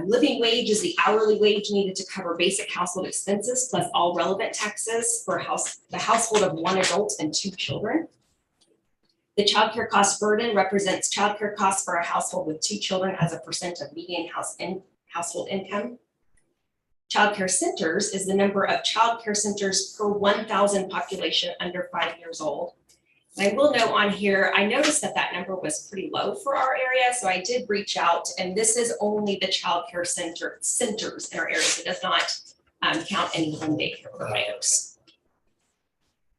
Living wage is the hourly wage needed to cover basic household expenses plus all relevant taxes for the household of one adult and two children. The child care cost burden represents child care costs for a household with two children as a percent of median household income. Child care centers is the number of child care centers per 1,000 population under 5 years old. I will note on here, I noticed that number was pretty low for our area, so I did reach out, and this is only the child care centers in our area. So it does not count any home daycare providers.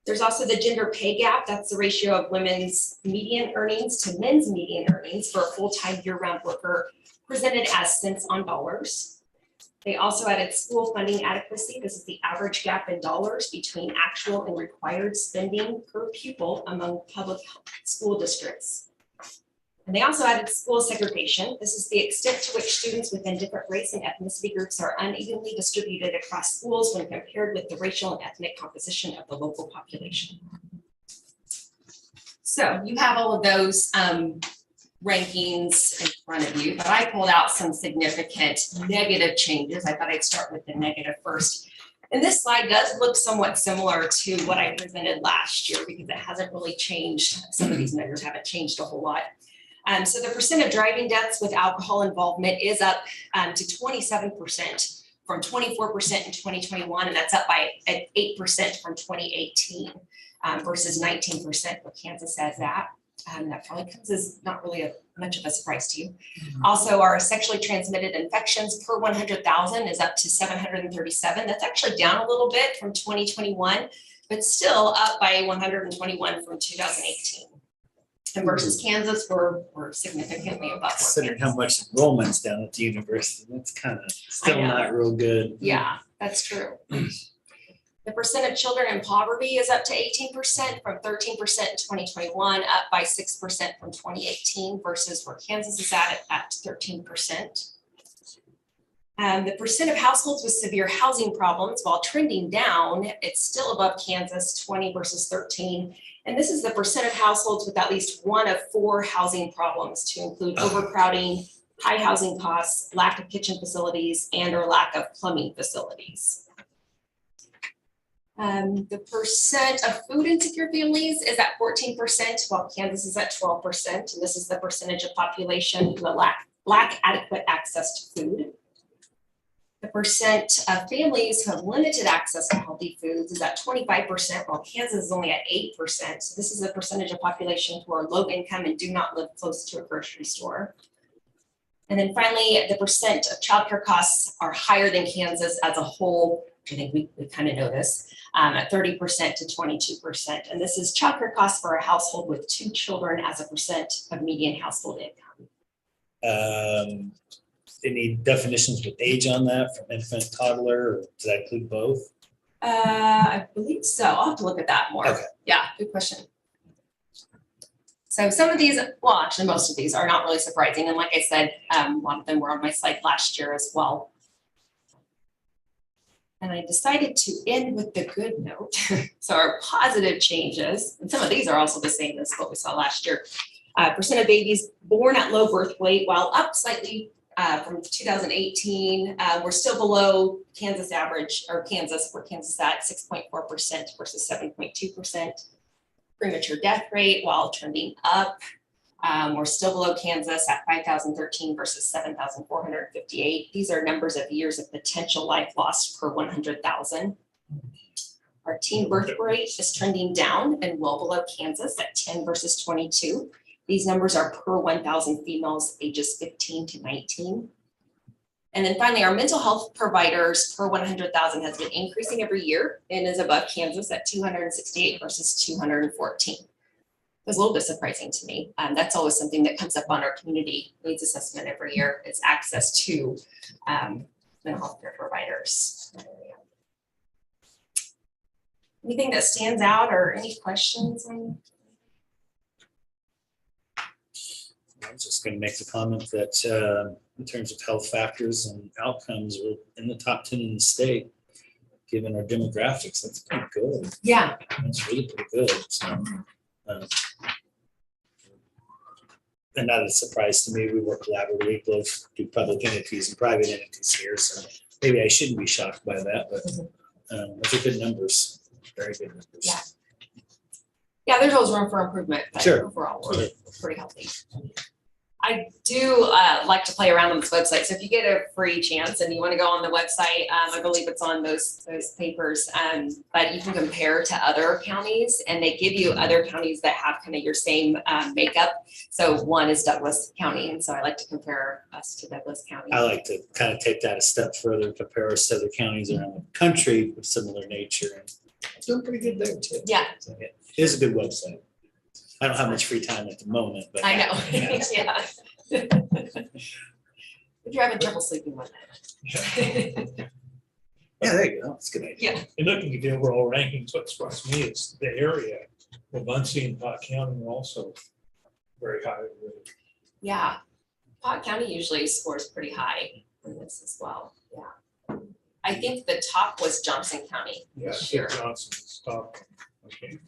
There's also the gender pay gap. That's the ratio of women's median earnings to men's median earnings for a full-time year-round worker presented as cents on dollars. They also added school funding adequacy. This is the average gap in dollars between actual and required spending per pupil among public school districts. And they also added school segregation. This is the extent to which students within different race and ethnicity groups are unevenly distributed across schools when compared with the racial and ethnic composition of the local population. So you have all of those rankings in front of you, but I pulled out some significant negative changes. I thought I'd start with the negative first. And this slide does look somewhat similar to what I presented last year because it hasn't really changed. Some of these measures haven't changed a whole lot. So the percent of driving deaths with alcohol involvement is up to 27% from 24% in 2021, and that's up by 8% from 2018 versus 19% where Kansas has that. That probably comes as not really much of a surprise to you. Also, our sexually transmitted infections per 100,000 is up to 737. That's actually down a little bit from 2021, but still up by 121 from 2018. And versus Kansas, we're significantly above. Considering how much enrollment's down at the university, that's kind of still know. not real good. Yeah, that's true. The percent of children in poverty is up to 18% from 13% in 2021, up by 6% from 2018 versus where Kansas is at 13%. The percent of households with severe housing problems, while trending down, it's still above Kansas, 20 versus 13. And this is the percent of households with at least one of 4 housing problems, to include overcrowding, high housing costs, lack of kitchen facilities, and or lack of plumbing facilities. The percent of food insecure families is at 14%, while Kansas is at 12%. And this is the percentage of population who lack adequate access to food. The percent of families who have limited access to healthy foods is at 25%, while Kansas is only at 8%. So this is the percentage of population who are low income and do not live close to a grocery store. And then finally, the percent of childcare costs are higher than Kansas as a whole, which I think we kind of know this, at 30% to 22%. And this is childcare costs for a household with 2 children as a percent of median household income. Any definitions with age on that from infant, toddler, or does that include both? I believe so. I'll have to look at that more. Okay. Yeah, good question. So some of these, well, actually most of these are not really surprising. And like I said, a lot of them were on my slide last year as well. And I decided to end with the good note. So our positive changes, and some of these are also the same as what we saw last year. Percent of babies born at low birth weight, while up slightly from 2018, we're still below Kansas average, or Kansas, where Kansas at 6.4% versus 7.2%. Premature death rate, while trending up, we're still below Kansas at 5,013 versus 7,458. These are numbers of years of potential life lost per 100,000. Our teen birth rate is trending down and well below Kansas at 10 versus 22. These numbers are per 1,000 females ages 15 to 19. And then finally, our mental health providers per 100,000 has been increasing every year and is above Kansas at 268 versus 214. It was a little bit surprising to me. That's always something that comes up on our community needs assessment every year, is access to mental health care providers. Anything that stands out or any questions on? I was just going to make the comment that in terms of health factors and outcomes, we're in the top 10 in the state, given our demographics. That's pretty good. Yeah. That's really pretty good. So, and not a surprise to me. We work collaboratively, both through public entities and private entities here. So maybe I shouldn't be shocked by that, but those are good numbers. Very good numbers. Yeah. Yeah, there's always room for improvement, but Sure. overall we're pretty healthy. I do like to play around on this website. So if you get a free chance and you want to go on the website, I believe it's on those papers, but you can compare to other counties, and they give you other counties that have kind of your same makeup. So one is Douglas County, and so I like to compare us to Douglas County. I like to kind of take that a step further, compare us to other counties around the country of similar nature. And it's doing pretty good there too. Yeah. So, yeah, it is a good website. I don't have much free time at the moment, but I know. Yeah. Yeah. If you're having trouble sleeping one night. Yeah, there you go. That's a good idea. Yeah. And looking at the overall rankings, what surprised me is the area, Muncie and Pot County are also very high. Yeah. Pot County usually scores pretty high in this as well. Yeah. I think the top was Johnson County Yeah, this year. Johnson's top. Okay.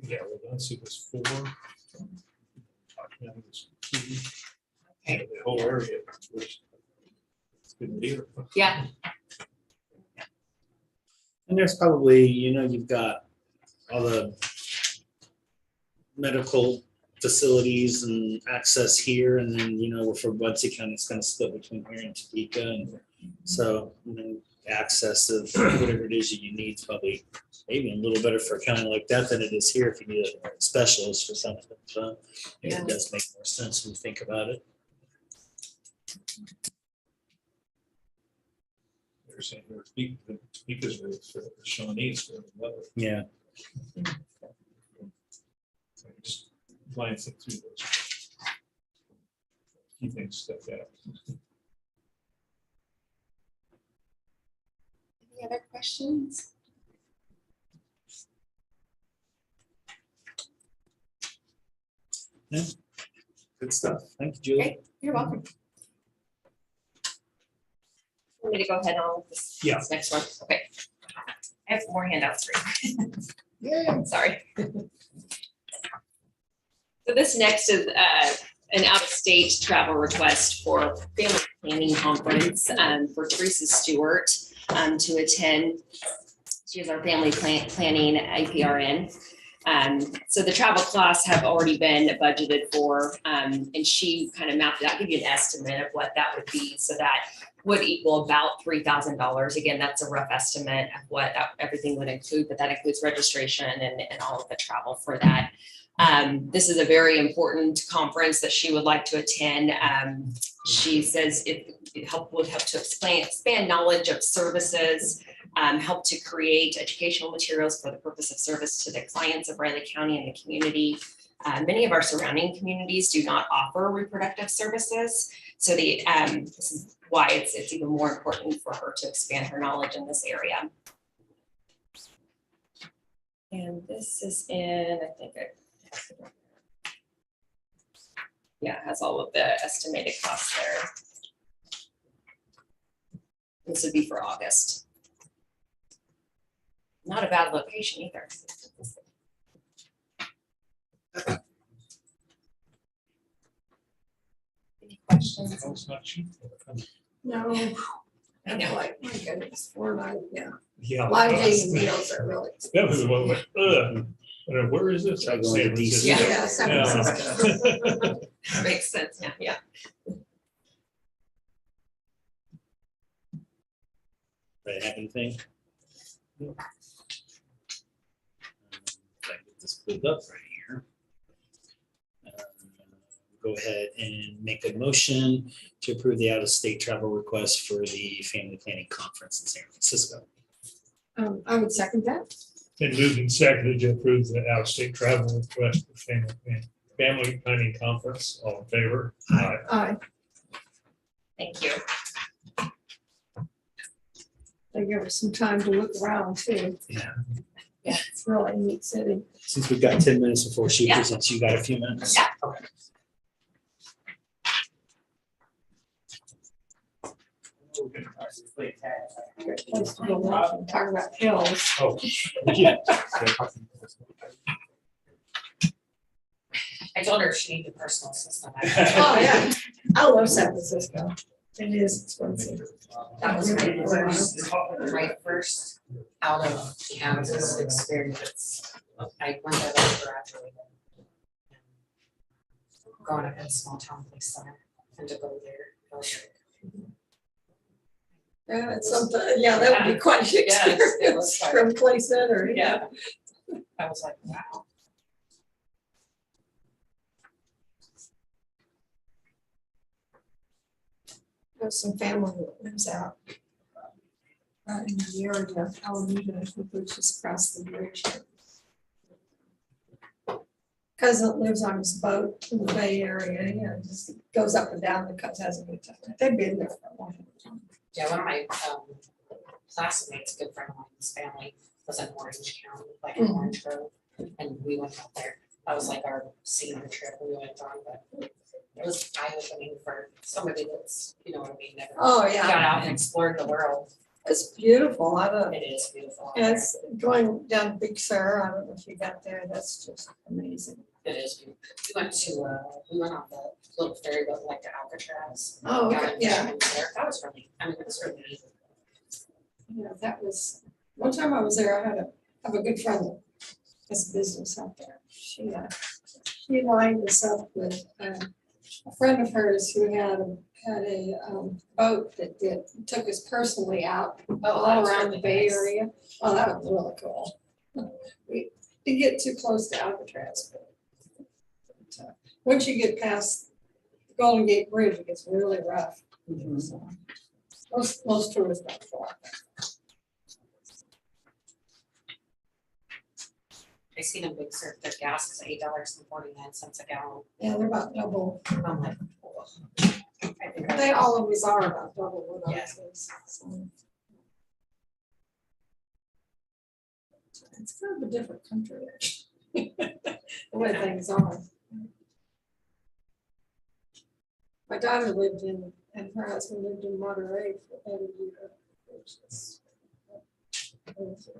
Yeah, well, Muncie was 4. Pot County was 2. The whole area. It's good deal. Yeah, And there's probably, you've got all the medical facilities and access here, and then, for Budsey County, it's gonna split between here and Topeka, and so, access of whatever it is you need is probably maybe a little better for a county like that than it is here if you need a specialist or something, so it does make more sense when you think about it. They're saying they're because of Shawnee's. Yeah. Just glancing through those. Few things stuck out. any other questions? Good stuff. Thank you, Julie. Great, you're welcome. Want me to go ahead on with this? Yeah. This next one, okay. I have more handouts for you. Yeah, sorry. So this next is an out-of-state travel request for family planning conference for Theresa Stewart to attend. She is our family planning APRN. So the travel costs have already been budgeted for, and she kind of mapped it out, give you an estimate of what that would be. So that would equal about $3,000. Again, that's a rough estimate of what everything would include, but that includes registration and all of the travel for that. This is a very important conference that she would like to attend. She says it would help to expand knowledge of services, help to create educational materials for the purpose of service to the clients of Raleigh County and the community. Many of our surrounding communities do not offer reproductive services. So this is why it's even more important for her to expand her knowledge in this area. And this is in, I think yeah, it has all of the estimated costs there. This would be for August. Not a bad location either. Any questions? It's not cheap. No, I know. like, my goodness, 4 night, yeah. Yeah. Lodging meals are really That was the one with, where is this? Try going to DC. Yeah. Yeah, San Francisco. Makes sense, yeah. Right, have anything? If I get this pulled up right here. Go ahead and make a motion to approve the out-of-state travel request for the family planning conference in San Francisco. I would second that. And moved and seconded to approve the out-of-state travel request for family planning conference. All in favor? Aye. Aye. Thank you. They give us some time to look around too. Yeah. Yeah. It's really a neat city. Since we've got 10 minutes before she Yeah. presents, you got a few minutes? Yeah. Okay. Great place to go walking, talk about hills. Oh, yeah. I told her she needed a personal assistant. Oh, yeah. I love San Francisco. It is expensive. That was my first out of Kansas experience. I went there when I graduated. Growing up in a small town police center and to go there. It was Yeah, it's something, yeah, that would be quite an Yeah, it was experience quite- from Clay Center, yeah. I was like, wow. There's some family that lives out in the area of Alameda, which is across the bridge. Cousin lives on his boat in the Bay Area, just goes up and down because has a good time. They've been there for a long time. Yeah, one of my classmates, good friend of mine's family was in Orange County, like in Orange Grove, and we went out there. That was like our senior trip we went on, but it was eye-opening for somebody that's, you know what I mean, never Oh, yeah, got out and explored the world. it's beautiful. I love It it. is beautiful. out And there. it's going down Big Sur. I don't know if you got there. That's just amazing. It is. We went on the little ferry boat like to Alcatraz. Oh, Got okay, in yeah. there. That was really, I mean, it was really neat. Yeah, that was, one time I was there, I have a good friend that has business out there. She lined us up with a friend of hers who had a boat that took us personally out all around the Bay Area. Oh, that was really cool. We didn't get too close to Alcatraz, but once you get past the Golden Gate Bridge, it gets really rough. So, most tourists don't go out there. I seen them big surf, their gas is $8.49 a gallon. Yeah, they're about double. I'm like, oh. I think They always are about double what Yeah. ours is. So. It's kind of a different country, actually. The way things are. My daughter lived in, and her husband lived in Monterey for about a year, which is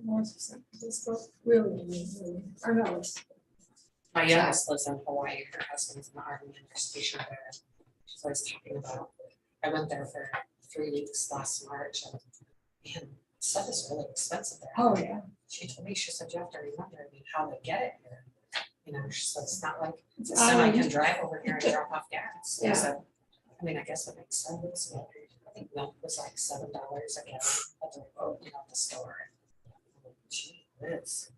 north of San Francisco. Really. I know. My youngest lives in Hawaii, her husband's in the Army and they're stationed there. She's always talking about, I went there for 3 weeks last March and man, stuff is really expensive there. Oh, yeah. She told me, she said, you have to remember, I mean, how they get it here. You know, she said, it's not like It's I can island. drive over here and drop off gas. Yeah. So, I mean, I guess it makes sense. I think milk was like $7 a gallon at the, at the store. Gee, whiz.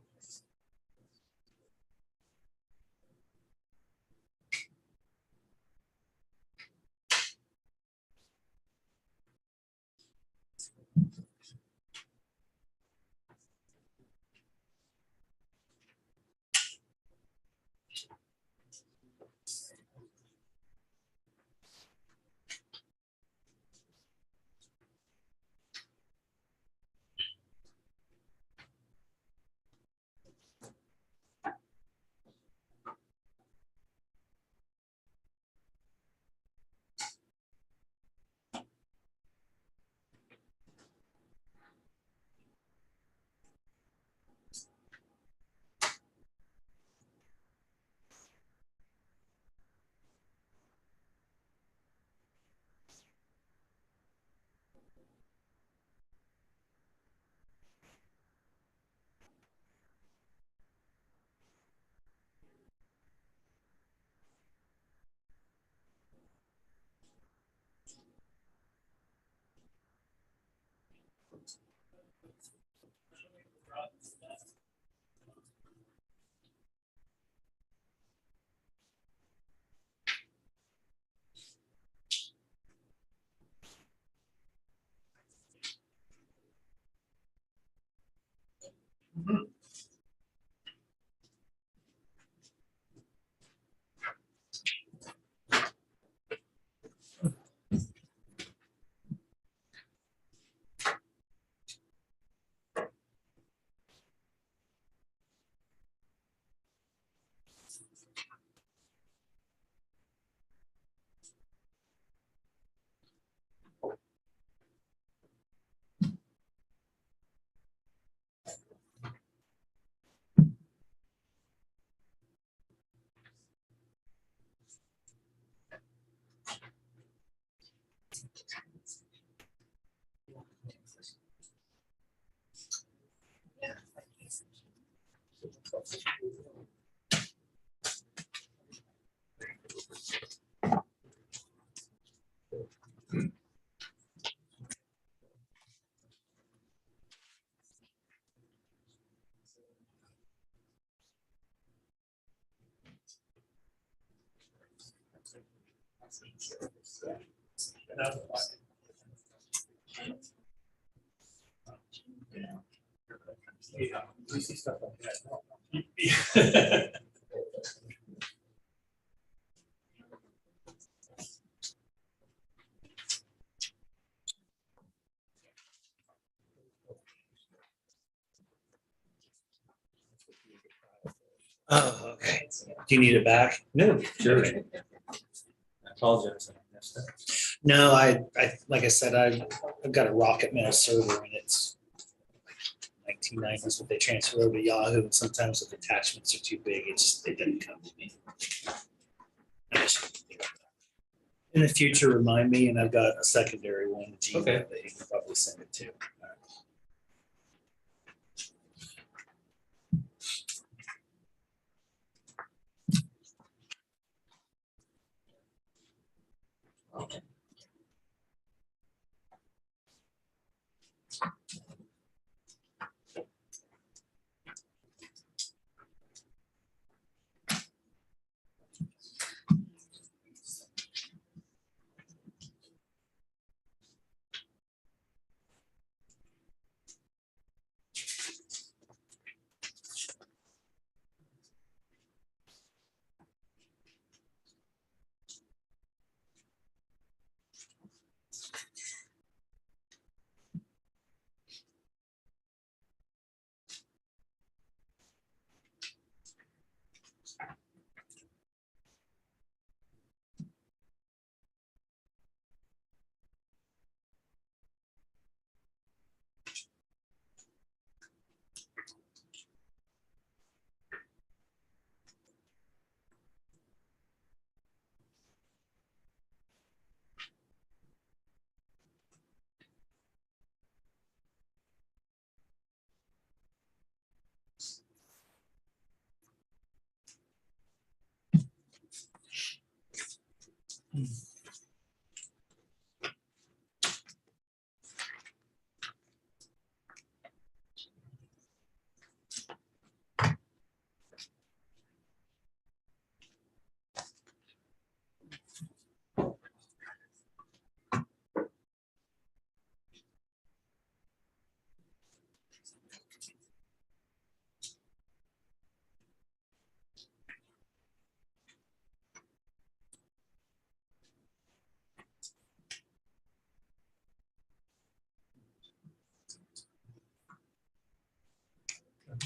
Yeah, we see stuff like that. Oh, okay. Do you need it back? No, sure. I apologize. I messed that. No, I like I said, I've got a Rocket Mail server and it's 1990s, but they transfer over to Yahoo, and sometimes if attachments are too big, it doesn't come to me. I just- In the future, remind me, and I've got a secondary one, the Gmail, Okay. that you can probably send it to.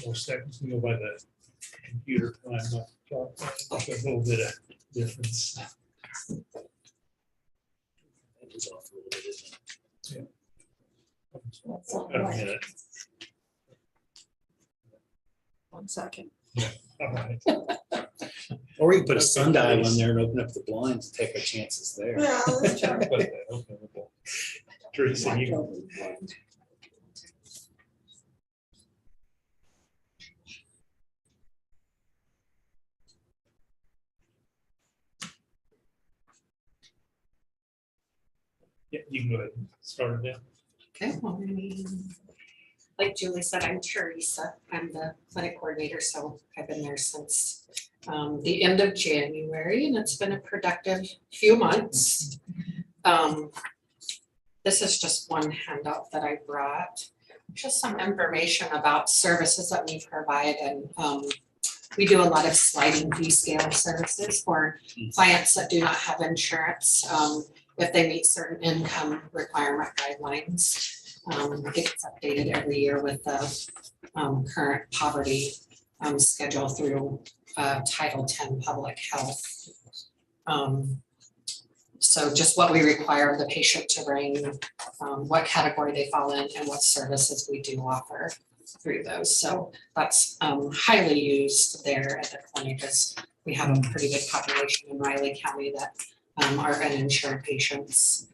More seconds to go by the computer time, a little bit of difference. That was off a little bit, isn't it? That's all Got a right. minute. 1 second. All right. Or you can put a sundial in there and open up the blinds and take our chances there. Yeah, that's true. Put that open. Teresa, you yeah, you can go ahead and start it now. Okay, well, like Julie said, I'm Theresa. I'm the clinic coordinator, so I've been there since the end of January, and it's been a productive few months. This is just one handout that I brought, just some information about services that we provide, and we do a lot of sliding fee scale services for clients that do not have insurance. If they meet certain income requirement guidelines, it gets updated every year with the current poverty schedule through Title 10 Public Health. So just what we require the patient to bring, what category they fall in, and what services we do offer through those. So that's highly used there at the clinic, as we have a pretty big population in Raleigh County that are uninsured patients.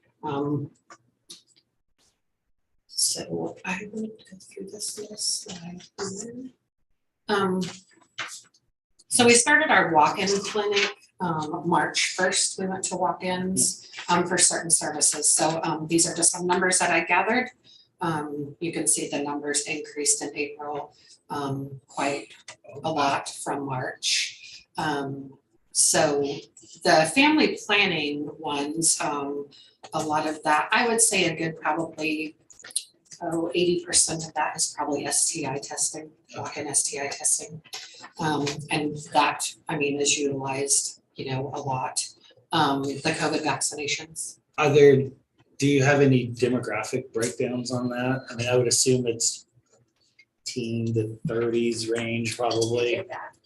So I will go through this list slide here. So we started our walk-in clinic March 1st. We went to walk-ins for certain services. So these are just some numbers that I gathered. You can see the numbers increased in April quite a lot from March. So the family planning ones, a lot of that, I would say a good probably 80% of that is probably STI testing, walk-in STI testing. And that, I mean, is utilized, you know, a lot. The COVID vaccinations. Do you have any demographic breakdowns on that? I mean, I would assume it's teen to 30s range probably.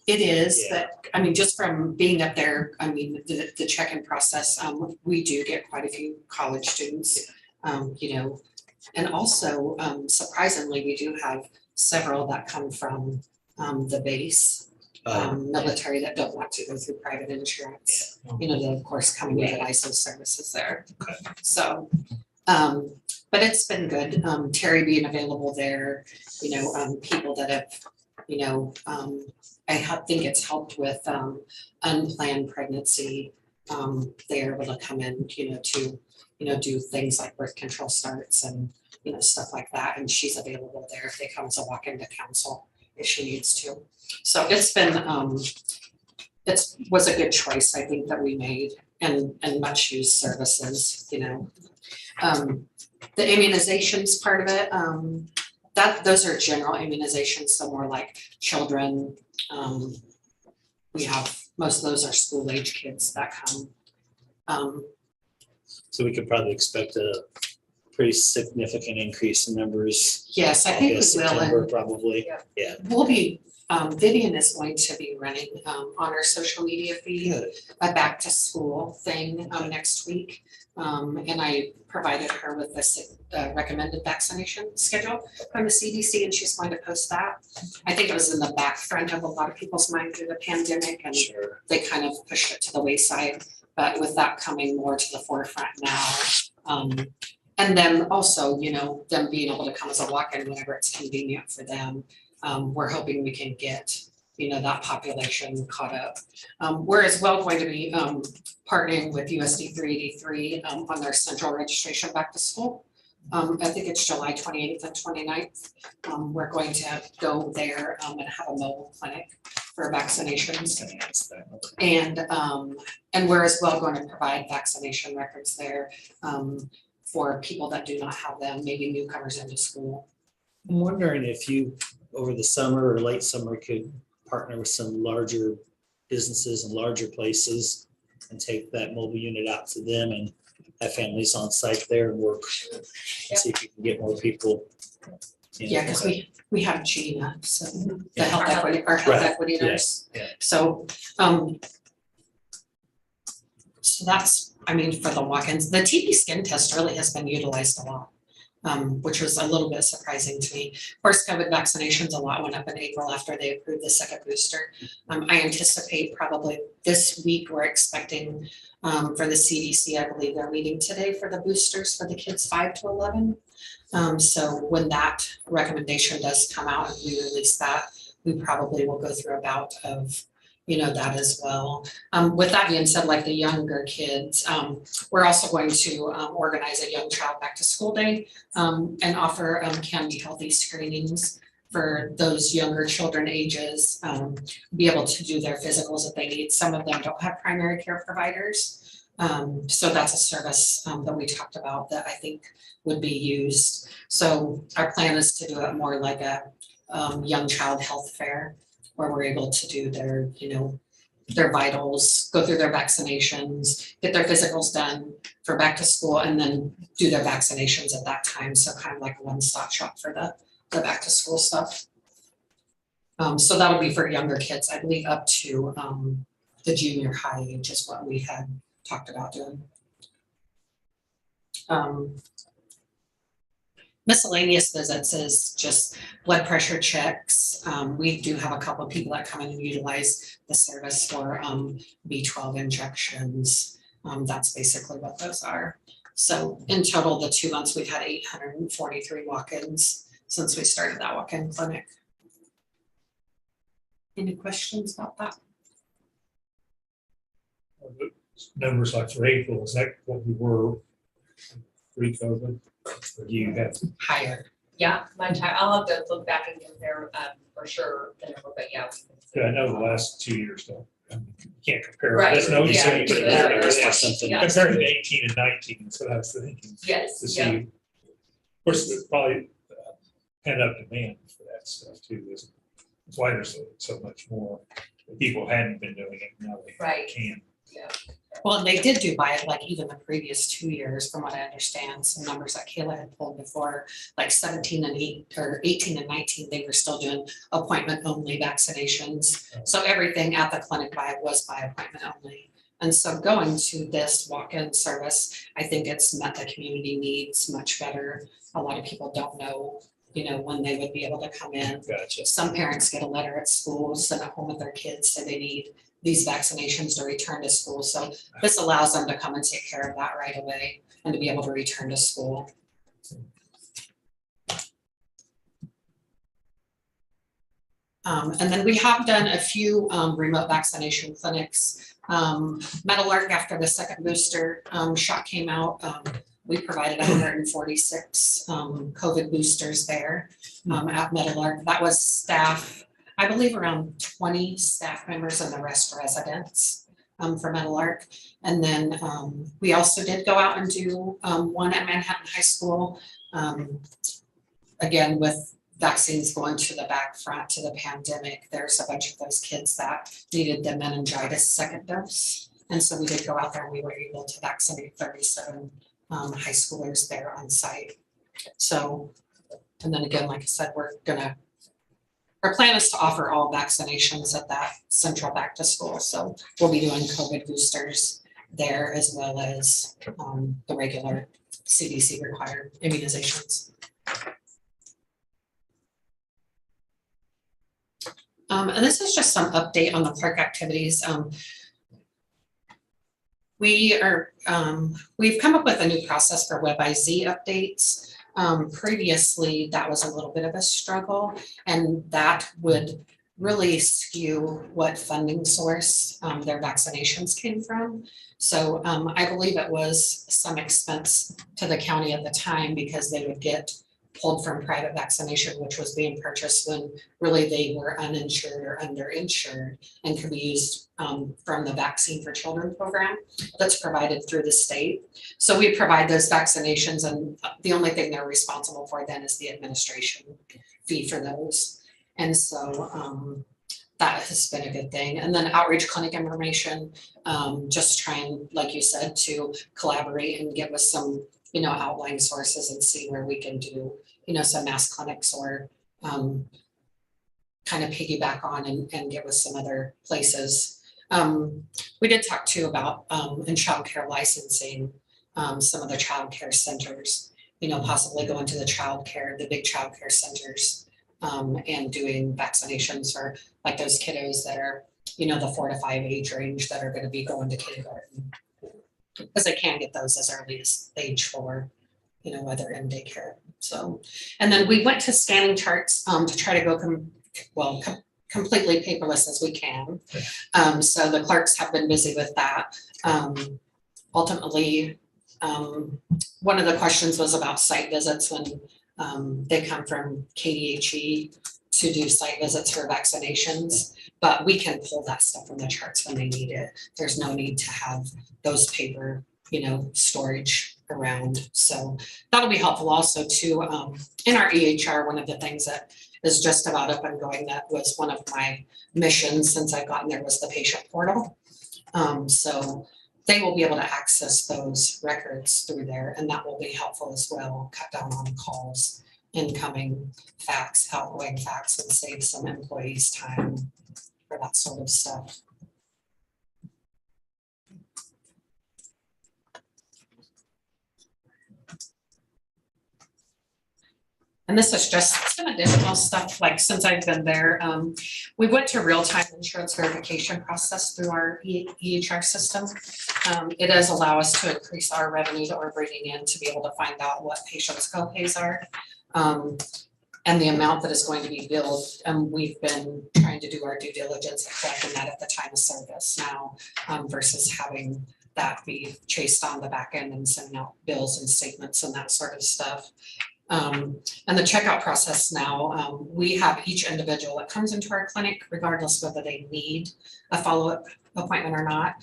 It is, Yeah. but I mean, just from being up there, I mean, the check-in process, we do get quite a few college students, you know. And also, surprisingly, we do have several that come from the base. Military that don't want to go through private insurance, you know, they of course come and utilize those services there. So, but it's been good, Terry being available there, you know, people that have, you know, think it's helped with unplanned pregnancy. They're able to come in, you know, to, you know, do things like birth control starts and, you know, stuff like that, and she's available there if they come as a walk-in to counsel if she needs to. So it's been, it was a good choice, I think, that we made, and much used services, you know. The immunizations part of it, those are general immunizations, so more like children. We have, most of those are school age kids that come. So we could probably expect a pretty significant increase in numbers. Yes, I think we will, September and probably, yeah. we'll be, Vivian is going to be running on our social media feed a back to school thing next week. And I provided her with this recommended vaccination schedule from the CDC, and she's going to post that. I think it was in the back front of a lot of people's mind through the pandemic, and they kind of pushed it to the wayside. But with that coming more to the forefront now, and then also, you know, them being able to come as a walk-in whenever it's convenient for them, we're hoping we can get, you know, that population caught up. We're as well going to be partnering with USD 383 on their central registration back to school. I think it's July 28th and 29th. We're going to go there and have a mobile clinic for vaccinations. And we're as well going to provide vaccination records there for people that do not have them, maybe newcomers into school. I'm wondering if you, over the summer or late summer, could partner with some larger businesses and larger places and take that mobile unit out to them and have families on site there and work and see if you can get more people. Yeah, because we have Gina, so the health equity, our health equity nurse. So, so that's, I mean, for the walk-ins, the TB skin test really has been utilized a lot, which was a little bit surprising to me. Of course, COVID vaccinations, a lot went up in April after they approved the second booster. I anticipate probably this week, we're expecting for the CDC, I believe they're meeting today for the boosters for the kids 5 to 11. So when that recommendation does come out and we release that, we probably will go through a bout of, you know, that as well. With that being said, like the younger kids, we're also going to organize a young child back to school day and offer Can Be Healthy screenings for those younger children ages, be able to do their physicals if they need. Some of them don't have primary care providers. So that's a service that we talked about that I think would be used. So our plan is to do it more like a young child health fair, where we're able to do their, you know, their vitals, go through their vaccinations, get their physicals done for back to school, and then do their vaccinations at that time. So kind of like a one-stop shop for the back to school stuff. So that would be for younger kids, I believe up to the junior high age is what we had talked about doing. Miscellaneous visits is just blood pressure checks. We do have a couple of people that come in and utilize the service for B12 injections. That's basically what those are. So in total, the 2 months, we've had 843 walk-ins since we started that walk-in clinic. Any questions about that? Numbers like for April, is that what we were pre-COVID? Or do you have? Higher. Yeah, I'll have to look back and compare for sure the number, but yeah. Yeah, I know the last 2 years don't, you can't compare. Right. That's no, you Yeah. say, Yeah. comparing to 18 and 19, that's what I was thinking. Yes, To see, yeah. of course, there's probably pent up demand for that stuff too. That's why there's so much more. People hadn't been doing it, now they can. Yeah. Well, they did do by like even the previous 2 years, from what I understand, some numbers that Kayla had pulled before, like 17 and 18 and 19, they were still doing appointment only vaccinations. So everything at the clinic was by appointment only. And so going to this walk-in service, I think it's met the community needs much better. A lot of people don't know when they would be able to come in. Gotcha. Some parents get a letter at school, sent it home with their kids, say they need these vaccinations to return to school. So this allows them to come and take care of that right away and to be able to return to school. And then we have done a few remote vaccination clinics. Meadowlark, after the second booster shot came out, we provided 146 COVID boosters there at Meadowlark. That was staff, I believe around 20 staff members and the rest residents for Meadowlark. And then we also did go out and do one at Manhattan High School, again with vaccines going to the back front to the pandemic. There's a bunch of those kids that needed the meningitis second dose. And so we did go out there and we were able to vaccinate 37 high schoolers there on site. So, and then again, like I said, our plan is to offer all vaccinations at that central back to school. So we'll be doing COVID boosters there as well as the regular CDC required immunizations. And this is just some update on the clerk activities. We've come up with a new process for WebIZ updates. Previously, that was a little bit of a struggle, and that would really skew what funding source their vaccinations came from. So I believe it was some expense to the county at the time because they would get pulled from private vaccination, which was being purchased when really they were uninsured or underinsured and could be used from the Vaccine for Children program that's provided through the state. So we provide those vaccinations, and the only thing they're responsible for then is the administration fee for those. And so that has been a good thing. And then outreach clinic information, just trying, like you said, to collaborate and get with some outlying sources and see where we can do, some mass clinics or kind of piggyback on and get with some other places. We did talk too about in childcare licensing, some of the childcare centers, possibly going to the big childcare centers and doing vaccinations for like those kiddos that are, the 4 to 5 age range that are going to be going to kindergarten. Because they can get those as early as age 4, whether in daycare. So, and then we went to scanning charts to try to go completely paperless as we can. So the clerks have been busy with that. Ultimately, one of the questions was about site visits when they come from KDHE to do site visits for vaccinations, but we can pull that stuff from the charts when they need it. There's no need to have those paper, storage around. So that'll be helpful also too. In our EHR, one of the things that is just about up and going, that was one of my missions since I've gotten there, was the patient portal. So they will be able to access those records through there, and that will be helpful as well, cut down on calls, incoming fax, outgoing fax, and save some employees time for that sort of stuff. And this is just some additional stuff, like since I've been there, we went to real-time insurance verification process through our EHR system. It does allow us to increase our revenue that we're bringing in to be able to find out what patients' co-pays are. And the amount that is going to be billed. We've been trying to do our due diligence and collecting that at the time of service now, versus having that be chased on the back end and sending out bills and statements and that sort of stuff. And the checkout process now, we have each individual that comes into our clinic, regardless whether they need a follow-up appointment or not,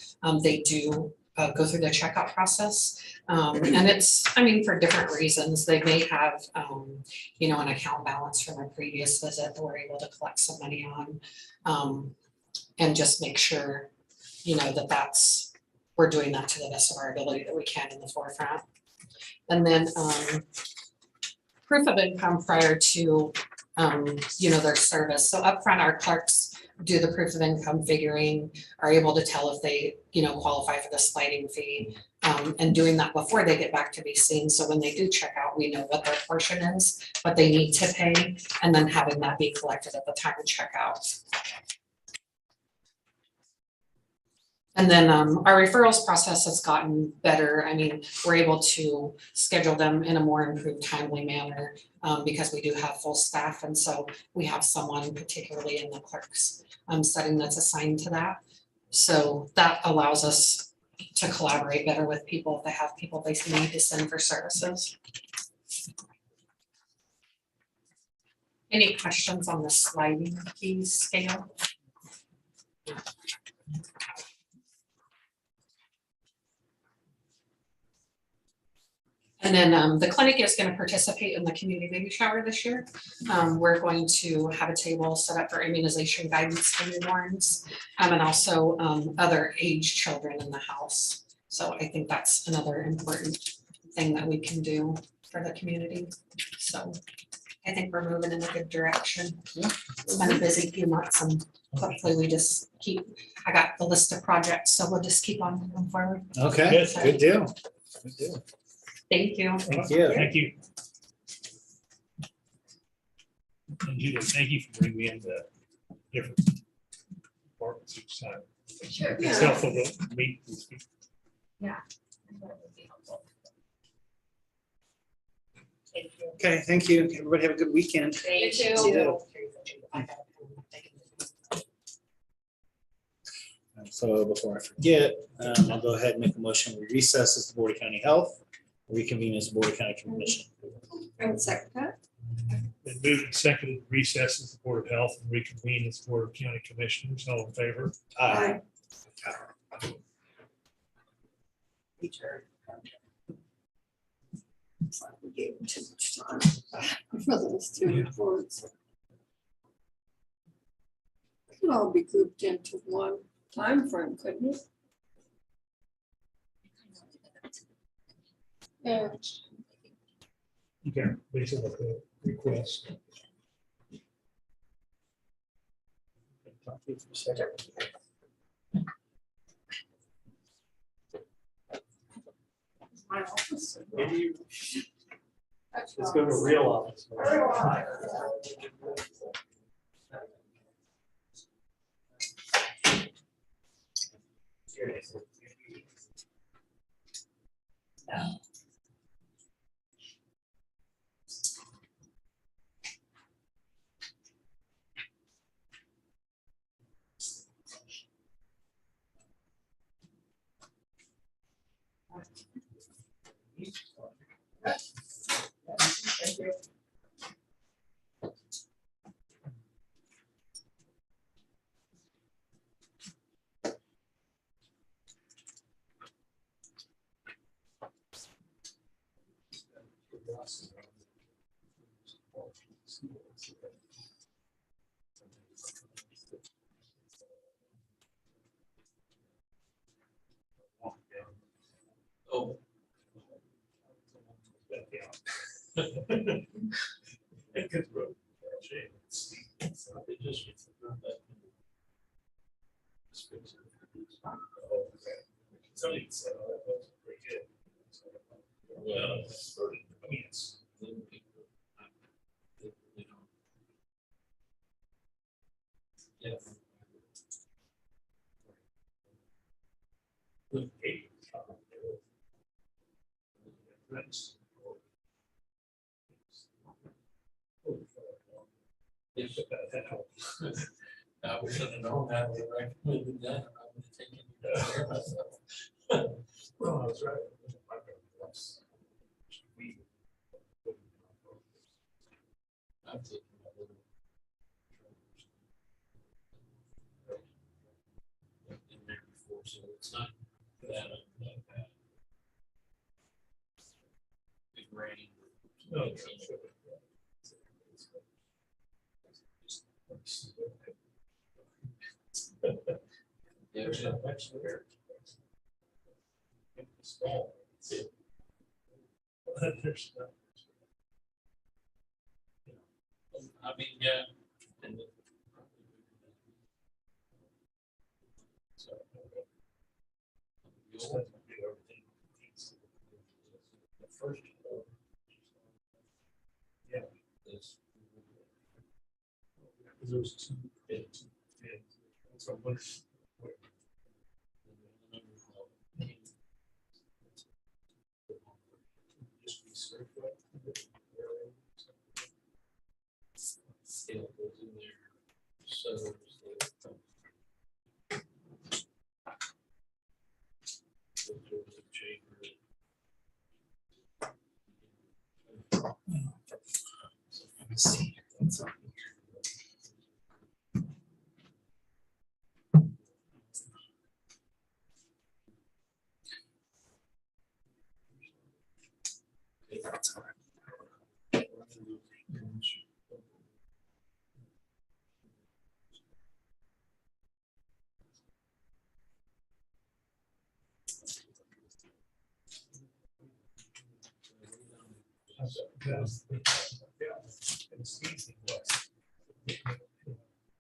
they do go through the checkout process. And it's, for different reasons. They may have, an account balance from a previous visit that we're able to collect some money on, and just make sure, we're doing that to the best of our ability that we can in the forefront. And then proof of income prior to, their service. So upfront, our clerks do the proof of income figuring, are able to tell if they, qualify for the sliding fee. And doing that before they get back to be seen, so when they do check out, we know what their portion is, what they need to pay, and then having that be collected at the time of checkout. And then our referrals process has gotten better. I mean, we're able to schedule them in a more improved, timely manner because we do have full staff, and so we have someone, particularly in the clerks setting, that's assigned to that. So that allows us to collaborate better with people if they have people they need to send for services. Any questions on the sliding fee scale? And then the clinic is going to participate in the community baby shower this year. We're going to have a table set up for immunization guidance for newborns and also other age children in the house. So I think that's another important thing that we can do for the community. So I think we're moving in a good direction. It's been a busy few months, and hopefully we just keep, I got the list of projects, so we'll just keep on moving forward. Okay, good deal. Good deal. Thank you. Thank you. Thank you. And Judy, thank you for bringing in the different departments each time. Sure. It's helpful to meet these people. Okay, thank you. Everybody have a good weekend. You See too. you. So before I forget, I'll go ahead and make a motion. We recess as the Board of County Health, reconvene as the Board of County Commission. I would second that. Been moved and seconded, recess as the Board of Health and reconvene as the Board of County Commissioners. All in favor? Aye. It's like we gave him too much time for those two reports. Could all be grouped into one time frame, couldn't it? Yeah. Okay, basically the request. Talk to you for a second. My office. Let's go to a real office. Oh. Good road. Somebody said, oh, that was pretty good. Well, I mean, it's. Yes. I wish I'd have known that, we recommended that, I would have taken care of myself. Well, I was right. I'm taking my little. In there before, so it's not that bad. Big rain. No, it's not. There's not much there. Small. There's not. I mean, yeah. And so, you'll have to do everything Because there was two bids. So what? Scale goes in there. So. Let's see. What's up here? Okay, that's all right.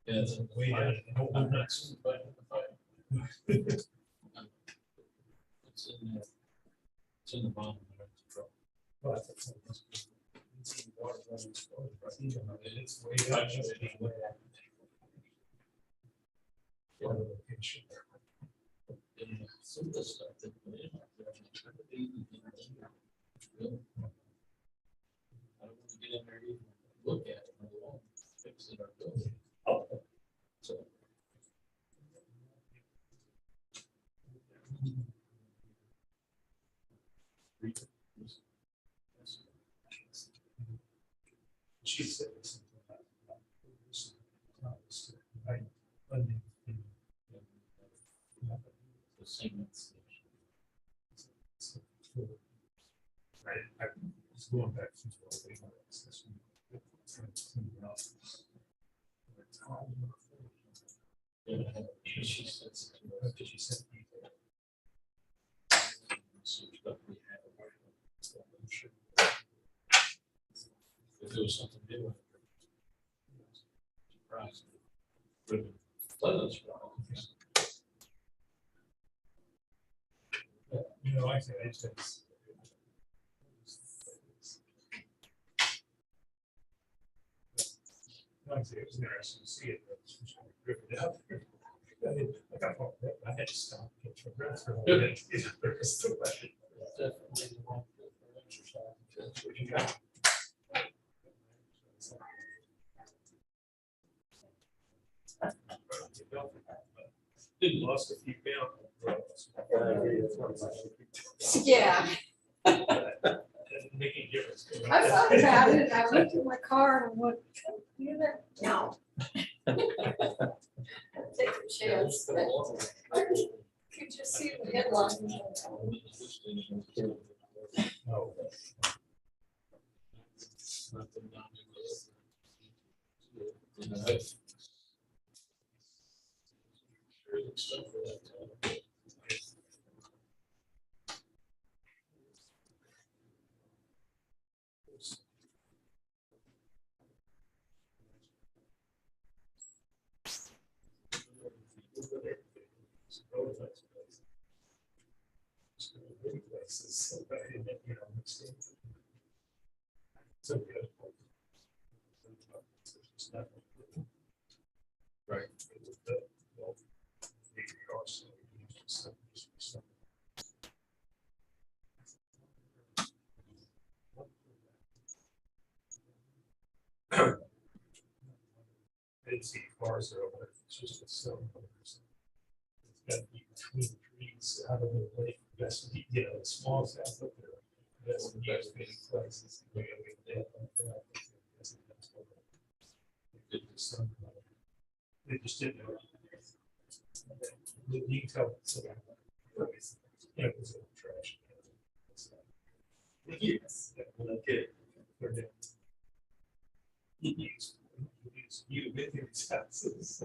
Yes. Way out. I'm nuts. It's in there. It's in the bottom. It's way out. Some of the stuff that went in, I don't want to get in there and even look at it. I won't fix it or build it. So. She said something about The segments. I was going back to She said. she said if there was something new. Surprised. Pleasant surprise. you know, I said, I just. Like I said, it was interesting to see it. But it was really ripped out. I got home, I had to stop. Get your breath for a little bit. It's still like- Definitely the one for exercise. That's what you got. Didn't lost a few pounds. Yeah, Doesn't make any difference. I thought about it, I looked at my car and went, you know, no. Take a chance, but could you see the headline? No. Right. I didn't see cars are over, it's just a cell. It's got to be between trees, out of the way, best, you know, the small stuff up there. That's the best places. They just didn't know. You can tell. It was trash. Yes. Okay. They're dead. You with your taxes.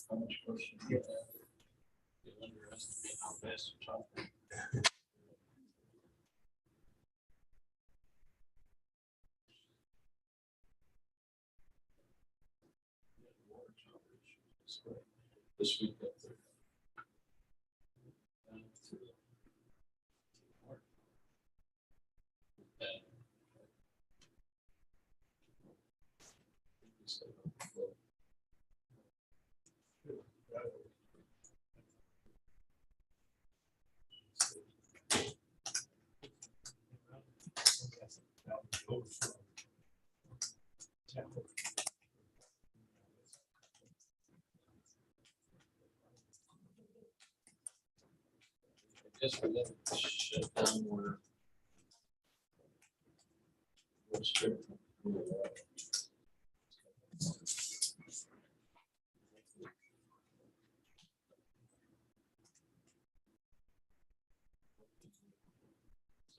How much question you have? You underestimate how fast you're talking. This week up there. I guess we're gonna shut down where.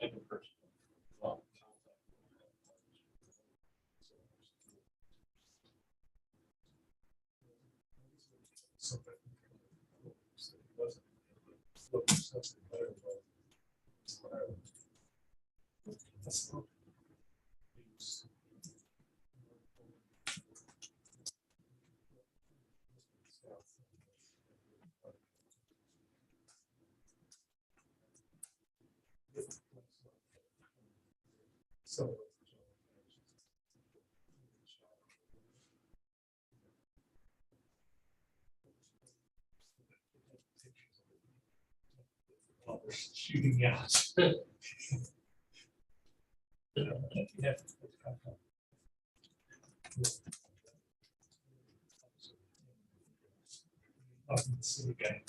Second person. Well, So. Shooting out. Yeah. City guy.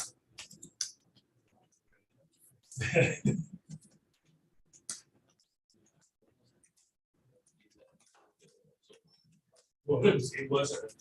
Well, it wasn't.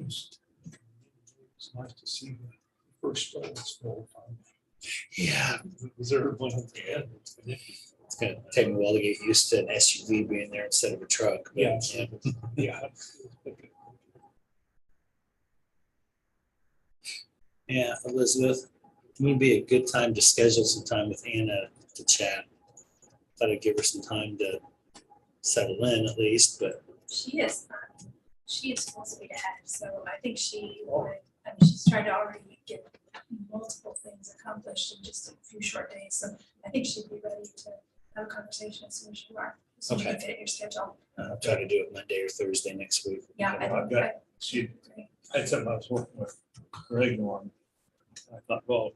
It's nice to see the first one is full. Yeah, Reserve one at the end. it's gonna take me a while to get used to an SUV being there instead of a truck. but, Yeah. Yeah. Yeah, Elizabeth, it would be a good time to schedule some time with Anna to chat. Thought I'd give her some time to settle in at least, but She is supposed to be ahead, so I think she would, I mean, she's trying to already get multiple things accomplished in just a few short days, so I think she'd be ready to have a conversation as soon as you are. As soon as you can fit your schedule. I'll try to do it Monday or Thursday next week. Yeah, I've got, she had something I was working with Greg on. I thought, well,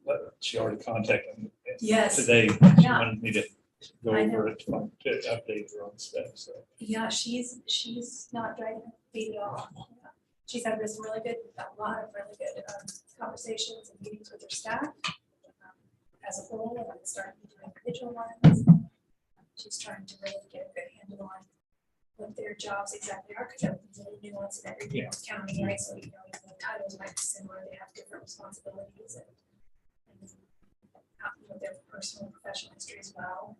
but she already contacted me Yes. today. She Yeah. wanted me to go I over it, to update her on stuff, so. Yeah, she's not dragging her feet at all. Yeah. She's had some really good, a lot of really good conversations and meetings with her staff as a whole, and starting to do individual ones. She's trying to really get a good handle on what their jobs exactly are, because everything's a little nuanced in every county, right? So, you know, even the titles might be similar, they have different responsibilities and you know, their personal and professional history as well.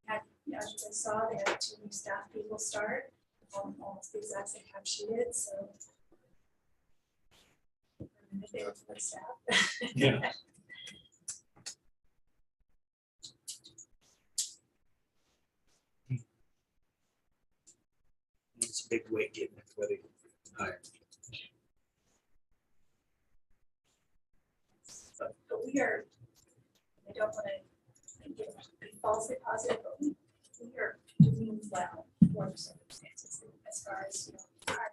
As you guys saw, they had 2 new staff people start, almost the exact same time she did, so. They were full staff. Yeah. It's a big weight getting everybody hired. But we are, I don't want to be falsely positive, but we are doing well for the circumstances as far as, you know, our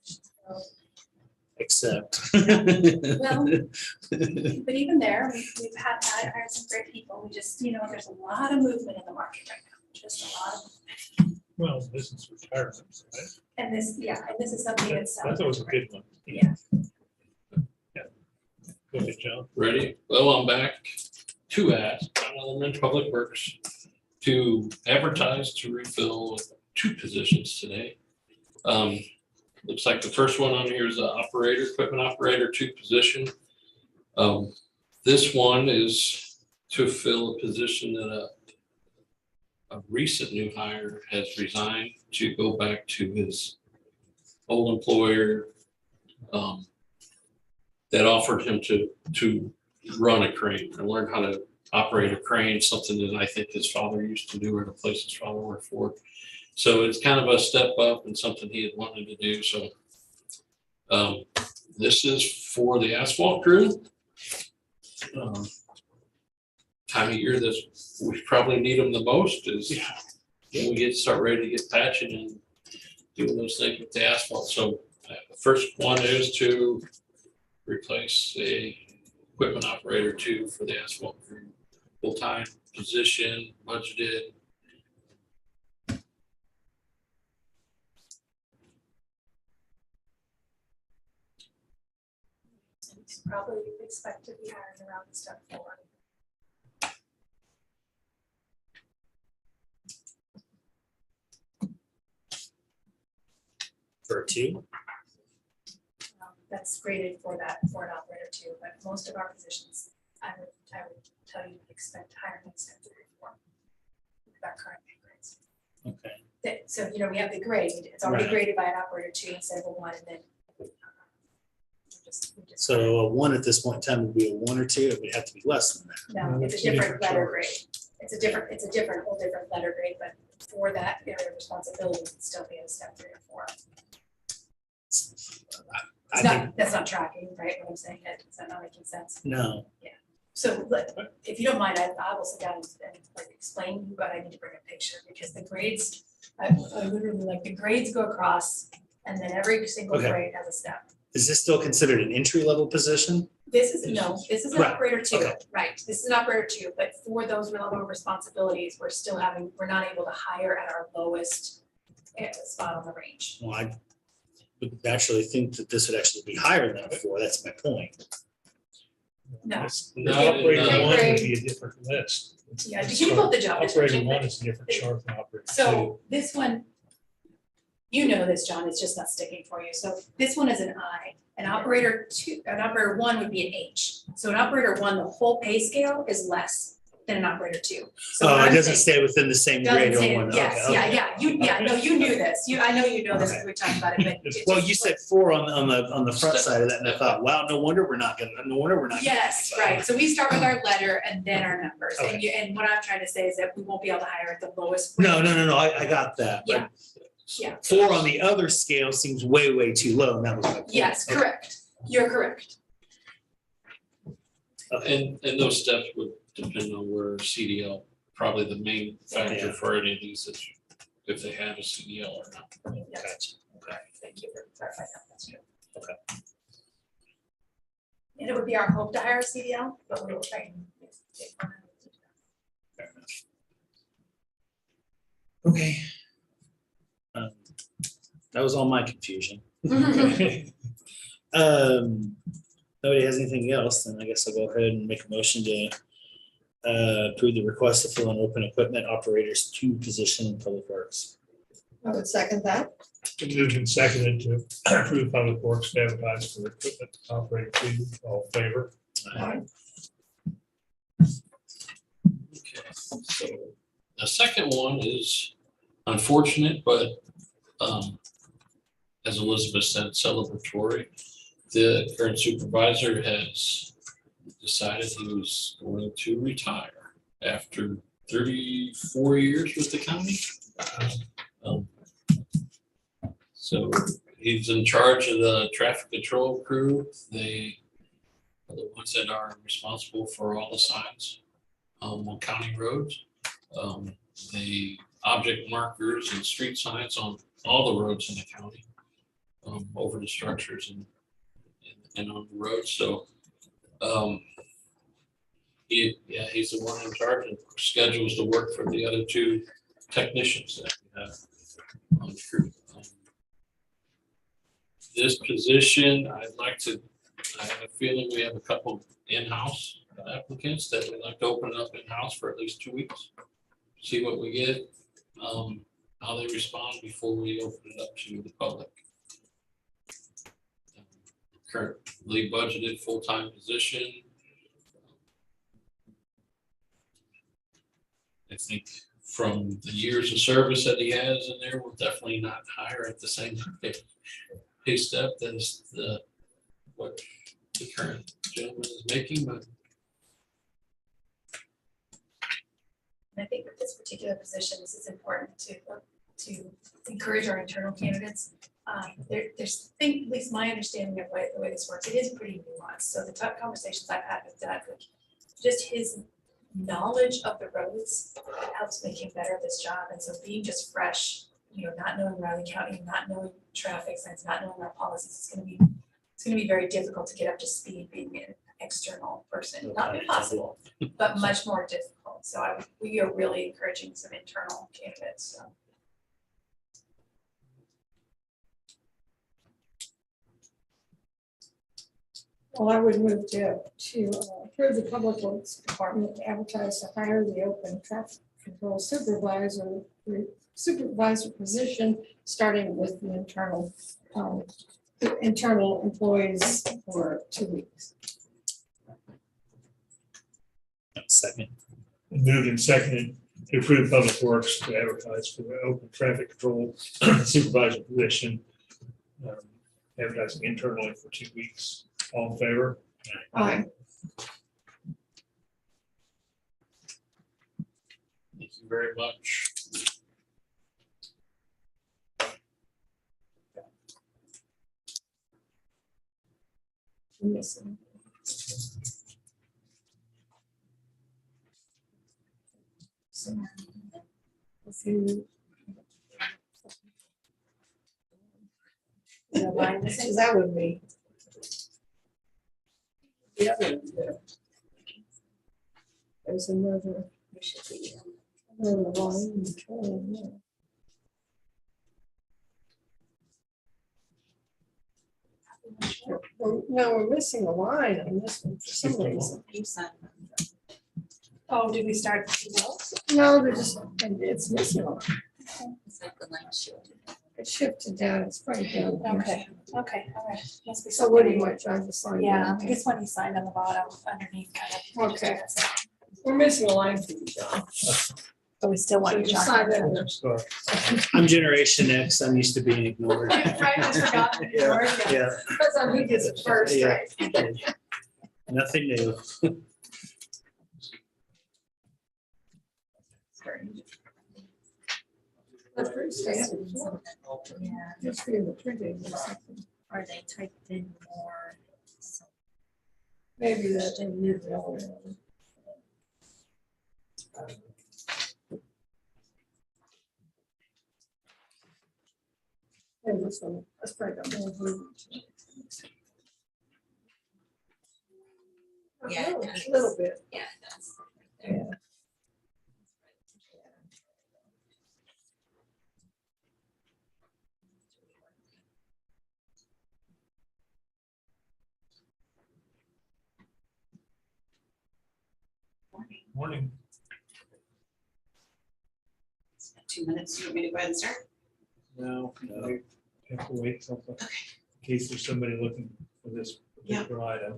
positions go. Except. Well, but even there, we've hired some great people. We just, you know, there's a lot of movement in the market right now, just a lot of movement. Well, business retirements, right? And this is something that's. That's always a good one. Yeah. Go ahead, John. Ready? Well, I'm back to ask Element Public Works to advertise to refill 2 positions today. Looks like the first one on here is the operator, equipment operator 2 position. This one is to fill a position that a recent new hire has resigned to go back to his old employer that offered him to run a crane and learn how to operate a crane, something that I think his father used to do or the place his father worked for. So it's kind of a step up and something he had wanted to do. So this is for the asphalt crew. Time of year that we probably need them the most is when we start ready to get patching and doing those things with the asphalt. So the first one is to replace a equipment operator 2 for the asphalt crew. Full-time position, budgeted. Probably expect to be hiring around step 4. For 2? That's graded for an operator 2, but most of our positions, I would tell you to expect hiring step 3 or 4. With our current pay grades. Okay. So, you know, we have the grade, it's already Right. graded by an operator 2 instead of a 1, and then. So a 1 at this point in time would be a 1 or 2. It would have to be less than that. No, it's a different letter grade. It's a whole different letter grade, but for that area of responsibility, it's still be a step 3 or 4. That's not tracking, right, what I'm saying, is that not making sense? No. Yeah, so if you don't mind, I will sit down and like explain, but I need to bring a picture, because the grades, I literally like the grades go across, and then every single Okay. grade has a step. Is this still considered an entry-level position? This is an Right, operator 2, okay. right, this is an operator 2, but for those level of responsibilities, we're not able to hire at our lowest spot on the range. Well, I would actually think that this would actually be higher than a 4. That's my point. No. Operator no. 1 would be a different list. Yeah, you can pull up the job Operator description, 1 but- is a different chart than operator 2. So this one, You know this, John, it's just not sticking for you. So this one is an I. An operator one would be an H. So an operator one, the whole pay scale is less than an operator two. So what Oh, it I'm doesn't saying- stay within the same Doesn't grade say- or one. Yes, Okay, okay. no, you knew this. I know you know this, we talked about it, but. it Well, just- you said 4 on the front side of that, and I thought, wow, no wonder we're not. Yes, right. So we start with our letter and then our numbers. Okay. And what I'm trying to say is that we won't be able to hire at the lowest. No, rate. I got that. but Yeah. Yeah. 4 on the other scale seems way too low, and that was my point. Yes, Okay. correct. You're correct. Okay. And those steps would depend on where CDL, probably the main factor for any of these is if they have a CDL or not. Gotcha. Okay. Thank you for clarifying that. That's good. Okay. And it would be our hope to hire a CDL, but we will train. Okay. That was all my confusion. Nobody has anything else, then I guess I'll go ahead and make a motion to approve the request to fill an open equipment operators 2 position in Public Works. I would second that. Moved and seconded to approve Public Works to advertise for equipment operator 2. All in favor? Aye. Okay, so the second one is unfortunate, but as Elizabeth said, celebratory. The current supervisor has decided he was going to retire after 34 years with the county. So he's in charge of the traffic control crew. They are the ones that are responsible for all the signs on county roads. The object markers and street signs on all the roads in the county, over the structures and on the road. So he's the one in charge and schedules to work for the other 2 technicians that we have on the crew. This position, I have a feeling we have a couple in-house applicants that we'd like to open it up in-house for at least 2 weeks. See what we get, how they respond before we open it up to the public. Currently budgeted full-time position. I think from the years of service that he has in there, we'll definitely not hire at the same pay step as what the current gentleman is making, but I think with this particular position, this is important to encourage our internal candidates. There's, I think, at least my understanding of the way this works, it is pretty nuanced. So the tough conversations I've had with Doug, like just his knowledge of the roads helps make him better at this job. And so being just fresh, not knowing Raleigh County, not knowing traffic signs, not knowing our policies, it's gonna be very difficult to get up to speed being an external person. Not impossible, but much more difficult. So we are really encouraging some internal candidates. So. Well, I would move to approve the Public Works Department to advertise to hire the open traffic control supervisor position, starting with the internal employees for 2 weeks. Second. Moved and seconded to approve Public Works to advertise for the open traffic control supervisor position. Advertising internally for 2 weeks. All in favor? Aye. thank you very much. Missing. That would be. The other, there's another line in between there. Well, no, we're missing a line on this one for some reason. Oh, did we start something else? No, they're just, it's missing one. It shifted down, it's probably down. here. Okay, okay, all right. Must be So what do you something. want, John, to sign? Yeah, down I here? guess when you signed on the bottom underneath kind of. Okay. We're missing a line for you, John. But we still So want you you to sign sign that. I'm Generation X. I'm used to being ignored. Right, just forgotten the word. Yeah. Depends on who gets it first, Yeah. right? Nothing new. That's pretty standard. Yeah, Just for the printing or something. or they typed in more. So Maybe that. they moved it over. Maybe this one, let's probably got more room. Yeah, it A does. little bit. Yeah, it does. Yeah. Morning. 2 minutes, you want me to go ahead and start? No, no, have to wait till, in case there's somebody looking for this particular item.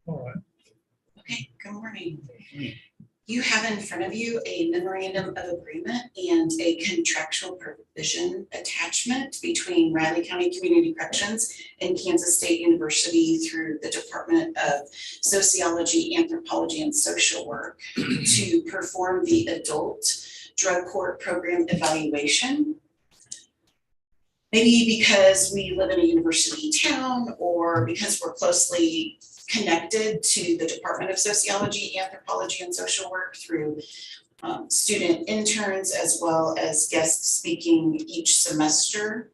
All right. Okay, good morning. You have in front of you a memorandum of agreement and a contractual provision attachment between Riley County Community Corrections and Kansas State University through the Department of Sociology, Anthropology, and Social Work to perform the adult drug court program evaluation. Maybe because we live in a university town or because we're closely connected to the Department of Sociology, Anthropology, and Social Work through student interns as well as guest speaking each semester.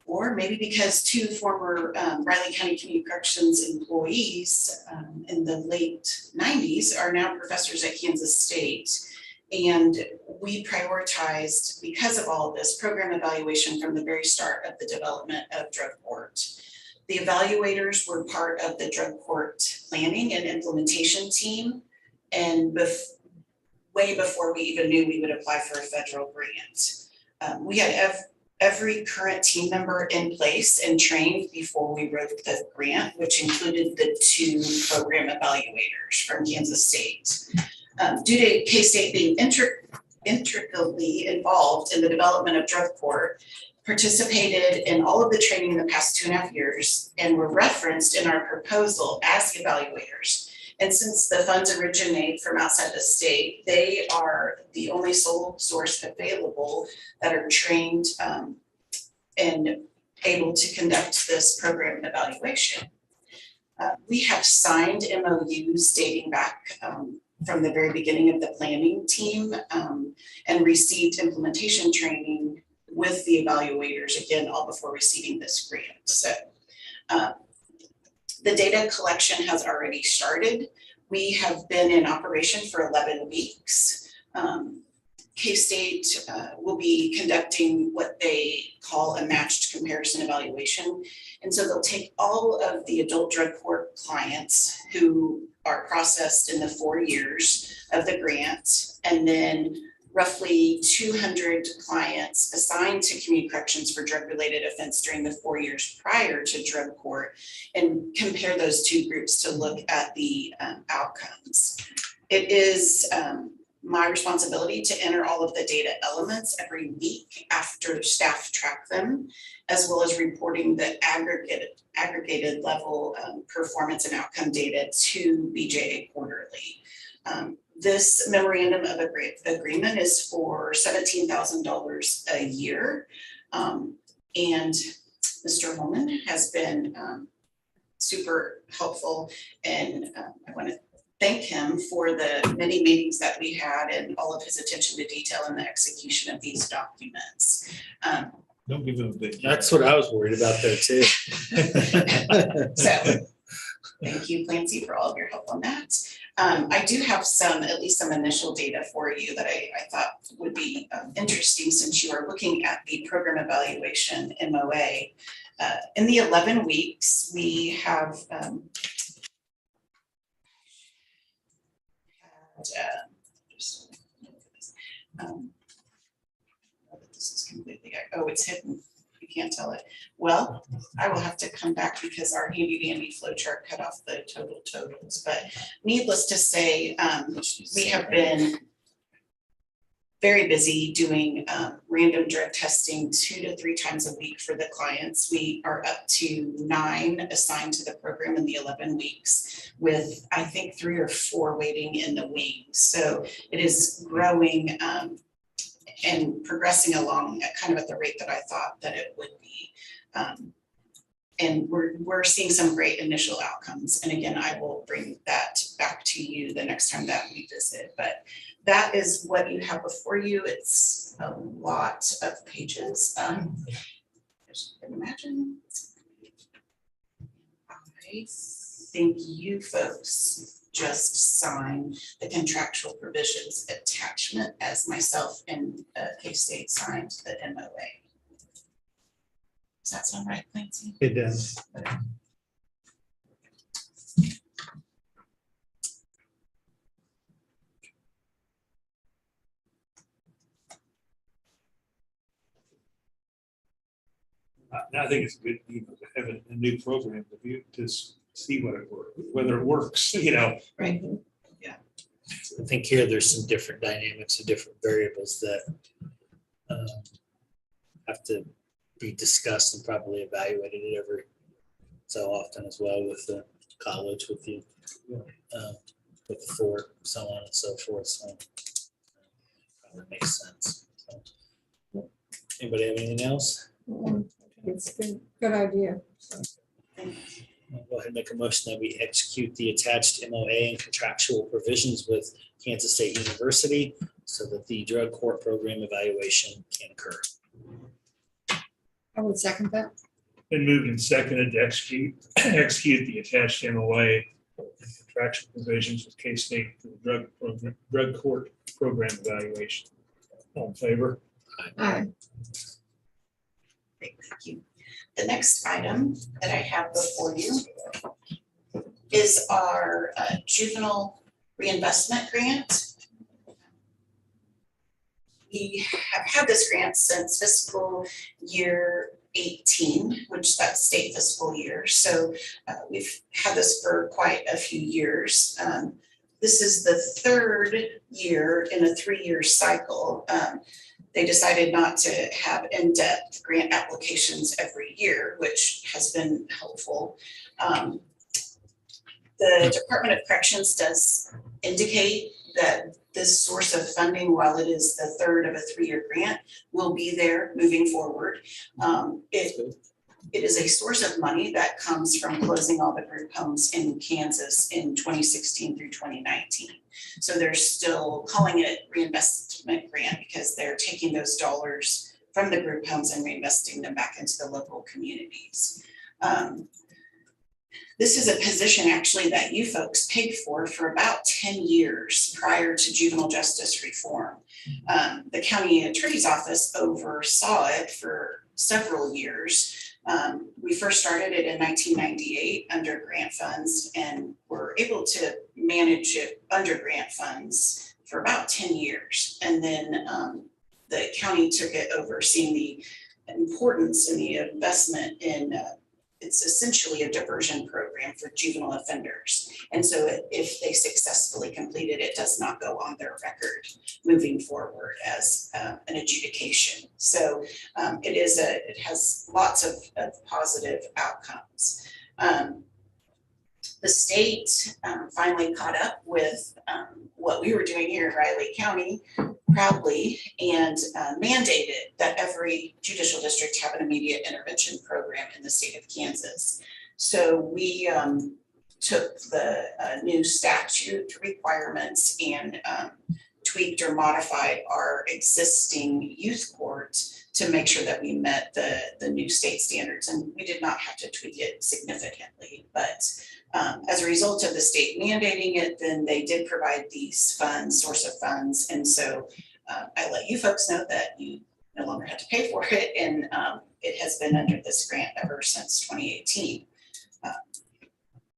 Or maybe because two former Riley County Community Corrections employees in the late 90s are now professors at Kansas State. And we prioritized, because of all of this, program evaluation from the very start of the development of drug court. The evaluators were part of the drug court planning and implementation team. And way before we even knew we would apply for a federal grant. We had every current team member in place and trained before we wrote the grant, which included the two program evaluators from Kansas State. Due to K-State being intricately involved in the development of drug court, participated in all of the training in the past 2.5 years, and were referenced in our proposal as evaluators. And since the funds originate from outside the state, they are the only sole source available that are trained and able to conduct this program evaluation. We have signed MOUs dating back from the very beginning of the planning team and received implementation training with the evaluators, again, all before receiving this grant. So the data collection has already started. We have been in operation for 11 weeks. K-State will be conducting what they call a matched comparison evaluation. And so they'll take all of the adult drug court clients who are processed in the 4 years of the grant, and then roughly 200 clients assigned to community corrections for drug-related offense during the 4 years prior to drug court, and compare those two groups to look at the outcomes. It is my responsibility to enter all of the data elements every week after staff track them, as well as reporting the aggregated level performance and outcome data to BJA quarterly. This memorandum of agreement is for $17,000 a year. And Mr. Holman has been super helpful, and I want to thank him for the many meetings that we had and all of his attention to detail in the execution of these documents. Don't give him a big. That's what I was worried about there too. So thank you, Clancy, for all of your help on that. I do have at least some initial data for you that I thought would be interesting, since you are looking at the program evaluation MOA. In the 11 weeks, we have this is completely, it's hidden. You can't tell it. Well, I will have to come back because our handy dandy flow chart cut off the totals. But needless to say, we have been very busy doing random drug testing 2 to 3 times a week for the clients. We are up to 9 assigned to the program in the 11 weeks, with I think 3 or 4 waiting in the wings. So it is growing and progressing along at kind of at the rate that I thought that it would be. And we're seeing some great initial outcomes. And again, I will bring that back to you the next time that we visit. But that is what you have before you. It's a lot of pages. As you can imagine, I think you folks just sign the contractual provisions attachment as myself and K-State signed the MOA. Does that sound right, Clancy? It does. I think it's good, to have a new program to see whether it works, Right. I think here there's some different dynamics and different variables that have to be discussed and probably evaluated every so often as well, with the college, with the fort, so on and so forth. So probably makes sense. So, anybody have anything else? It's good idea. I'll go ahead and make a motion that we execute the attached MOA and contractual provisions with Kansas State University so that the drug court program evaluation can occur. I would second that. Been moved and seconded to execute the attached MOA and contractual provisions with K-State for the drug court program evaluation. All in favor? Aye. Great, thank you. The next item that I have before you is our juvenile reinvestment grant. We have had this grant since fiscal year 18, which that's state fiscal year. So we've had this for quite a few years. This is the 3rd year in a 3-year cycle. They decided not to have in-depth grant applications every year, which has been helpful. The Department of Corrections does indicate that this source of funding, while it is the 3rd of a 3-year grant, will be there moving forward. It is a source of money that comes from closing all the group homes in Kansas in 2016 through 2019. So they're still calling it reinvestment grant because they're taking those dollars from the group homes and reinvesting them back into the local communities. This is a position actually that you folks paid for about 10 years prior to juvenile justice reform. The county attorney's office oversaw it for several years. We first started it in 1998 under grant funds and were able to manage it under grant funds for about 10 years. And then the county took it over, seeing the importance and the investment in it's essentially a diversion program for juvenile offenders. And so if they successfully complete it, it does not go on their record moving forward as an adjudication. So it has lots of positive outcomes. The state finally caught up with what we were doing here in Riley County proudly and mandated that every judicial district have an immediate intervention program in the state of Kansas. So we took the new statute requirements and tweaked or modified our existing youth court to make sure that we met the new state standards. And we did not have to tweak it significantly, but as a result of the state mandating it, then they did provide these funds, source of funds. And so I let you folks know that you no longer had to pay for it. And it has been under this grant ever since 2018.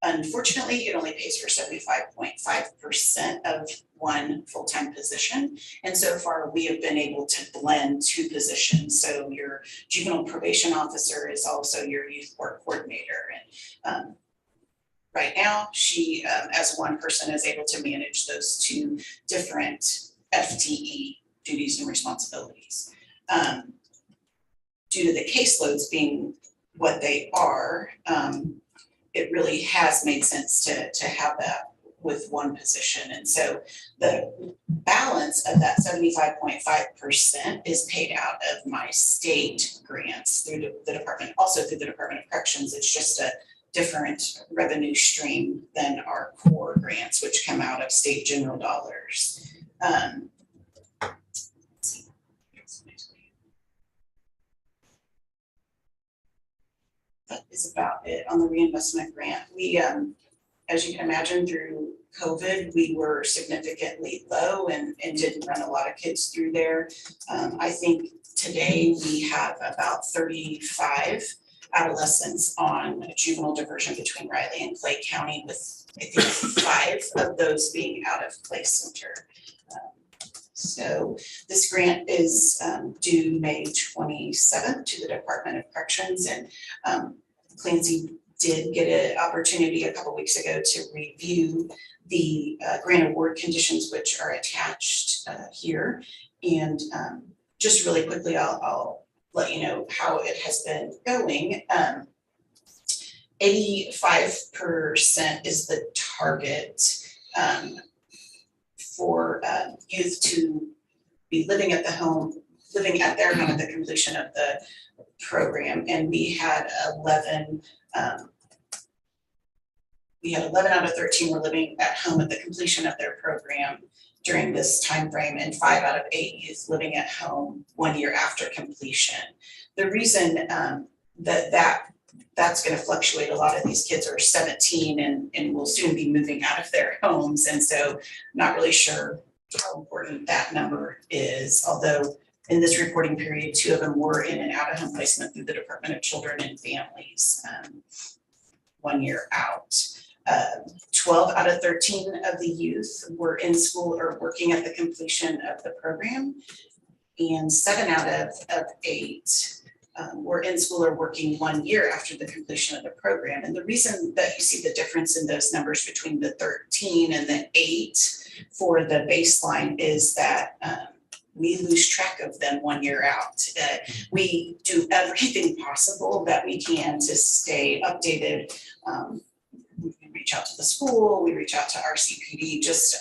Unfortunately, it only pays for 75.5% of one full-time position. And so far, we have been able to blend two positions. So your juvenile probation officer is also your youth court coordinator. And right now, she, as one person, is able to manage those two different FTE duties and responsibilities. Due to the caseloads being what they are, it really has made sense to have that with one position. And so the balance of that 75.5% is paid out of my state grants through the department, also through the Department of Corrections. It's just a different revenue stream than our core grants, which come out of state general dollars. That is about it on the reinvestment grant. We, as you can imagine, through COVID, we were significantly low and didn't run a lot of kids through there. I think today we have about 35 adolescents on juvenile diversion between Raleigh and Clay County, with I think 5 of those being out of Clay Center. So this grant is due May 27th to the Department of Corrections, and Clancy did get an opportunity a couple weeks ago to review the grant award conditions, which are attached here. And just really quickly, I'll let you know how it has been going. 85% is the target for youth to be living at their home at the completion of the program. And we had 11 out of 13 were living at home at the completion of their program during this time frame, and 5 out of 8 youth living at home 1 year after completion. The reason that's going to fluctuate, a lot of these kids are 17 and will soon be moving out of their homes, and so not really sure how important that number is, although in this reporting period, 2 of them were in and out of home placement through the Department of Children and Families 1 year out. 12 out of 13 of the youth were in school or working at the completion of the program, and 7 out of 8 were in school or working 1 year after the completion of the program. And the reason that you see the difference in those numbers between the 13 and the 8 for the baseline is that we lose track of them 1 year out. We do everything possible that we can to stay updated. We reach out to the school, we reach out to RCPD, just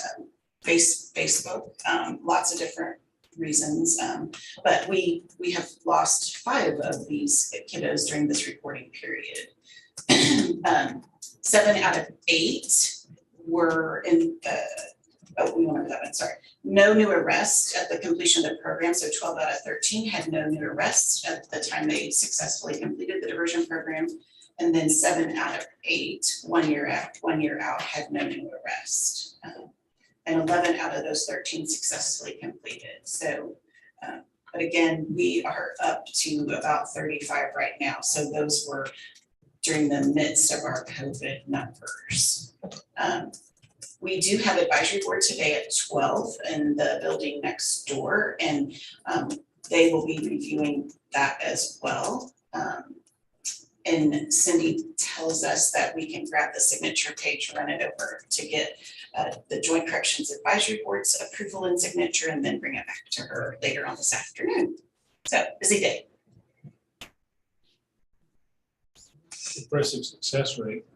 Facebook, lots of different reasons. But we have lost 5 of these kiddos during this reporting period. 7 out of 8 were in we went over that one, sorry. No new arrests at the completion of the program. So 12 out of 13 had no new arrests at the time they successfully completed the diversion program. And then 7 out of 8, 1 year out, had no new arrest. And 11 out of those 13 successfully completed. So, but again, we are up to about 35 right now. So those were during the midst of our COVID numbers. We do have advisory board today at 12 in the building next door, and they will be reviewing that as well. And Cindy tells us that we can grab the signature page, run it over to get the Joint Corrections Advisory Board's approval and signature, and then bring it back to her later on this afternoon. So busy day. Impressive success rate.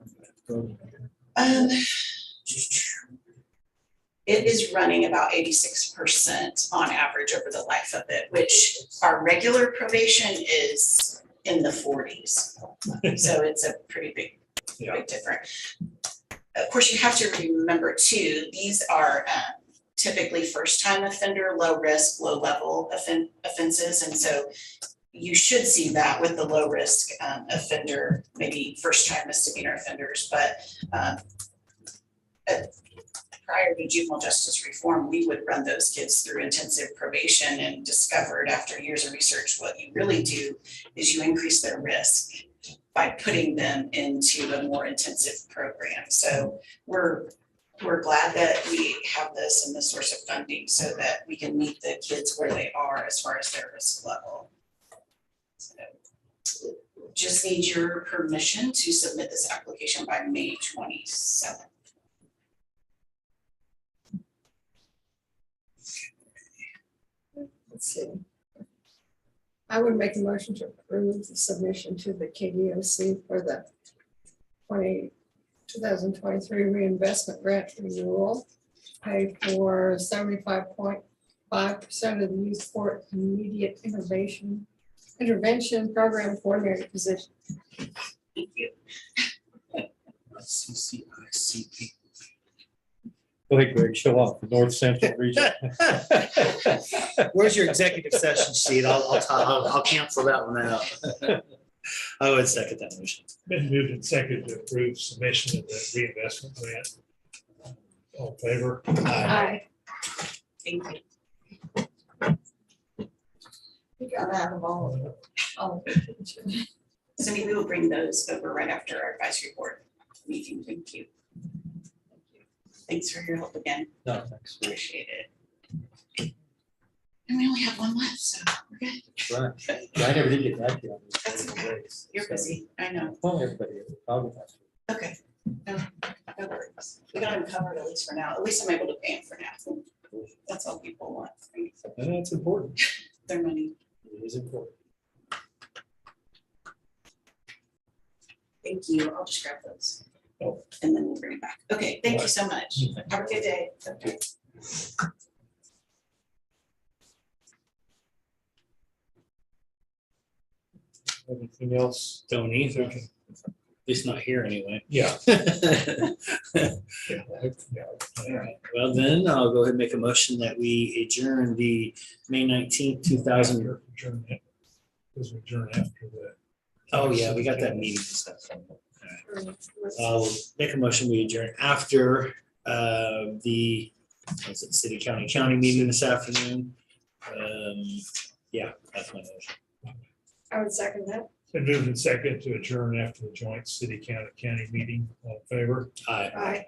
It is running about 86% on average over the life of it, which our regular probation is in the 40s. So it's a pretty big difference. Of course, you have to remember too, these are typically first-time offender, low risk, low level offenses. And so you should see that with the low risk offender, maybe first-time misdemeanor offenders, but prior to juvenile justice reform, we would run those kids through intensive probation and discovered after years of research, what you really do is you increase their risk by putting them into a more intensive program. So we're glad that we have this and this source of funding so that we can meet the kids where they are as far as their risk level. So just need your permission to submit this application by May 27th. Let's see. I would make a motion to approve the submission to the KDOC for the 2023 reinvestment grant renewal. Pay for 75.5% of the youth court immediate intervention program coordinator position. Thank you. CCICP. Go ahead, Greg, show off the North Central region. Where's your executive session sheet? I'll cancel that one out. I would second that motion. Been moved and seconded to approve submission of the reinvestment grant. All in favor? Aye. Thank you. You gotta have them all. Cindy, we will bring those over right after our advisory board meeting. Thank you. Thanks for your help again. No, thanks. Appreciate it. And we only have one left, so we're good. Right. I never did get back to you on these. That's okay. You're busy, I know. Well, everybody, I'll get back to you. Okay. No worries. We got them covered at least for now. At least I'm able to pay them for now. That's all people want. And that's important. Their money. It is important. Thank you. I'll just grab those. And then we'll bring it back. Okay, thank you so much. Have a good day. Okay. Anything else? Don't either. At least not here anyway. Yeah. All right. Well, then I'll go ahead and make a motion that we adjourn the May 19th, 2000. Adjourn it. Because we adjourn after the. Oh, yeah, we got that meeting and stuff. I'll make a motion, we adjourn after the city county meeting this afternoon. Yeah, that's my motion. I would second that. Been moved and seconded to adjourn after the joint city county meeting. All in favor? Aye. Aye.